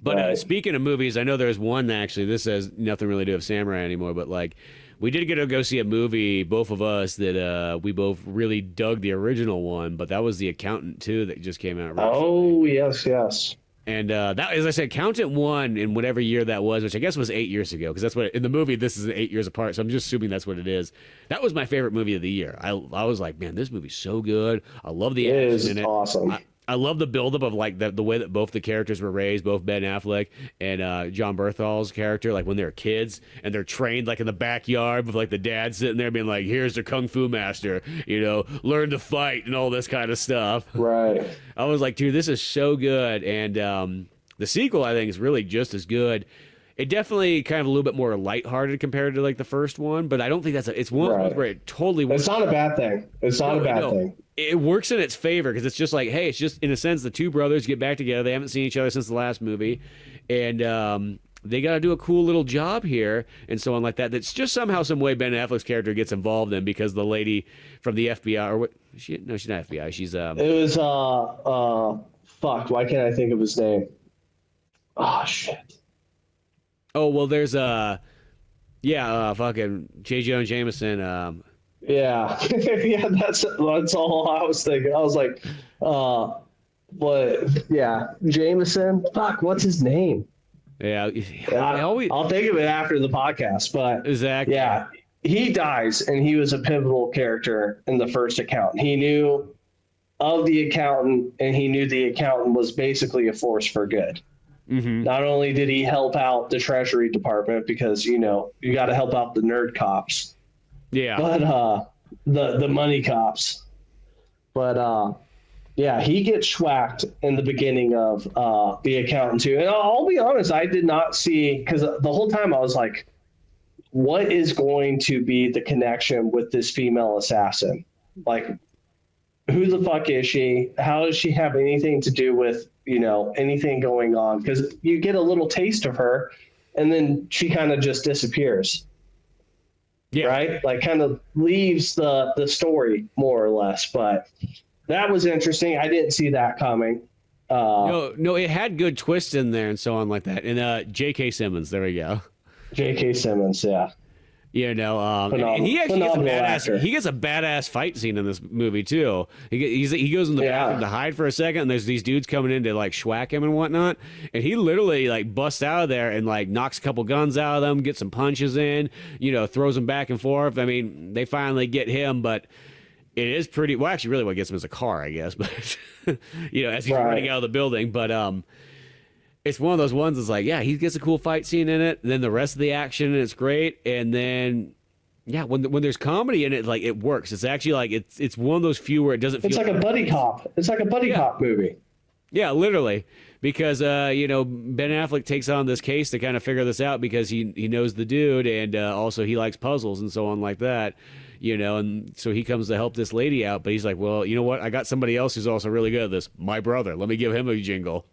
[SPEAKER 1] But speaking of movies, I know there's one actually. This has nothing really to do with samurai anymore, but like we did get to go see a movie, both of us, that we both really dug the original one, but that was The Accountant 2 that just came out recently.
[SPEAKER 2] Oh, yes.
[SPEAKER 1] And that, as I said, Accountant 1 in whatever year that was, which I guess was 8 years ago, because that's what, in the movie, this is 8 years apart, so I'm just assuming that's what it is. That was my favorite movie of the year. I was like, man, this movie's so good. I love the action in it.
[SPEAKER 2] Awesome.
[SPEAKER 1] I love the buildup of like the way that both the characters were raised, both Ben Affleck and John Berthal's character, like when they're kids and they're trained like in the backyard with like the dad sitting there being like, here's the kung fu master, learn to fight and all this kind of stuff.
[SPEAKER 2] Right.
[SPEAKER 1] I was like, dude, this is so good. And the sequel, I think, is really just as good. It definitely kind of a little bit more lighthearted compared to like the first one, but I don't think it's one of those where it totally works.
[SPEAKER 2] It's not a bad thing. It's not a bad thing.
[SPEAKER 1] It works in its favor because it's just like, hey, it's just in a sense the two brothers get back together. They haven't seen each other since the last movie, and they got to do a cool little job here and so on like that. That's just somehow, some way Ben Affleck's character gets involved in because the lady from the FBI or what? No, she's not FBI. She's
[SPEAKER 2] It was fuck. Why can't I think of his name? Oh shit.
[SPEAKER 1] Oh well, there's fucking J. Jonah Jameson.
[SPEAKER 2] Yeah, yeah, that's all I was thinking. I was like, but yeah, Jameson. Fuck, what's his name?
[SPEAKER 1] Yeah,
[SPEAKER 2] I'll think of it after the podcast. But
[SPEAKER 1] exactly.
[SPEAKER 2] Yeah, he dies, and he was a pivotal character in the first Accountant. He knew of the accountant, and he knew the accountant was basically a force for good.
[SPEAKER 1] Mm-hmm.
[SPEAKER 2] Not only did he help out the Treasury Department because you got to help out the nerd cops.
[SPEAKER 1] Yeah.
[SPEAKER 2] But the money cops. But yeah, he gets schwacked in the beginning of The Accountant 2. And I'll be honest, I did not see, because the whole time I was like, what is going to be the connection with this female assassin? Like, who the fuck is she? How does she have anything to do with, anything going on? Because you get a little taste of her, and then she kind of just disappears. Yeah. Right? Like kind of leaves the story more or less. But that was interesting. I didn't see that coming.
[SPEAKER 1] No, it had good twists in there and so on like that. And J.K. Simmons, there we go.
[SPEAKER 2] J.K. Simmons, yeah.
[SPEAKER 1] And he actually gets a badass fight scene in this movie too. He goes in the bathroom to hide for a second, and there's these dudes coming in to like schwack him and whatnot, and he literally like busts out of there and like knocks a couple guns out of them, gets some punches in, throws them back and forth. I mean, they finally get him, but it is pretty. Well, actually, really, what gets him is a car, I guess. But as he's running out of the building, but it's one of those ones that's like, yeah, he gets a cool fight scene in it, and then the rest of the action, and it's great. And then, yeah, when there's comedy in it, like, it works. It's actually like, it's one of those few where it doesn't feel...
[SPEAKER 2] It's like a buddy cop. It's like a buddy cop movie.
[SPEAKER 1] Yeah, literally. Because, Ben Affleck takes on this case to kind of figure this out because he knows the dude, and also he likes puzzles and so on like that. And so he comes to help this lady out, but he's like, well, you know what? I got somebody else who's also really good at this. My brother. Let me give him a jingle.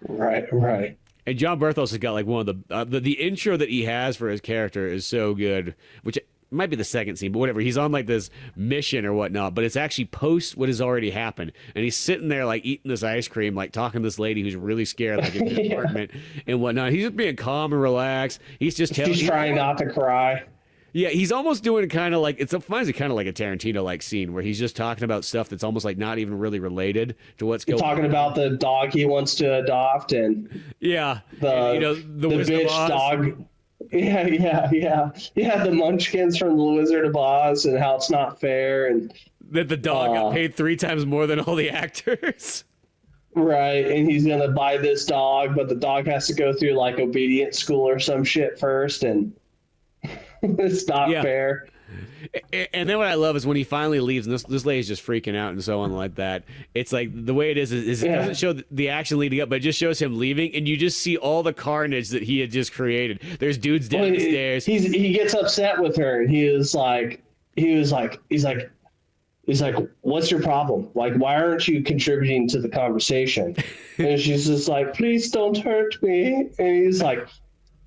[SPEAKER 2] Right.
[SPEAKER 1] And John Berthos has got like one of the intro that he has for his character is so good, which might be the second scene, but whatever. He's on like this mission or whatnot, but it's actually post what has already happened. And he's sitting there like eating this ice cream, like talking to this lady who's really scared, like in the apartment and whatnot. He's just being calm and relaxed. He's just
[SPEAKER 2] She's trying not to cry.
[SPEAKER 1] Yeah, he's almost doing kind of like, it reminds me kind of like a Tarantino-like scene where he's just talking about stuff that's almost like not even really related to what's going on.
[SPEAKER 2] Talking about the dog he wants to adopt and
[SPEAKER 1] the
[SPEAKER 2] the
[SPEAKER 1] Wizard
[SPEAKER 2] bitch
[SPEAKER 1] of Oz.
[SPEAKER 2] dog. Yeah, the munchkins from the Wizard of Oz and how it's not fair and
[SPEAKER 1] That the dog got paid 3 times more than all the actors.
[SPEAKER 2] Right, and he's gonna buy this dog, but the dog has to go through like obedience school or some shit first, and it's not fair.
[SPEAKER 1] And then what I love is when he finally leaves, and this lady's just freaking out and so on like that. It's like the way it is it doesn't show the action leading up, but it just shows him leaving, and you just see all the carnage that he had just created. There's dudes down the stairs.
[SPEAKER 2] He gets upset with her, and he's like, what's your problem? Like, why aren't you contributing to the conversation? And she's just like, please don't hurt me. And he's like,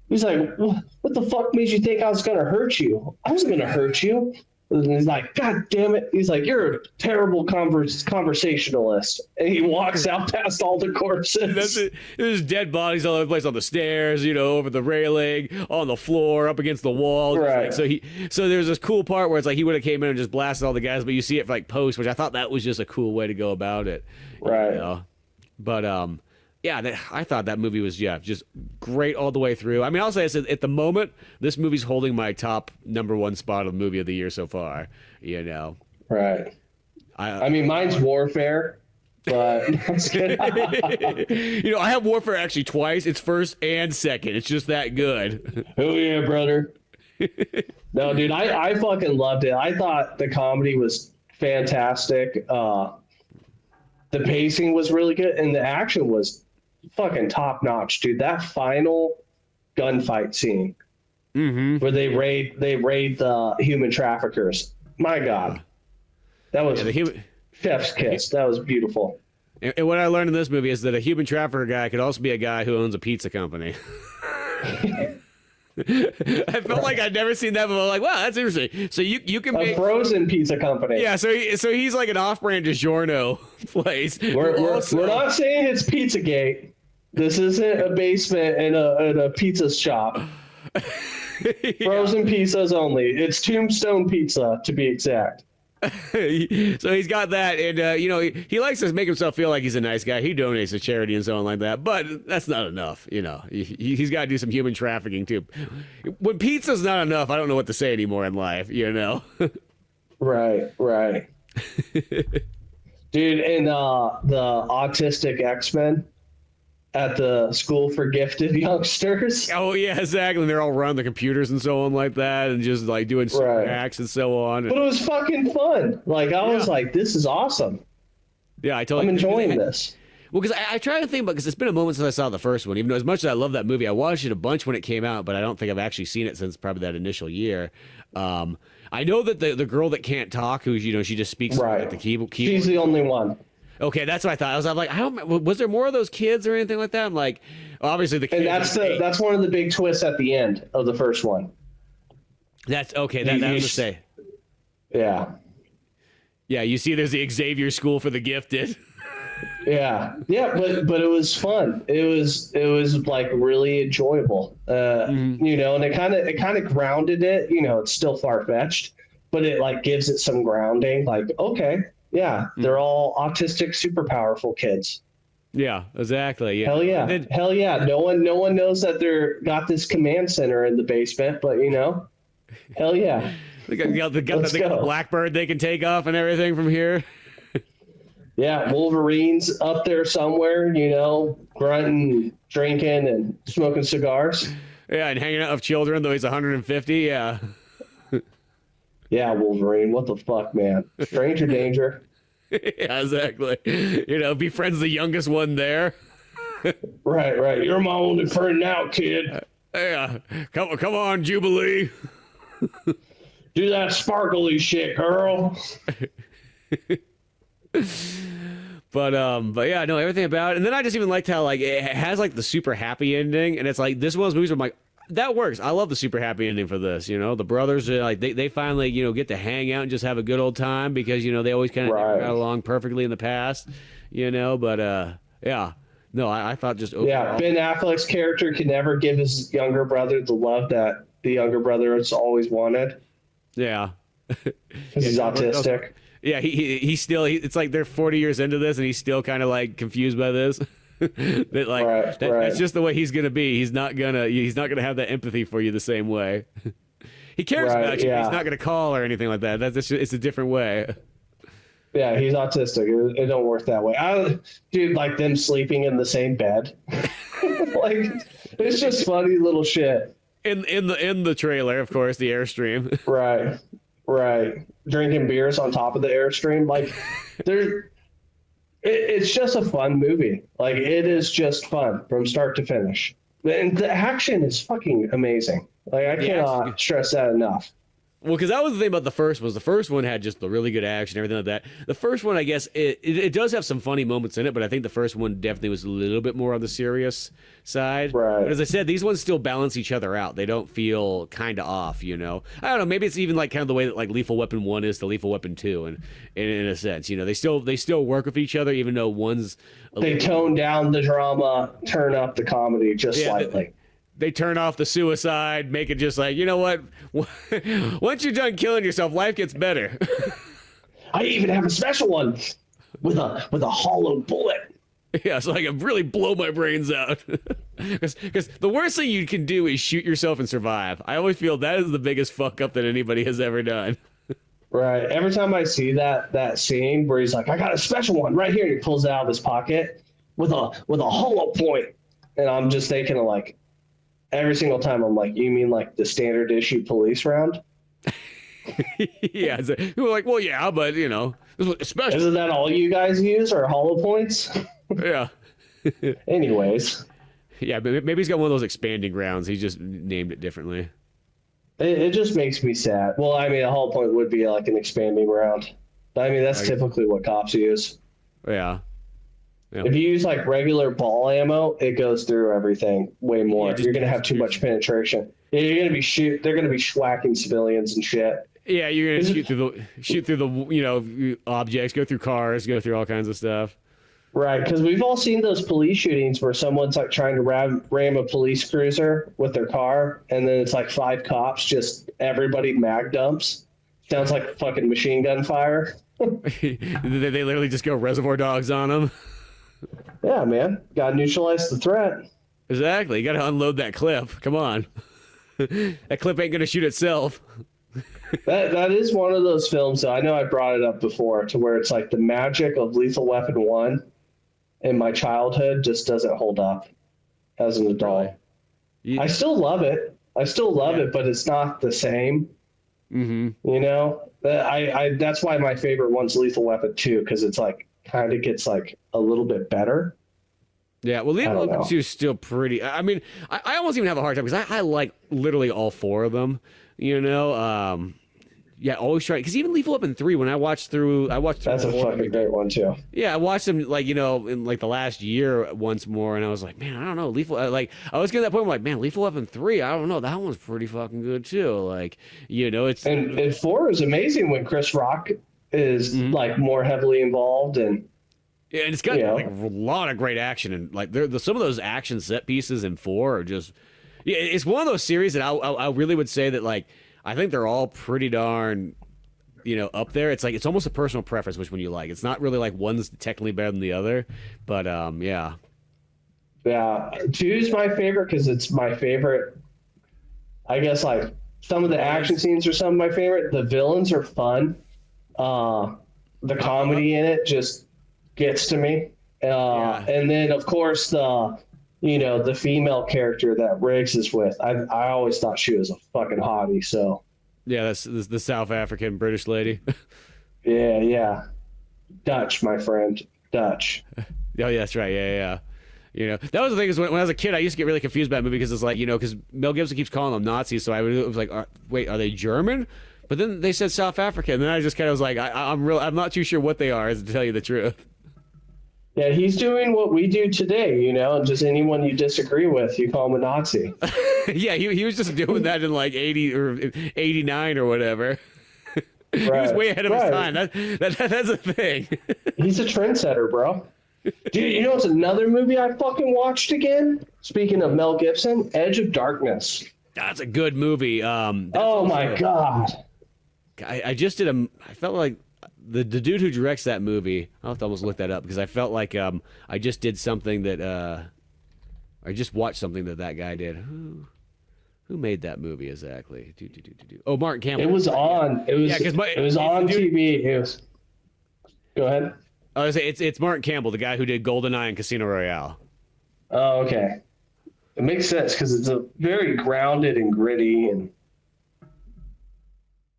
[SPEAKER 2] what the fuck made you think I was gonna hurt you? I wasn't gonna hurt you. And he's like, God damn it. He's like, you're a terrible conversationalist. And he walks out past all the corpses.
[SPEAKER 1] That's it. There's dead bodies all over the place, on the stairs, over the railing, on the floor, up against the wall.
[SPEAKER 2] Right.
[SPEAKER 1] Like, so there's this cool part where it's like he would have came in and just blasted all the guys, but you see it for like post, which I thought that was just a cool way to go about it.
[SPEAKER 2] Right.
[SPEAKER 1] But I thought that movie was just great all the way through. I mean, I'll say this, at the moment, this movie's holding my top #1 spot of movie of the year so far.
[SPEAKER 2] Right. I mean, mine's Warfare, but
[SPEAKER 1] I have Warfare actually twice. It's first and second. It's just that good.
[SPEAKER 2] Oh yeah, brother. No, dude, I fucking loved it. I thought the comedy was fantastic. The pacing was really good, and the action was fucking top notch, dude. That final gunfight scene where they raid the human traffickers. My God, that was chef's kiss. That was beautiful.
[SPEAKER 1] And what I learned in this movie is that a human trafficker guy could also be a guy who owns a pizza company. I felt like I'd never seen that before. Like, wow, that's interesting. So you can make
[SPEAKER 2] a frozen pizza company.
[SPEAKER 1] Yeah, so he's like an off-brand DiGiorno place.
[SPEAKER 2] We're not saying it's Pizzagate. This isn't a basement in a pizza shop. Frozen pizzas only. It's Tombstone Pizza, to be exact.
[SPEAKER 1] So he's got that, and he likes to make himself feel like he's a nice guy. He donates to charity and so on like that, but that's not enough. He's got to do some human trafficking too. When pizza's not enough, I don't know what to say anymore in life.
[SPEAKER 2] Right. Dude, and the autistic X-Men at the school for gifted youngsters.
[SPEAKER 1] Oh yeah, exactly. They're all running the computers and so on like that, and just like doing super hacks and so on.
[SPEAKER 2] But it was fucking fun. Like I was like, this is awesome.
[SPEAKER 1] Yeah, I'm
[SPEAKER 2] enjoying this.
[SPEAKER 1] Well, because I try to think about, because it's been a moment since I saw the first one. Even though as much as I love that movie, I watched it a bunch when it came out, but I don't think I've actually seen it since probably that initial year. I know that the girl that can't talk, who she just speaks at the keyboard.
[SPEAKER 2] She's the only one.
[SPEAKER 1] Okay, that's what I thought. I was like, was there more of those kids or anything like that? I'm like, obviously the kids.
[SPEAKER 2] And that's one of the big twists at the end of the first one.
[SPEAKER 1] That's okay. That was to say.
[SPEAKER 2] Yeah.
[SPEAKER 1] Yeah, you see, there's the Xavier School for the Gifted.
[SPEAKER 2] Yeah, but it was fun. It was like really enjoyable. And it kind of grounded it. It's still far fetched, but it like gives it some grounding. Like, okay. Yeah, they're all autistic, super powerful kids.
[SPEAKER 1] Yeah, exactly. Yeah.
[SPEAKER 2] Hell yeah. Hell yeah. No one knows that they're got this command center in the basement, but hell yeah.
[SPEAKER 1] They got the Blackbird they can take off and everything from here.
[SPEAKER 2] Yeah, Wolverine's up there somewhere, grunting, drinking, and smoking cigars.
[SPEAKER 1] Yeah, and hanging out with children, though he's 150. Yeah.
[SPEAKER 2] Yeah, Wolverine. What the fuck, man? Stranger danger.
[SPEAKER 1] Yeah, exactly. Befriends the youngest one there.
[SPEAKER 2] Right. You're my only friend now, kid.
[SPEAKER 1] Yeah. Come on, Jubilee.
[SPEAKER 2] Do that sparkly shit, girl.
[SPEAKER 1] But yeah, no, everything about it. And then I just even liked how like it has like the super happy ending, and it's like this one of those movies where I'm like, that works. I love the super happy ending for this. The brothers are like they finally get to hang out and just have a good old time because they always kind of got along perfectly in the past. But yeah. No, I thought just overall,
[SPEAKER 2] yeah. Ben Affleck's character can never give his younger brother the love that the younger brother has always wanted.
[SPEAKER 1] Yeah,
[SPEAKER 2] because he's autistic.
[SPEAKER 1] Yeah, he's still. It's like they're 40 years into this, and he's still kind of like confused by this. That's just the way he's gonna be. He's not gonna have that empathy for you the same way. He cares about you. But he's not gonna call or anything like that. It's a different way.
[SPEAKER 2] Yeah, he's autistic. It don't work that way. Dude, like them sleeping in the same bed. Like, it's just funny little shit.
[SPEAKER 1] In the trailer, of course, the Airstream.
[SPEAKER 2] Right. Drinking beers on top of the Airstream. Like, it's just a fun movie. Like, it is just fun from start to finish. And the action is fucking amazing. Like, I cannot stress that enough.
[SPEAKER 1] Well, because that was the thing about the first one. The first one had just the really good action, everything like that. The first one, I guess, it does have some funny moments in it, but I think the first one definitely was a little bit more on the serious side.
[SPEAKER 2] Right.
[SPEAKER 1] But as I said, these ones still balance each other out. They don't feel kind of off, I don't know. Maybe it's even like kind of the way that like Lethal Weapon 1 is to Lethal Weapon 2, and in a sense, they still work with each other, even though one's
[SPEAKER 2] they tone down the drama, turn up the comedy just slightly.
[SPEAKER 1] They turn off the suicide, make it just like, you know what? Once you're done killing yourself, life gets better.
[SPEAKER 2] I even have a special one with a hollow bullet.
[SPEAKER 1] Yeah, so I can really blow my brains out. Because the worst thing you can do is shoot yourself and survive. I always feel that is the biggest fuck up that anybody has ever done.
[SPEAKER 2] Right. Every time I see that scene where he's like, I got a special one right here, and he pulls it out of his pocket with a hollow point, and I'm just thinking of like. Every single time I'm like, you mean like the standard issue police round?
[SPEAKER 1] Yeah. People are like, well, yeah, but especially.
[SPEAKER 2] Isn't that all you guys use are hollow points?
[SPEAKER 1] Yeah.
[SPEAKER 2] Anyways.
[SPEAKER 1] Yeah, but maybe he's got one of those expanding rounds. He just named it differently.
[SPEAKER 2] It just makes me sad. Well, I mean, a hollow point would be like an expanding round. I mean, that's typically what cops use.
[SPEAKER 1] Yeah. Yeah.
[SPEAKER 2] If you use like regular ball ammo, it goes through everything way more. You're gonna have too much penetration. You're gonna be They're gonna be schwacking civilians and shit.
[SPEAKER 1] Yeah, you're gonna shoot through the objects, go through cars, go through all kinds of stuff.
[SPEAKER 2] Right, because we've all seen those police shootings where someone's like trying to ram a police cruiser with their car, and then it's like 5 cops, just everybody mag dumps. Sounds like fucking machine gun fire.
[SPEAKER 1] They literally just go Reservoir Dogs on them.
[SPEAKER 2] Yeah, man. Gotta neutralize the threat.
[SPEAKER 1] Exactly. You gotta unload that clip. Come on. That clip ain't gonna shoot itself.
[SPEAKER 2] That is one of those films, I know I brought it up before, to where it's like the magic of Lethal Weapon 1 in my childhood just doesn't hold up as an adult. I still love it. It, but it's not the same.
[SPEAKER 1] Mm-hmm.
[SPEAKER 2] That's why my favorite one's Lethal Weapon 2, because it's like kind of gets like a little bit better.
[SPEAKER 1] Yeah, well, Lethal Weapon 2 is still pretty. I mean, I almost even have a hard time because I like literally all 4 of them. Yeah, always try, because even Lethal Weapon 3, when I watched through
[SPEAKER 2] that's a fucking great one too.
[SPEAKER 1] Yeah, I watched them like in like the last year once more, and I was like, man, I don't know, like I was getting to that point where I'm like, man, Lethal Weapon 3, I don't know, that one's pretty fucking good too. Like, it's
[SPEAKER 2] and 4 is amazing when Chris Rock is like more heavily involved, and
[SPEAKER 1] yeah, and it's got like a lot of great action, and like some of those action set pieces in 4 are just it's one of those series that I really would say that like. I think they're all pretty darn, up there. It's like it's almost a personal preference which one you like. It's not really like one's technically better than the other, but yeah.
[SPEAKER 2] Yeah, 2 is my favorite because it's my favorite. I guess like some of the action scenes are some of my favorite. The villains are fun. The comedy in it just gets to me. And then of course the female character that Riggs is with, I always thought she was a fucking hottie, so.
[SPEAKER 1] Yeah, that's the South African British lady.
[SPEAKER 2] Yeah. Dutch, my friend. Dutch.
[SPEAKER 1] Oh, yeah, that's right. Yeah. That was the thing is when I was a kid, I used to get really confused by that movie because it's like, because Mel Gibson keeps calling them Nazis, so it was like, wait, are they German? But then they said South African, and then I just kind of was like, I'm not too sure what they are, to tell you the truth.
[SPEAKER 2] Yeah, he's doing what we do today, and just anyone you disagree with, you call him a Nazi.
[SPEAKER 1] Yeah, he was just doing that in like 80 or 89 or whatever. He was way ahead of his time. That's a thing.
[SPEAKER 2] He's a trendsetter, bro. Dude, you know what's another movie I fucking watched again? Speaking of Mel Gibson, Edge of Darkness.
[SPEAKER 1] That's a good movie.
[SPEAKER 2] Oh my God.
[SPEAKER 1] I just did I felt like the dude who directs that movie, I'll have to almost look that up because I felt like I just did something that I just watched something that guy did. Who made that movie exactly? Oh, Martin Campbell.
[SPEAKER 2] It was on. It was on TV. Go ahead.
[SPEAKER 1] I was say it's Martin Campbell, the guy who did GoldenEye and Casino Royale.
[SPEAKER 2] Oh, okay. It makes sense because it's a very grounded and gritty and.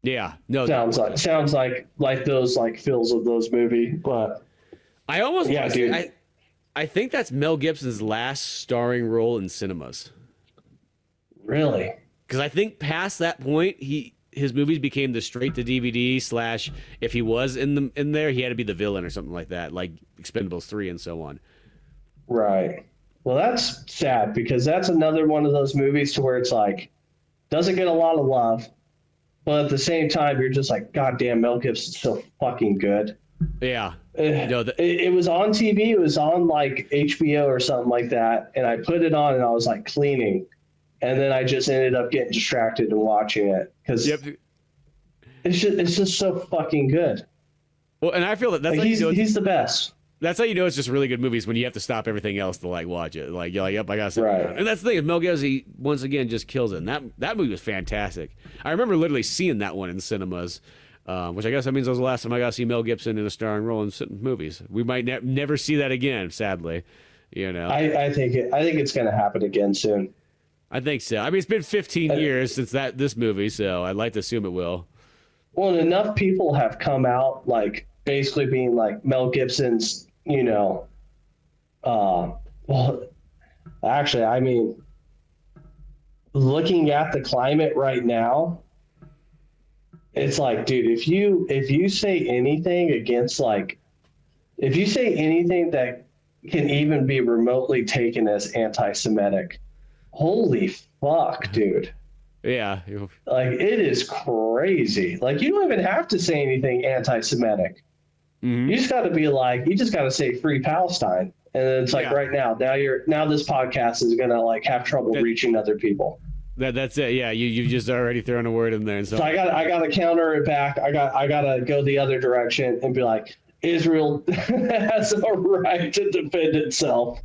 [SPEAKER 1] Yeah. No.
[SPEAKER 2] Sounds like those feels of those movies, but.
[SPEAKER 1] I almost.
[SPEAKER 2] Yeah, dude.
[SPEAKER 1] I think that's Mel Gibson's last starring role in cinemas.
[SPEAKER 2] Really?
[SPEAKER 1] Because I think past that point, his movies became the straight to DVD / if he was in there, he had to be the villain or something like that, like Expendables 3 and so on.
[SPEAKER 2] Right. Well, that's sad because that's another one of those movies to where it's like doesn't get a lot of love, but at the same time, you're just like, God damn, Mel Gibson's so fucking good.
[SPEAKER 1] Yeah.
[SPEAKER 2] No, it was on TV. It was on like HBO or something like that, and I put it on and I was like cleaning. And then I just ended up getting distracted and watching it because it's just so fucking good.
[SPEAKER 1] Well, and I feel that's like
[SPEAKER 2] he's the best.
[SPEAKER 1] That's how you know it's just really good movies when you have to stop everything else to like watch it. Like you're like, yep, I got to.
[SPEAKER 2] Right.
[SPEAKER 1] And that's the thing. Mel Gibson once again just kills it. And that movie was fantastic. I remember literally seeing that one in cinemas, which I guess that means that was the last time I got to see Mel Gibson in a starring role in movies. We might never see that again, sadly.
[SPEAKER 2] I think it's going to happen again soon.
[SPEAKER 1] I think so. I mean, it's been 15 years since this movie, so I'd like to assume it will.
[SPEAKER 2] Well, enough people have come out, like, basically being like Mel Gibson's, well, actually, I mean, looking at the climate right now, it's like, dude, if you say anything against, like, if you say anything that can even be remotely taken as anti-Semitic, holy fuck, dude.
[SPEAKER 1] Yeah.
[SPEAKER 2] Like, it is crazy. Like, you don't even have to say anything anti-Semitic. Mm-hmm. You just got to say free Palestine. And it's like right now this podcast is going to like have trouble reaching other people.
[SPEAKER 1] That's it. Yeah. You've just already thrown a word in there.
[SPEAKER 2] So I got to counter it back. I got to go the other direction and be like, Israel has a right to defend itself.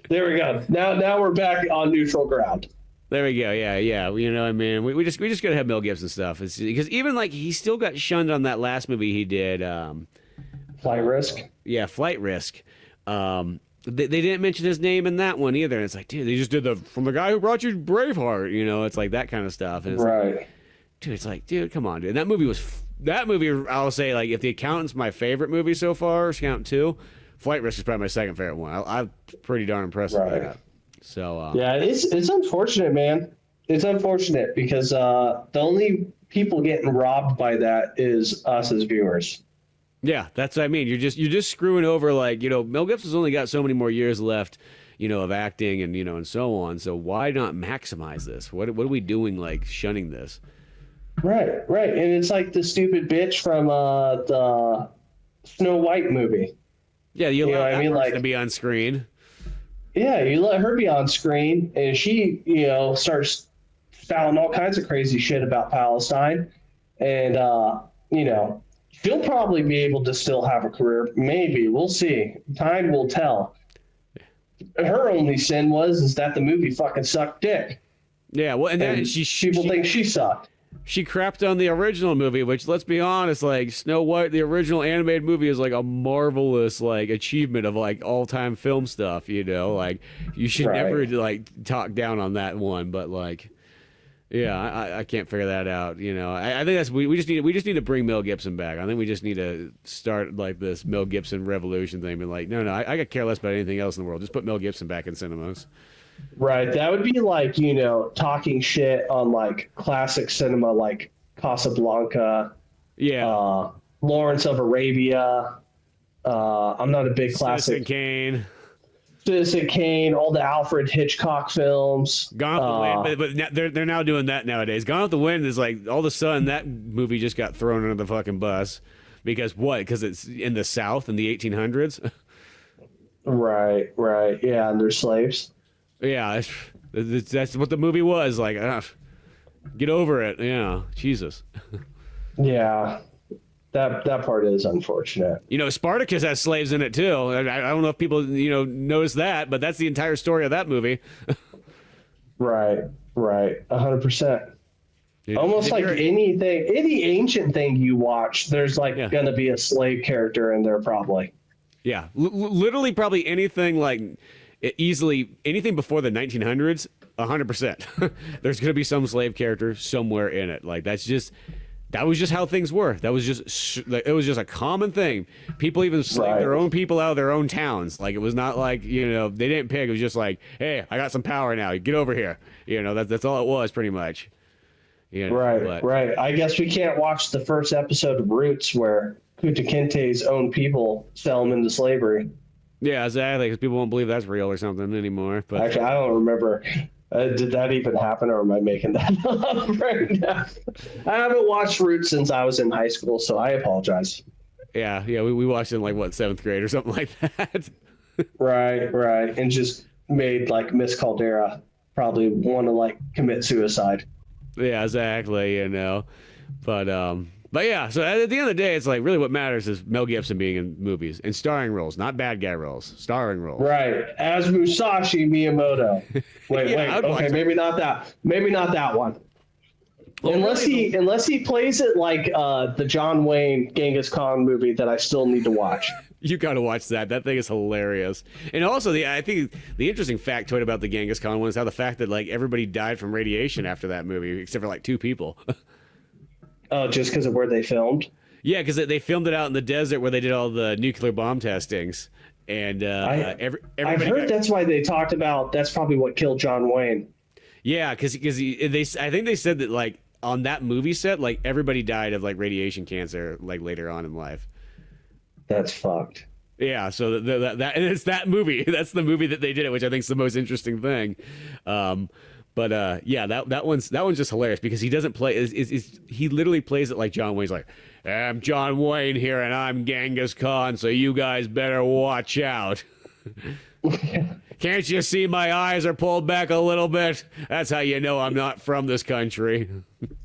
[SPEAKER 2] There we go. Now we're back on neutral ground.
[SPEAKER 1] There we go. Yeah. You know, I mean, we just gotta have Mel Gibson stuff. It's because even like he still got shunned on that last movie he did.
[SPEAKER 2] Flight Risk.
[SPEAKER 1] Yeah, Flight Risk. They didn't mention his name in that one either. And it's like, dude, they just did from the guy who brought you Braveheart. You know, it's like that kind of stuff. And it's
[SPEAKER 2] right.
[SPEAKER 1] Like, dude, it's like, dude, come on, dude. That movie. I'll say, like, if The Accountant's my favorite movie so far, Accountant 2. Flight Risk is probably my second favorite one. I'm pretty darn impressed by that. So
[SPEAKER 2] yeah, it's unfortunate, man. It's unfortunate because the only people getting robbed by that is us as viewers.
[SPEAKER 1] Yeah, that's what I mean. You're just screwing over, like, Mel Gibson's only got so many more years left, of acting and and so on. So why not maximize this? What are we doing, like, shunning this?
[SPEAKER 2] Right. And it's like the stupid bitch from the Snow White movie.
[SPEAKER 1] Yeah, you allow that person to be on screen.
[SPEAKER 2] Yeah, you let her be on screen, and she, starts spouting all kinds of crazy shit about Palestine, and she'll probably be able to still have a career. Maybe, we'll see. Time will tell. Her only sin is that the movie fucking sucked dick.
[SPEAKER 1] Yeah, well, and then
[SPEAKER 2] people think she sucked.
[SPEAKER 1] She crapped on the original movie, which, let's be honest, like, Snow White, the original animated movie is like a marvelous, like, achievement of, like, all-time film stuff, like, you should never, like, talk down on that one, but, like, yeah, I can't figure that out, I think we just need to bring Mel Gibson back. I think we just need to start, like, this Mel Gibson revolution thing, and, like, no, I could care less about anything else in the world. Just put Mel Gibson back in cinemas.
[SPEAKER 2] Right. That would be like, talking shit on like classic cinema like Casablanca,
[SPEAKER 1] yeah,
[SPEAKER 2] Lawrence of Arabia, I'm not a big
[SPEAKER 1] Citizen
[SPEAKER 2] classic.
[SPEAKER 1] Kane.
[SPEAKER 2] Citizen Kane, all the Alfred Hitchcock films.
[SPEAKER 1] Gone with the Wind, but they're now doing that nowadays. Gone with the Wind is like all of a sudden that movie just got thrown under the fucking bus because what? Because it's in the South in the 1800s.
[SPEAKER 2] Right. Yeah, and they're slaves.
[SPEAKER 1] Yeah, that's what the movie was like. Get over it. Yeah, Jesus.
[SPEAKER 2] Yeah. That part is unfortunate.
[SPEAKER 1] You know, Spartacus has slaves in it too. I don't know if people notice that, but that's the entire story of that movie.
[SPEAKER 2] Right. 100%.
[SPEAKER 1] Dude,
[SPEAKER 2] Almost like any ancient thing you watch, there's like going to be a slave character in there probably.
[SPEAKER 1] Yeah, literally probably anything like easily anything before the 1900s, 100%. There's going to be some slave character somewhere in it. Like that was just how things were. That was it was just a common thing. People even slaved their own people out of their own towns. Like it was not like, they didn't pick. It was just like, hey, I got some power now. Get over here. That's all it was pretty much.
[SPEAKER 2] Right. I guess we can't watch the first episode of Roots where Kunta Kinte's own people sell him into slavery.
[SPEAKER 1] Yeah, exactly. Because people won't believe that's real or something anymore. But
[SPEAKER 2] actually, I don't remember. Did that even happen, or am I making that up right now? I haven't watched Roots since I was in high school, so I apologize.
[SPEAKER 1] Yeah. We watched it in like what 7th grade or something like that.
[SPEAKER 2] Right, and just made like Miss Caldera probably want to like commit suicide.
[SPEAKER 1] Yeah, exactly. But yeah. So at the end of the day, it's like really what matters is Mel Gibson being in movies and starring roles, not bad guy roles, starring roles.
[SPEAKER 2] Right, as Musashi Miyamoto. Wait. Okay, maybe not that one. Well, unless he plays it like the John Wayne Genghis Khan movie that I still need to watch.
[SPEAKER 1] You got to watch that. That thing is hilarious. And also, I think the interesting factoid about the Genghis Khan one is how the fact that like everybody died from radiation after that movie, except for like 2 people.
[SPEAKER 2] Oh, just because of where they filmed?
[SPEAKER 1] Yeah, because they filmed it out in the desert where they did all the nuclear bomb testings. And
[SPEAKER 2] I've heard that's why they talked about that's probably what killed John Wayne.
[SPEAKER 1] Yeah, because I think they said that like on that movie set, like everybody died of like radiation cancer like later on in life.
[SPEAKER 2] That's fucked.
[SPEAKER 1] Yeah, so that and it's that movie. That's the movie that they did it, which I think is the most interesting thing. Yeah, that one's just hilarious because he doesn't play. He literally plays it like John Wayne's like, I'm John Wayne here and I'm Genghis Khan, so you guys better watch out. Can't you see my eyes are pulled back a little bit? That's how you know I'm not from this country.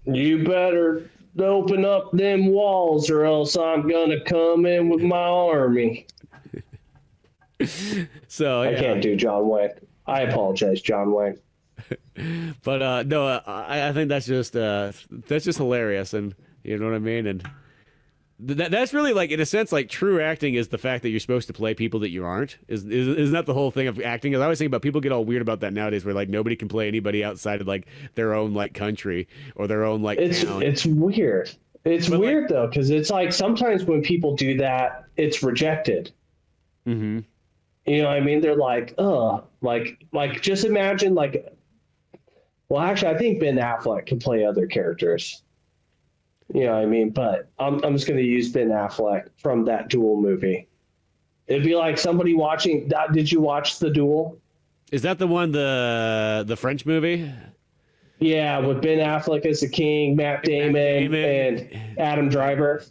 [SPEAKER 2] You better open up them walls or else I'm gonna come in with my army.
[SPEAKER 1] So
[SPEAKER 2] I can't do John Wayne. I apologize, John Wayne.
[SPEAKER 1] But no, I think that's just hilarious, and you know what I mean. And that's really like in a sense like true acting is the fact that you're supposed to play people that you aren't. Isn't that the whole thing of acting? I always think about people get all weird about that nowadays, where like nobody can play anybody outside of like their own like country or their own like town.
[SPEAKER 2] It's weird. It's weird though, because it's like sometimes when people do that, it's rejected.
[SPEAKER 1] Mm-hmm.
[SPEAKER 2] You know what I mean? They're like, like just imagine like. Well, actually, I think Ben Affleck can play other characters. You know what I mean? But I'm just going to use Ben Affleck from that Duel movie. It'd be like somebody watching. Did you watch the Duel?
[SPEAKER 1] Is that the one, the French movie?
[SPEAKER 2] Yeah, with Ben Affleck as the king, Matt Damon, and Adam Driver.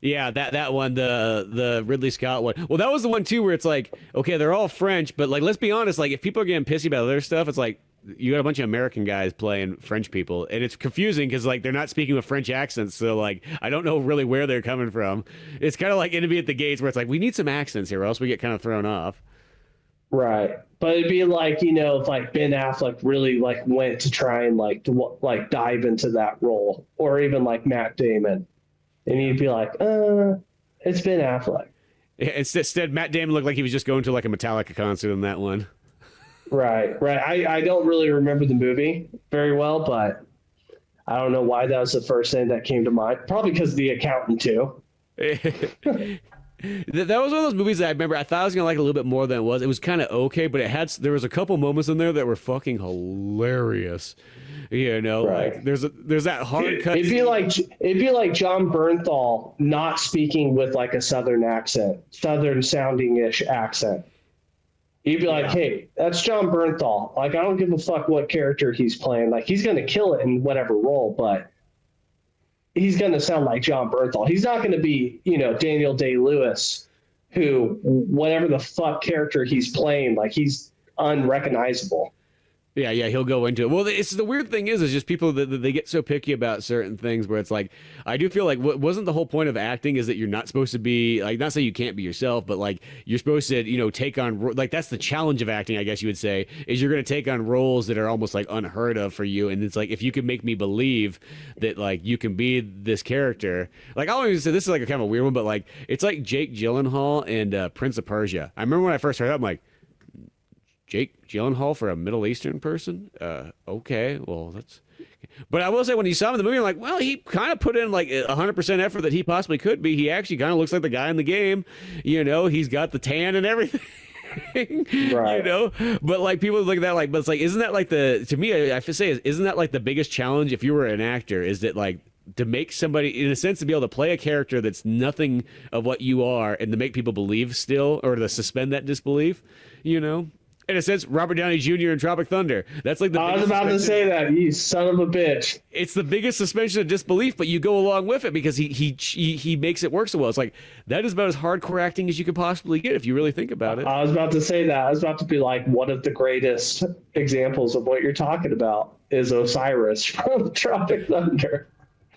[SPEAKER 1] Yeah, that one, the Ridley Scott one. Well, that was the one too where it's like, okay, they're all French, but like, let's be honest, like if people are getting pissy about other stuff, it's like you got a bunch of American guys playing French people, and it's confusing because like they're not speaking with French accents, so like I don't know really where they're coming from. It's kind of like Enemy at the Gates, where it's like we need some accents here, or else we get kind of thrown off.
[SPEAKER 2] Right, but it'd be like if like Ben Affleck really like went to try and like dive into that role, or even like Matt Damon, and you'd be like, it's Ben Affleck.
[SPEAKER 1] Instead, Matt Damon looked like he was just going to like a Metallica concert in that one.
[SPEAKER 2] Right. I don't really remember the movie very well, but I don't know why that was the first thing that came to mind. Probably because of The Accountant too.
[SPEAKER 1] That was one of those movies that I remember I thought I was gonna like a little bit more than it was. It was kind of okay, but there was a couple moments in there that were fucking hilarious. You know,
[SPEAKER 2] Right.
[SPEAKER 1] like there's that hard cut.
[SPEAKER 2] It'd be like John Bernthal not speaking with like a Southern accent, Southern sounding ish accent. You'd be like, hey, that's John Bernthal. Like, I don't give a fuck what character he's playing. Like, he's going to kill it in whatever role, but he's going to sound like John Bernthal. He's not going to be, Daniel Day-Lewis, who, whatever the fuck character he's playing, like, he's unrecognizable.
[SPEAKER 1] Yeah, he'll go into it. Well, it's the weird thing is just people that they get so picky about certain things where it's like, I do feel like wasn't the whole point of acting is that you're not supposed to be like, not say you can't be yourself, but like you're supposed to, take on, like that's the challenge of acting, I guess you would say, is you're going to take on roles that are almost like unheard of for you. And it's like, if you can make me believe that like you can be this character, like I always say this is like a kind of a weird one, but like, it's like Jake Gyllenhaal and Prince of Persia. I remember when I first heard that, I'm like, Jake Gyllenhaal for a Middle Eastern person? Okay, well, that's... But I will say, when you saw him in the movie, I'm like, well, he kind of put in like 100% effort that he possibly could be. He actually kind of looks like the guy in the game. He's got the tan and everything.
[SPEAKER 2] Right.
[SPEAKER 1] But like people look at that like, but it's like, isn't that like to me, I have to say, isn't that like the biggest challenge if you were an actor, is that like, to make somebody, in a sense, to be able to play a character that's nothing of what you are and to make people believe still, or to suspend that disbelief, In a sense, Robert Downey Jr. in Tropic Thunder. That's like the.
[SPEAKER 2] I was about to say that, you son of a bitch.
[SPEAKER 1] It's the biggest suspension of disbelief, but you go along with it because he makes it work so well. It's like that is about as hardcore acting as you could possibly get if you really think about it.
[SPEAKER 2] I was about to say that. I was about to be like, one of the greatest examples of what you're talking about is Osiris from Tropic Thunder.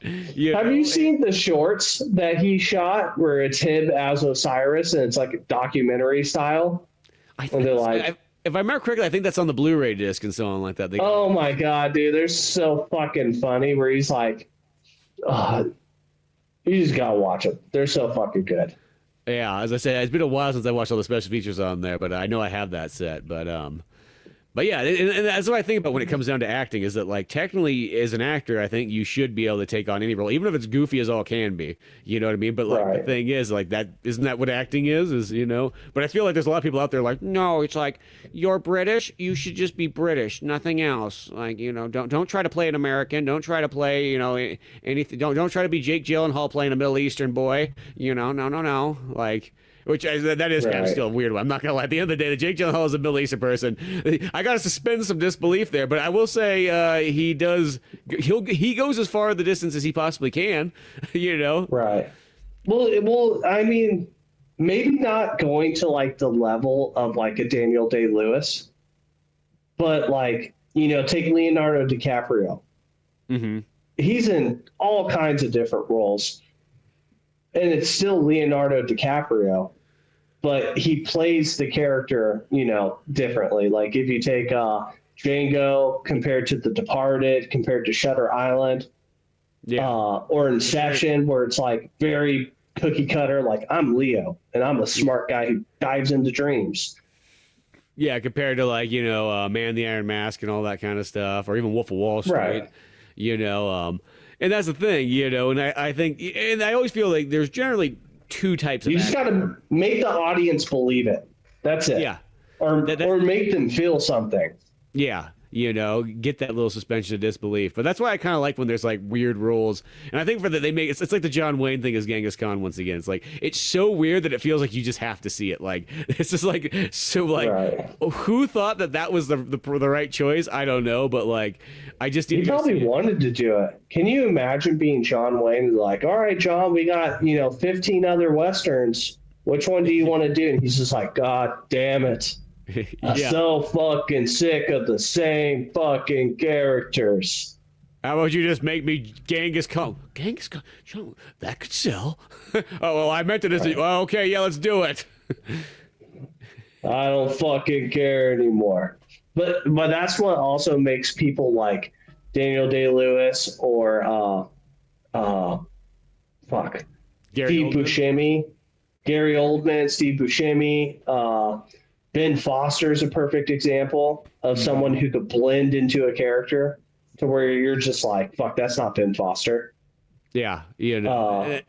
[SPEAKER 2] Have you seen the shorts that he shot where it's him as Osiris and it's like a documentary style?
[SPEAKER 1] And they're like. If I remember correctly, I think that's on the Blu-ray disc and so on like that.
[SPEAKER 2] Oh my god, dude, they're so fucking funny. Where he's like, you just gotta watch them. They're so fucking good.
[SPEAKER 1] Yeah, as I said, it's been a while since I watched all the special features on there, but I know I have that set. But yeah, and that's what I think about when it comes down to acting, is that like technically as an actor, I think you should be able to take on any role, even if it's goofy as all can be. You know what I mean? But like the thing is, like that isn't that what acting is? But I feel like there's a lot of people out there like, no, it's like you're British, you should just be British, nothing else. Like don't try to play an American, don't try to play anything, don't try to be Jake Gyllenhaal playing a Middle Eastern boy. No. Like. That is kind of still a weird one. I'm not gonna lie. At the end of the day, the Jake Gyllenhaal is a Middle Eastern person. I gotta suspend some disbelief there, but I will say he goes as far the distance as he possibly can.
[SPEAKER 2] Right. Well, I mean, maybe not going to like the level of like a Daniel Day-Lewis, but like take Leonardo DiCaprio. Mm-hmm. He's in all kinds of different roles. And it's still Leonardo DiCaprio, but he plays the character, differently. Like if you take Django compared to The Departed, compared to Shutter Island, or Inception, where it's like very cookie cutter. Like I'm Leo, and I'm a smart guy who dives into dreams.
[SPEAKER 1] Yeah, compared to like Man in the Iron Mask and all that kind of stuff, or even Wolf of Wall Street. Right. And that's the thing, and I think, and I always feel like there's generally two types of
[SPEAKER 2] You just got to make the audience believe it. That's it.
[SPEAKER 1] Yeah.
[SPEAKER 2] Or make them feel something.
[SPEAKER 1] Yeah. Get that little suspension of disbelief. But that's why I kind of like when there's like weird rules. And I think for that they make it's like the John Wayne thing as Genghis Khan once again. It's like it's so weird that it feels like you just have to see it. Like it's just like so like who thought that was the right choice? I don't know, but like I just
[SPEAKER 2] he probably wanted to do it. Can you imagine being John Wayne? Like, all right, John, we got 15 other westerns. Which one do you want to do? And he's just like, God damn it. I'm so fucking sick of the same fucking characters.
[SPEAKER 1] How about you just make me Genghis Khan? Genghis Khan? That could sell. Oh, well, I meant it as okay, yeah, let's do it.
[SPEAKER 2] I don't fucking care anymore. But that's what also makes people like Daniel Day-Lewis or Steve Buscemi. Gary Oldman, Steve Buscemi, Ben Foster is a perfect example of someone who could blend into a character to where you're just like, fuck, that's not Ben Foster.
[SPEAKER 1] Yeah. Well,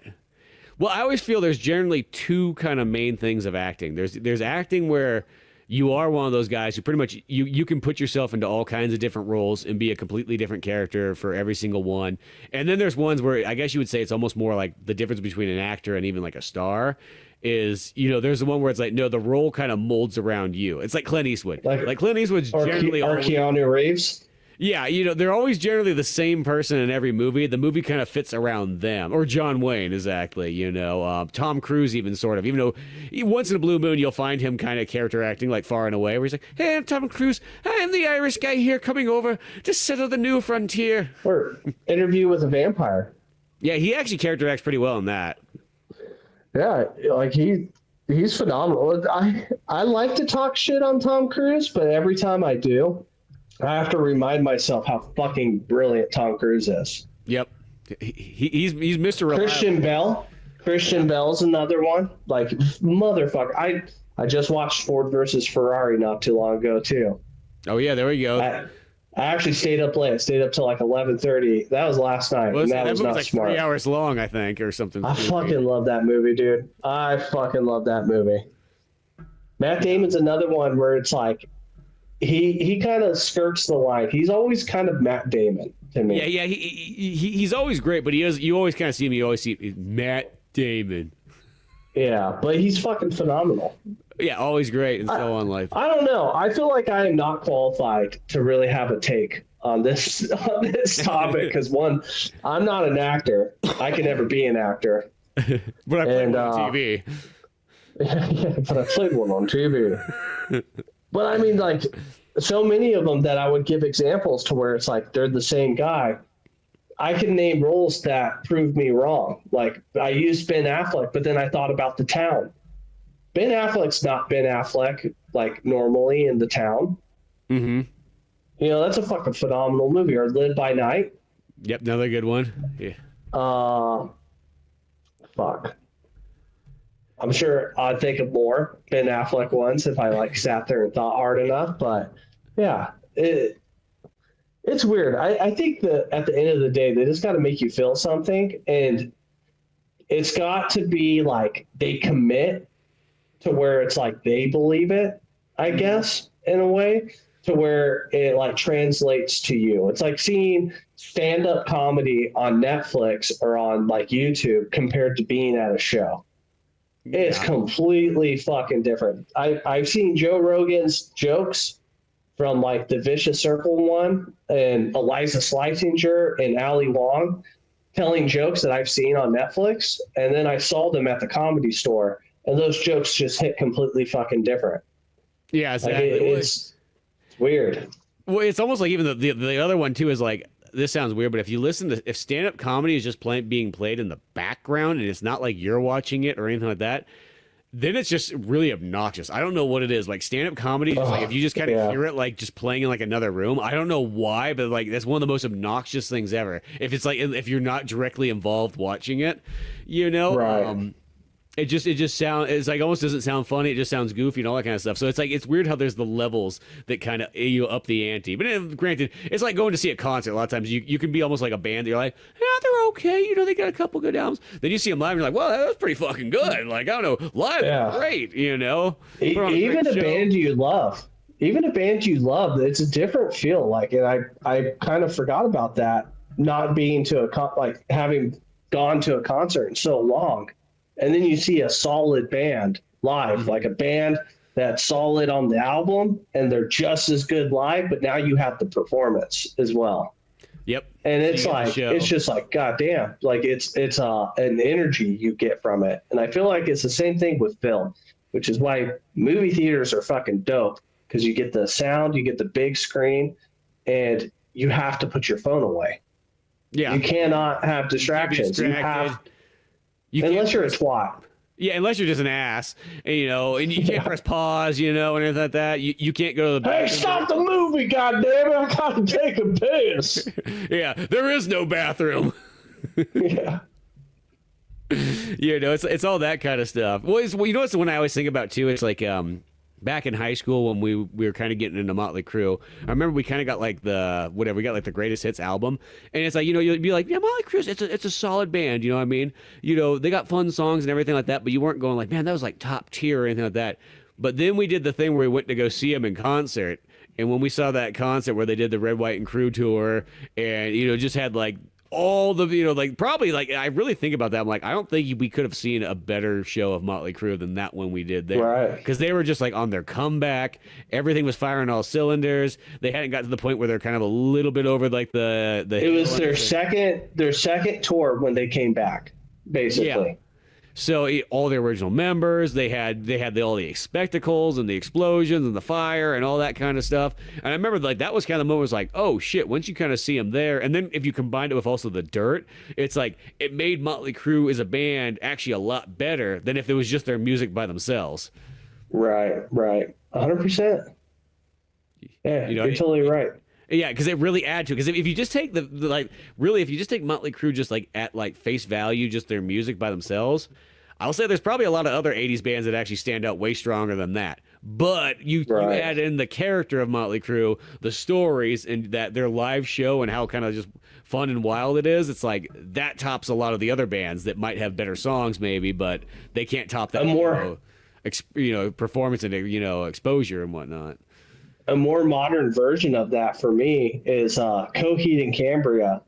[SPEAKER 1] I always feel there's generally two kind of main things of acting. There's acting where you are one of those guys who pretty much you can put yourself into all kinds of different roles and be a completely different character for every single one. And then there's ones where I guess you would say it's almost more like the difference between an actor and even like a star is, there's the one where it's like, no, the role kind of molds around you. It's like Clint Eastwood. Like Clint Eastwood's generally
[SPEAKER 2] Keanu Reeves.
[SPEAKER 1] Yeah, they're always generally the same person in every movie. The movie kind of fits around them. Or John Wayne, exactly, Tom Cruise even sort of. Even though once in a blue moon, you'll find him kind of character acting like Far and Away, where he's like, hey, I'm Tom Cruise. I'm the Irish guy here coming over to settle the new frontier.
[SPEAKER 2] Or Interview with a Vampire.
[SPEAKER 1] Yeah, he actually character acts pretty well in that.
[SPEAKER 2] Yeah, like he's phenomenal. I like to talk shit on Tom Cruise, but every time I do, I have to remind myself how fucking brilliant Tom Cruise is.
[SPEAKER 1] Yep. He's Mr. Reliable.
[SPEAKER 2] Christian Bell's another one. Like, motherfucker. I just watched Ford versus Ferrari not too long ago, too.
[SPEAKER 1] Oh, yeah, there we go.
[SPEAKER 2] I actually stayed up late. I stayed up till like 11:30. That was last night.
[SPEAKER 1] Well,
[SPEAKER 2] and that was not
[SPEAKER 1] like
[SPEAKER 2] smart.
[SPEAKER 1] 3 hours long, I think, or something.
[SPEAKER 2] I fucking love that movie, dude. I fucking love that movie. Matt Damon's another one where it's like, he kind of skirts the line. He's always kind of Matt Damon to me.
[SPEAKER 1] Yeah, he's always great, but you always kind of see him. You always see Matt Damon.
[SPEAKER 2] Yeah, but he's fucking phenomenal.
[SPEAKER 1] Yeah, always great and so on life.
[SPEAKER 2] I don't know. I feel like I am not qualified to really have a take on this topic because one, I'm not an actor. I can never be an actor.
[SPEAKER 1] But I played one on TV.
[SPEAKER 2] Yeah, but I played one on TV. But I mean, like, so many of them that I would give examples to where it's like they're the same guy. I can name roles that prove me wrong. Like, I used Ben Affleck, but then I thought about The Town. Ben Affleck's not Ben Affleck, like, normally in The Town.
[SPEAKER 1] Mm-hmm.
[SPEAKER 2] That's a fucking phenomenal movie. Or Live by Night.
[SPEAKER 1] Yep, another good one. Yeah.
[SPEAKER 2] Fuck. I'm sure I'd think of more Ben Affleck ones if I like sat there and thought hard enough. But yeah, it's weird. I think that at the end of the day, they just got to make you feel something, and it's got to be like they commit to where it's like they believe it, I guess, in a way, to where it like translates to you. It's like seeing stand-up comedy on Netflix or on like YouTube compared to being at a show. It's completely fucking different. I've seen Joe Rogan's jokes from like the Vicious Circle one and Eliza Schlesinger and Ali Wong telling jokes that I've seen on Netflix. And then I saw them at the Comedy Store and those jokes just hit completely fucking different.
[SPEAKER 1] Yeah, exactly.
[SPEAKER 2] Like it's weird.
[SPEAKER 1] Well, it's almost like even the other one too is like, this sounds weird, but if you listen to, if stand-up comedy is just being played in the background and it's not like you're watching it or anything like that, then it's just really obnoxious. I don't know what it is. Like stand-up comedy, like if you just kind of hear it like just playing in like another room, I don't know why, but like that's one of the most obnoxious things ever. If it's like if you're not directly involved watching it,
[SPEAKER 2] Right.
[SPEAKER 1] It just sounds, it's like almost doesn't sound funny. It just sounds goofy and all that kind of stuff. So it's like, it's weird how there's the levels that kind of up the ante. But granted, it's like going to see a concert. A lot of times you can be almost like a band that you're like, yeah, they're okay. They got a couple good albums. Then you see them live and you're like, well, that was pretty fucking good. Like, I don't know, live, great,
[SPEAKER 2] Even a band you love. Even a band you love, it's a different feel. Like, and I kind of forgot about that, not being to having gone to a concert in so long. And then you see a solid band live, like a band that's solid on the album and they're just as good live, but now you have the performance as well.
[SPEAKER 1] Yep.
[SPEAKER 2] And it's like, it's just like, goddamn, like it's an energy you get from it. And I feel like it's the same thing with film, which is why movie theaters are fucking dope, because you get the sound, you get the big screen, and you have to put your phone away.
[SPEAKER 1] Yeah.
[SPEAKER 2] You cannot have distractions. Unless you're a twat.
[SPEAKER 1] Yeah, unless you're just an ass, and you can't press pause, and anything like that. You can't go to the bathroom.
[SPEAKER 2] Hey, stop the movie, goddammit! I gotta take a piss.
[SPEAKER 1] Yeah, there is no bathroom.
[SPEAKER 2] Yeah.
[SPEAKER 1] It's all that kind of stuff. Well, it's the one I always think about too. It's like back in high school when we were kind of getting into Motley Crue. I remember we kind of got like we got like the greatest hits album, and it's like you'd be like, yeah, Motley Crue, it's a solid band. You know what I mean? They got fun songs and everything like that, but you weren't going like, man, that was like top tier or anything like that. But then we did the thing where we went to go see him in concert. And when we saw that concert where they did the Red, White, and Crew tour, and just had like all the like probably like I really think about that. I'm like, I don't think we could have seen a better show of Motley Crue than that one we did there,
[SPEAKER 2] right?
[SPEAKER 1] Because they were just like on their comeback. Everything was firing all cylinders. They hadn't got to the point where they're kind of a little bit over like the.
[SPEAKER 2] It was their second tour when they came back, basically.
[SPEAKER 1] Yeah. So all the original members, they had all the spectacles and the explosions and the fire and all that kind of stuff. And I remember like that was kind of the moment was like, oh shit, once you kind of see them there, and then if you combined it with also the dirt, it's like it made Motley Crue as a band actually a lot better than if it was just their music by themselves.
[SPEAKER 2] Right, 100%. Yeah, you're totally right.
[SPEAKER 1] Yeah, because it really adds to it. Because if you just take if you just take Motley Crue just like at like face value, just their music by themselves, I'll say there's probably a lot of other 80s bands that actually stand out way stronger than that. But you add in the character of Motley Crue, the stories, and that their live show and how kind of just fun and wild it is. It's like that tops a lot of the other bands that might have better songs maybe, but they can't top that performance and exposure and whatnot.
[SPEAKER 2] A more modern version of that for me is Coheed and Cambria,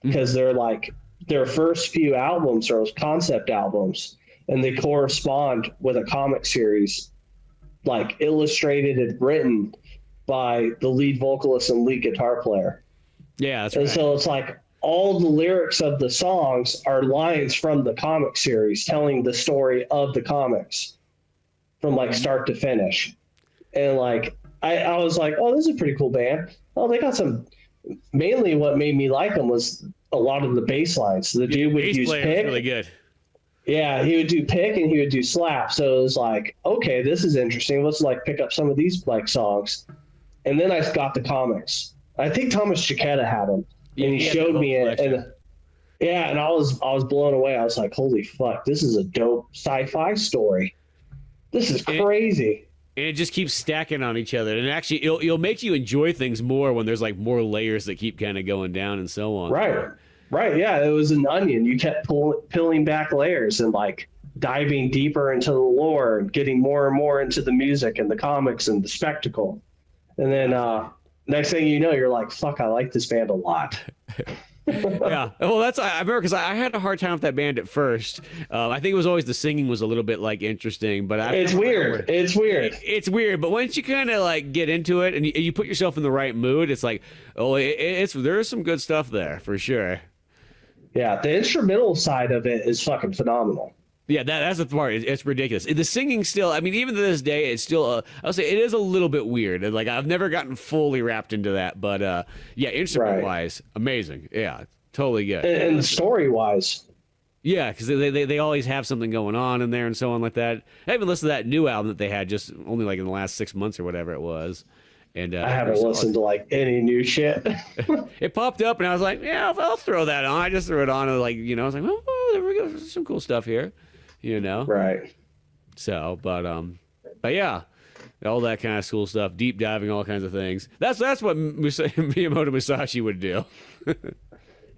[SPEAKER 2] because they're like their first few albums are concept albums, and they correspond with a comic series, like illustrated and written by the lead vocalist and lead guitar player.
[SPEAKER 1] Yeah, that's right.
[SPEAKER 2] And so it's like all the lyrics of the songs are lines from the comic series telling the story of the comics from like start to finish. And like I was like, oh, this is a pretty cool band. Oh, they got some. Mainly, what made me like them was a lot of the bass lines. The dude would use pick.
[SPEAKER 1] Really good.
[SPEAKER 2] Yeah, he would do pick and he would do slap. So it was like, okay, this is interesting. Let's like pick up some of these like songs. And then I got the comics. I think Thomas Chiquetta had them, and he showed me it. And I was blown away. I was like, holy fuck, this is a dope sci-fi story. This is crazy.
[SPEAKER 1] And it just keeps stacking on each other, and actually, it'll make you enjoy things more when there's like more layers that keep kind of going down and so on.
[SPEAKER 2] Right. Yeah, it was an onion. You kept peeling back layers and like diving deeper into the lore and getting more and more into the music and the comics and the spectacle. And then next thing you know, you're like, "Fuck, I like this band a lot."
[SPEAKER 1] Yeah, well, I remember because I had a hard time with that band at first. I think it was always the singing was a little bit like interesting, but
[SPEAKER 2] it's weird.
[SPEAKER 1] It's weird, but once you kind of like get into it and you put yourself in the right mood, it's like, oh, there is some good stuff there for sure.
[SPEAKER 2] Yeah, the instrumental side of it is fucking phenomenal.
[SPEAKER 1] Yeah, that's the part. It's ridiculous. The singing still, I mean, even to this day, it's still, I'll say it is a little bit weird. Like, I've never gotten fully wrapped into that. But, yeah, instrument-wise, amazing. Yeah, totally good.
[SPEAKER 2] And story-wise.
[SPEAKER 1] Yeah, because they always have something going on in there and so on like that. I haven't listened to that new album that they had just only like in the last 6 months or whatever it was. And
[SPEAKER 2] I haven't listened to like any new shit.
[SPEAKER 1] It popped up and I was like, yeah, I'll throw that on. I just threw it on and like, I was like, oh, there we go. There's some cool stuff here.
[SPEAKER 2] Right.
[SPEAKER 1] So, but yeah, all that kind of cool stuff, deep diving, all kinds of things. That's what Miyamoto Musashi would do.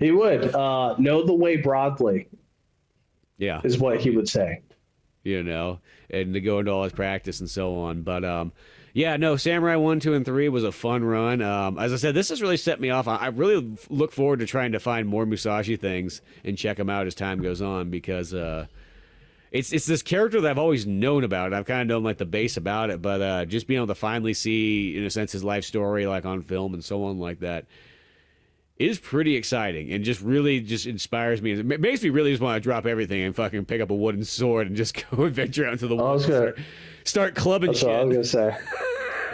[SPEAKER 2] He would know the way broadly.
[SPEAKER 1] Yeah,
[SPEAKER 2] is what he would say.
[SPEAKER 1] And to go into all his practice and so on. But yeah, no, Samurai 1, 2, and 3 was a fun run. As I said, this has really set me off. I really look forward to trying to find more Musashi things and check them out as time goes on because. It's this character that I've always known about. I've kind of known like the base about it, but just being able to finally see, in a sense, his life story like on film and so on like that is pretty exciting and just really just inspires me. It makes me really just want to drop everything and fucking pick up a wooden sword and just go adventure out into the woods. Start clubbing shit.
[SPEAKER 2] That's what I was gonna say.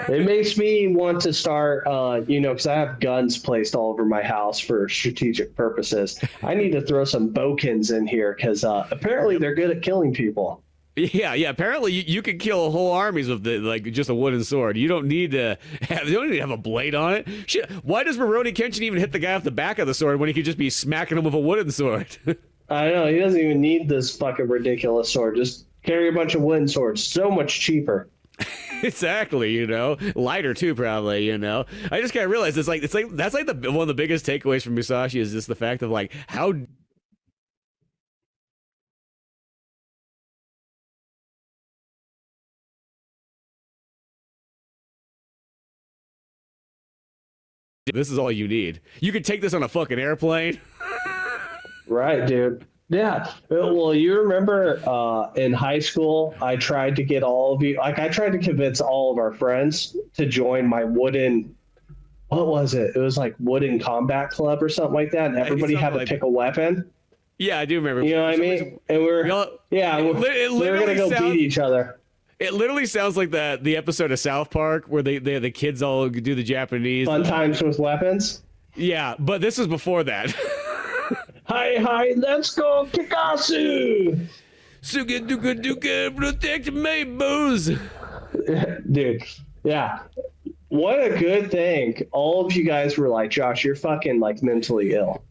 [SPEAKER 2] It makes me want to start, because I have guns placed all over my house for strategic purposes. I need to throw some bokens in here because apparently they're good at killing people.
[SPEAKER 1] Yeah. Apparently, you can kill whole armies with just a wooden sword. You don't need to have a blade on it. Shit, why does Rurouni Kenshin even hit the guy off the back of the sword when he could just be smacking him with a wooden sword?
[SPEAKER 2] I know he doesn't even need this fucking ridiculous sword. Just carry a bunch of wooden swords. So much cheaper.
[SPEAKER 1] Exactly, lighter too, probably. I just kind of realized it's like that's like one of the biggest takeaways from Musashi is just the fact of like how This is all you need. You could take this on a fucking airplane.
[SPEAKER 2] Right, dude. Yeah. Well, you remember in high school, I tried to get all of you, like, I tried to convince all of our friends to join my wooden, what was it? It was like wooden combat club or something like that. And everybody had to pick a weapon.
[SPEAKER 1] Yeah, I do remember.
[SPEAKER 2] You know what I mean? And we're going to go beat each other.
[SPEAKER 1] It literally sounds like the episode of South Park where the kids all do the Japanese
[SPEAKER 2] fun times with weapons.
[SPEAKER 1] Yeah, but this is before that.
[SPEAKER 2] Hi, let's go, Kikasu!
[SPEAKER 1] Suga duka duka, protect my bows.
[SPEAKER 2] Dude, yeah. What a good thing. All of you guys were like, Josh, you're fucking like mentally ill.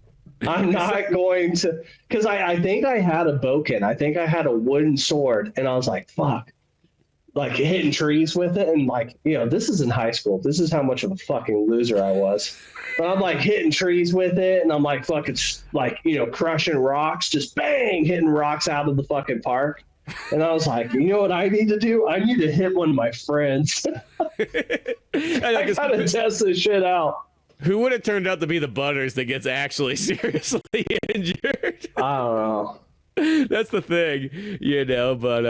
[SPEAKER 2] I'm not going to, because I think I had a boken. I think I had a wooden sword, and I was like, fuck. Like hitting trees with it, and like, you know, this is in high school. This is how much of a fucking loser I was. But I'm like hitting trees with it, and I'm like fucking like, you know, crushing rocks, just bang, hitting rocks out of the fucking park. And I was like, you know what I need to do? I need to hit one of my friends. I gotta test this shit out.
[SPEAKER 1] Who would have turned out to be the Butters that gets actually seriously injured?
[SPEAKER 2] I don't know.
[SPEAKER 1] That's the thing, you know, but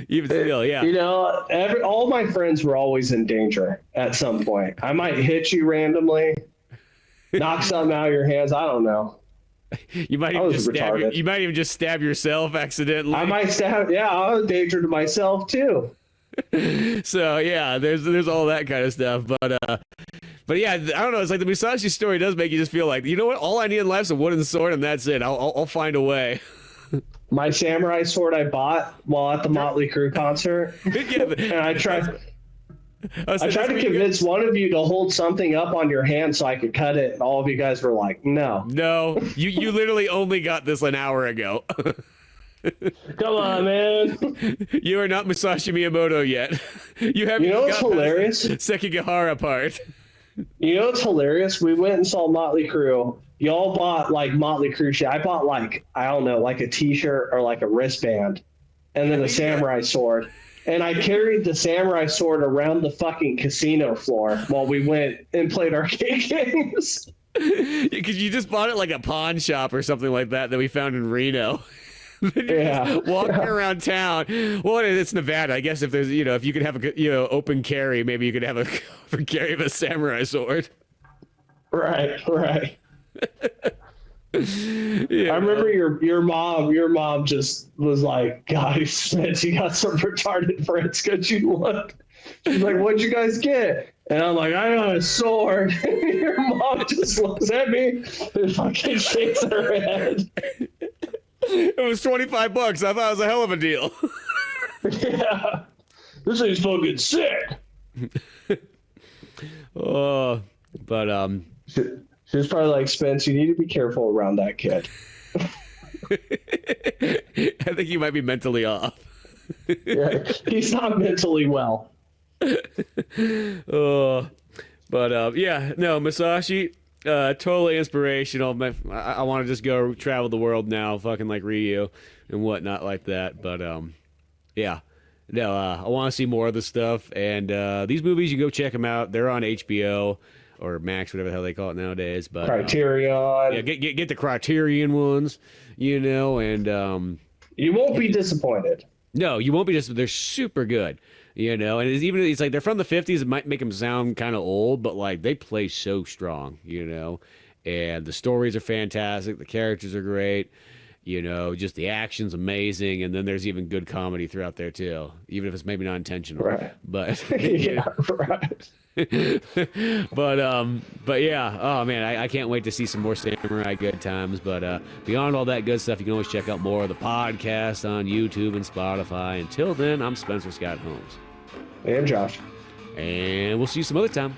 [SPEAKER 1] even still, yeah.
[SPEAKER 2] You know, all my friends were always in danger at some point. I might hit you randomly, knock something out of your hands. I don't know.
[SPEAKER 1] You might even just stab yourself accidentally.
[SPEAKER 2] I might stab. Yeah, I was a danger to myself too.
[SPEAKER 1] So yeah, there's all that kind of stuff, but yeah, I don't know. It's like the Musashi story does make you just feel like, you know what? All I need in life is a wooden sword, and that's it. I'll find a way.
[SPEAKER 2] My samurai sword I bought while at the Motley Crue concert, and I tried to convince one of you to hold something up on your hand so I could cut it, and all of you guys were like, "No,
[SPEAKER 1] you literally only got this an hour ago."
[SPEAKER 2] Come on, man.
[SPEAKER 1] You are not Musashi Miyamoto yet. You
[SPEAKER 2] know what's hilarious?
[SPEAKER 1] Sekigahara part.
[SPEAKER 2] You know what's hilarious? We went and saw Motley Crue. Y'all bought like Motley Crue shit. I bought like, I don't know, like a t-shirt or like a wristband, and then a samurai sword. And I carried the samurai sword around the fucking casino floor while we went and played arcade games.
[SPEAKER 1] Because you just bought it like a pawn shop or something like that we found in Reno.
[SPEAKER 2] Yeah,
[SPEAKER 1] walking around town. Well, it's Nevada. I guess if there's, you know, if you could have a, you know, open carry, maybe you could have a open carry of a samurai sword.
[SPEAKER 2] Right.
[SPEAKER 1] Yeah.
[SPEAKER 2] I remember your mom just was like, "God, Spence, you got some retarded friends. Could you look?" She's like, "What'd you guys get?" And I'm like, "I got a sword." Your mom just looks at me and fucking shakes her head.
[SPEAKER 1] It was $25. I thought it was a hell of a deal.
[SPEAKER 2] Yeah. This thing's fucking sick.
[SPEAKER 1] Oh, but
[SPEAKER 2] She was probably like, "Spence, you need to be careful around that kid."
[SPEAKER 1] I think you might be mentally off.
[SPEAKER 2] Yeah, he's not mentally well.
[SPEAKER 1] Oh, but yeah, no, Musashi, totally inspirational. I want to just go travel the world now, fucking like Ryu and whatnot like that. But yeah, no, I want to see more of this stuff. And these movies, you go check them out. They're on HBO or Max, whatever the hell they call it nowadays. But
[SPEAKER 2] Criterion.
[SPEAKER 1] Yeah, get the Criterion ones, you know, and
[SPEAKER 2] you won't be disappointed.
[SPEAKER 1] No, you won't be disappointed. They're super good. You know, and it's like they're from the 50s. It might make them sound kind of old, but like they play so strong, you know, and the stories are fantastic. The characters are great, you know, just the action's amazing. And then there's even good comedy throughout there too, even if it's maybe not intentional.
[SPEAKER 2] Right.
[SPEAKER 1] But
[SPEAKER 2] yeah, right.
[SPEAKER 1] but yeah, oh man, I can't wait to see some more Samurai Good Times. But beyond all that good stuff, you can always check out more of the podcast on YouTube and Spotify. Until then, I'm Spencer Scott Holmes.
[SPEAKER 2] And Josh.
[SPEAKER 1] And we'll see you some other time.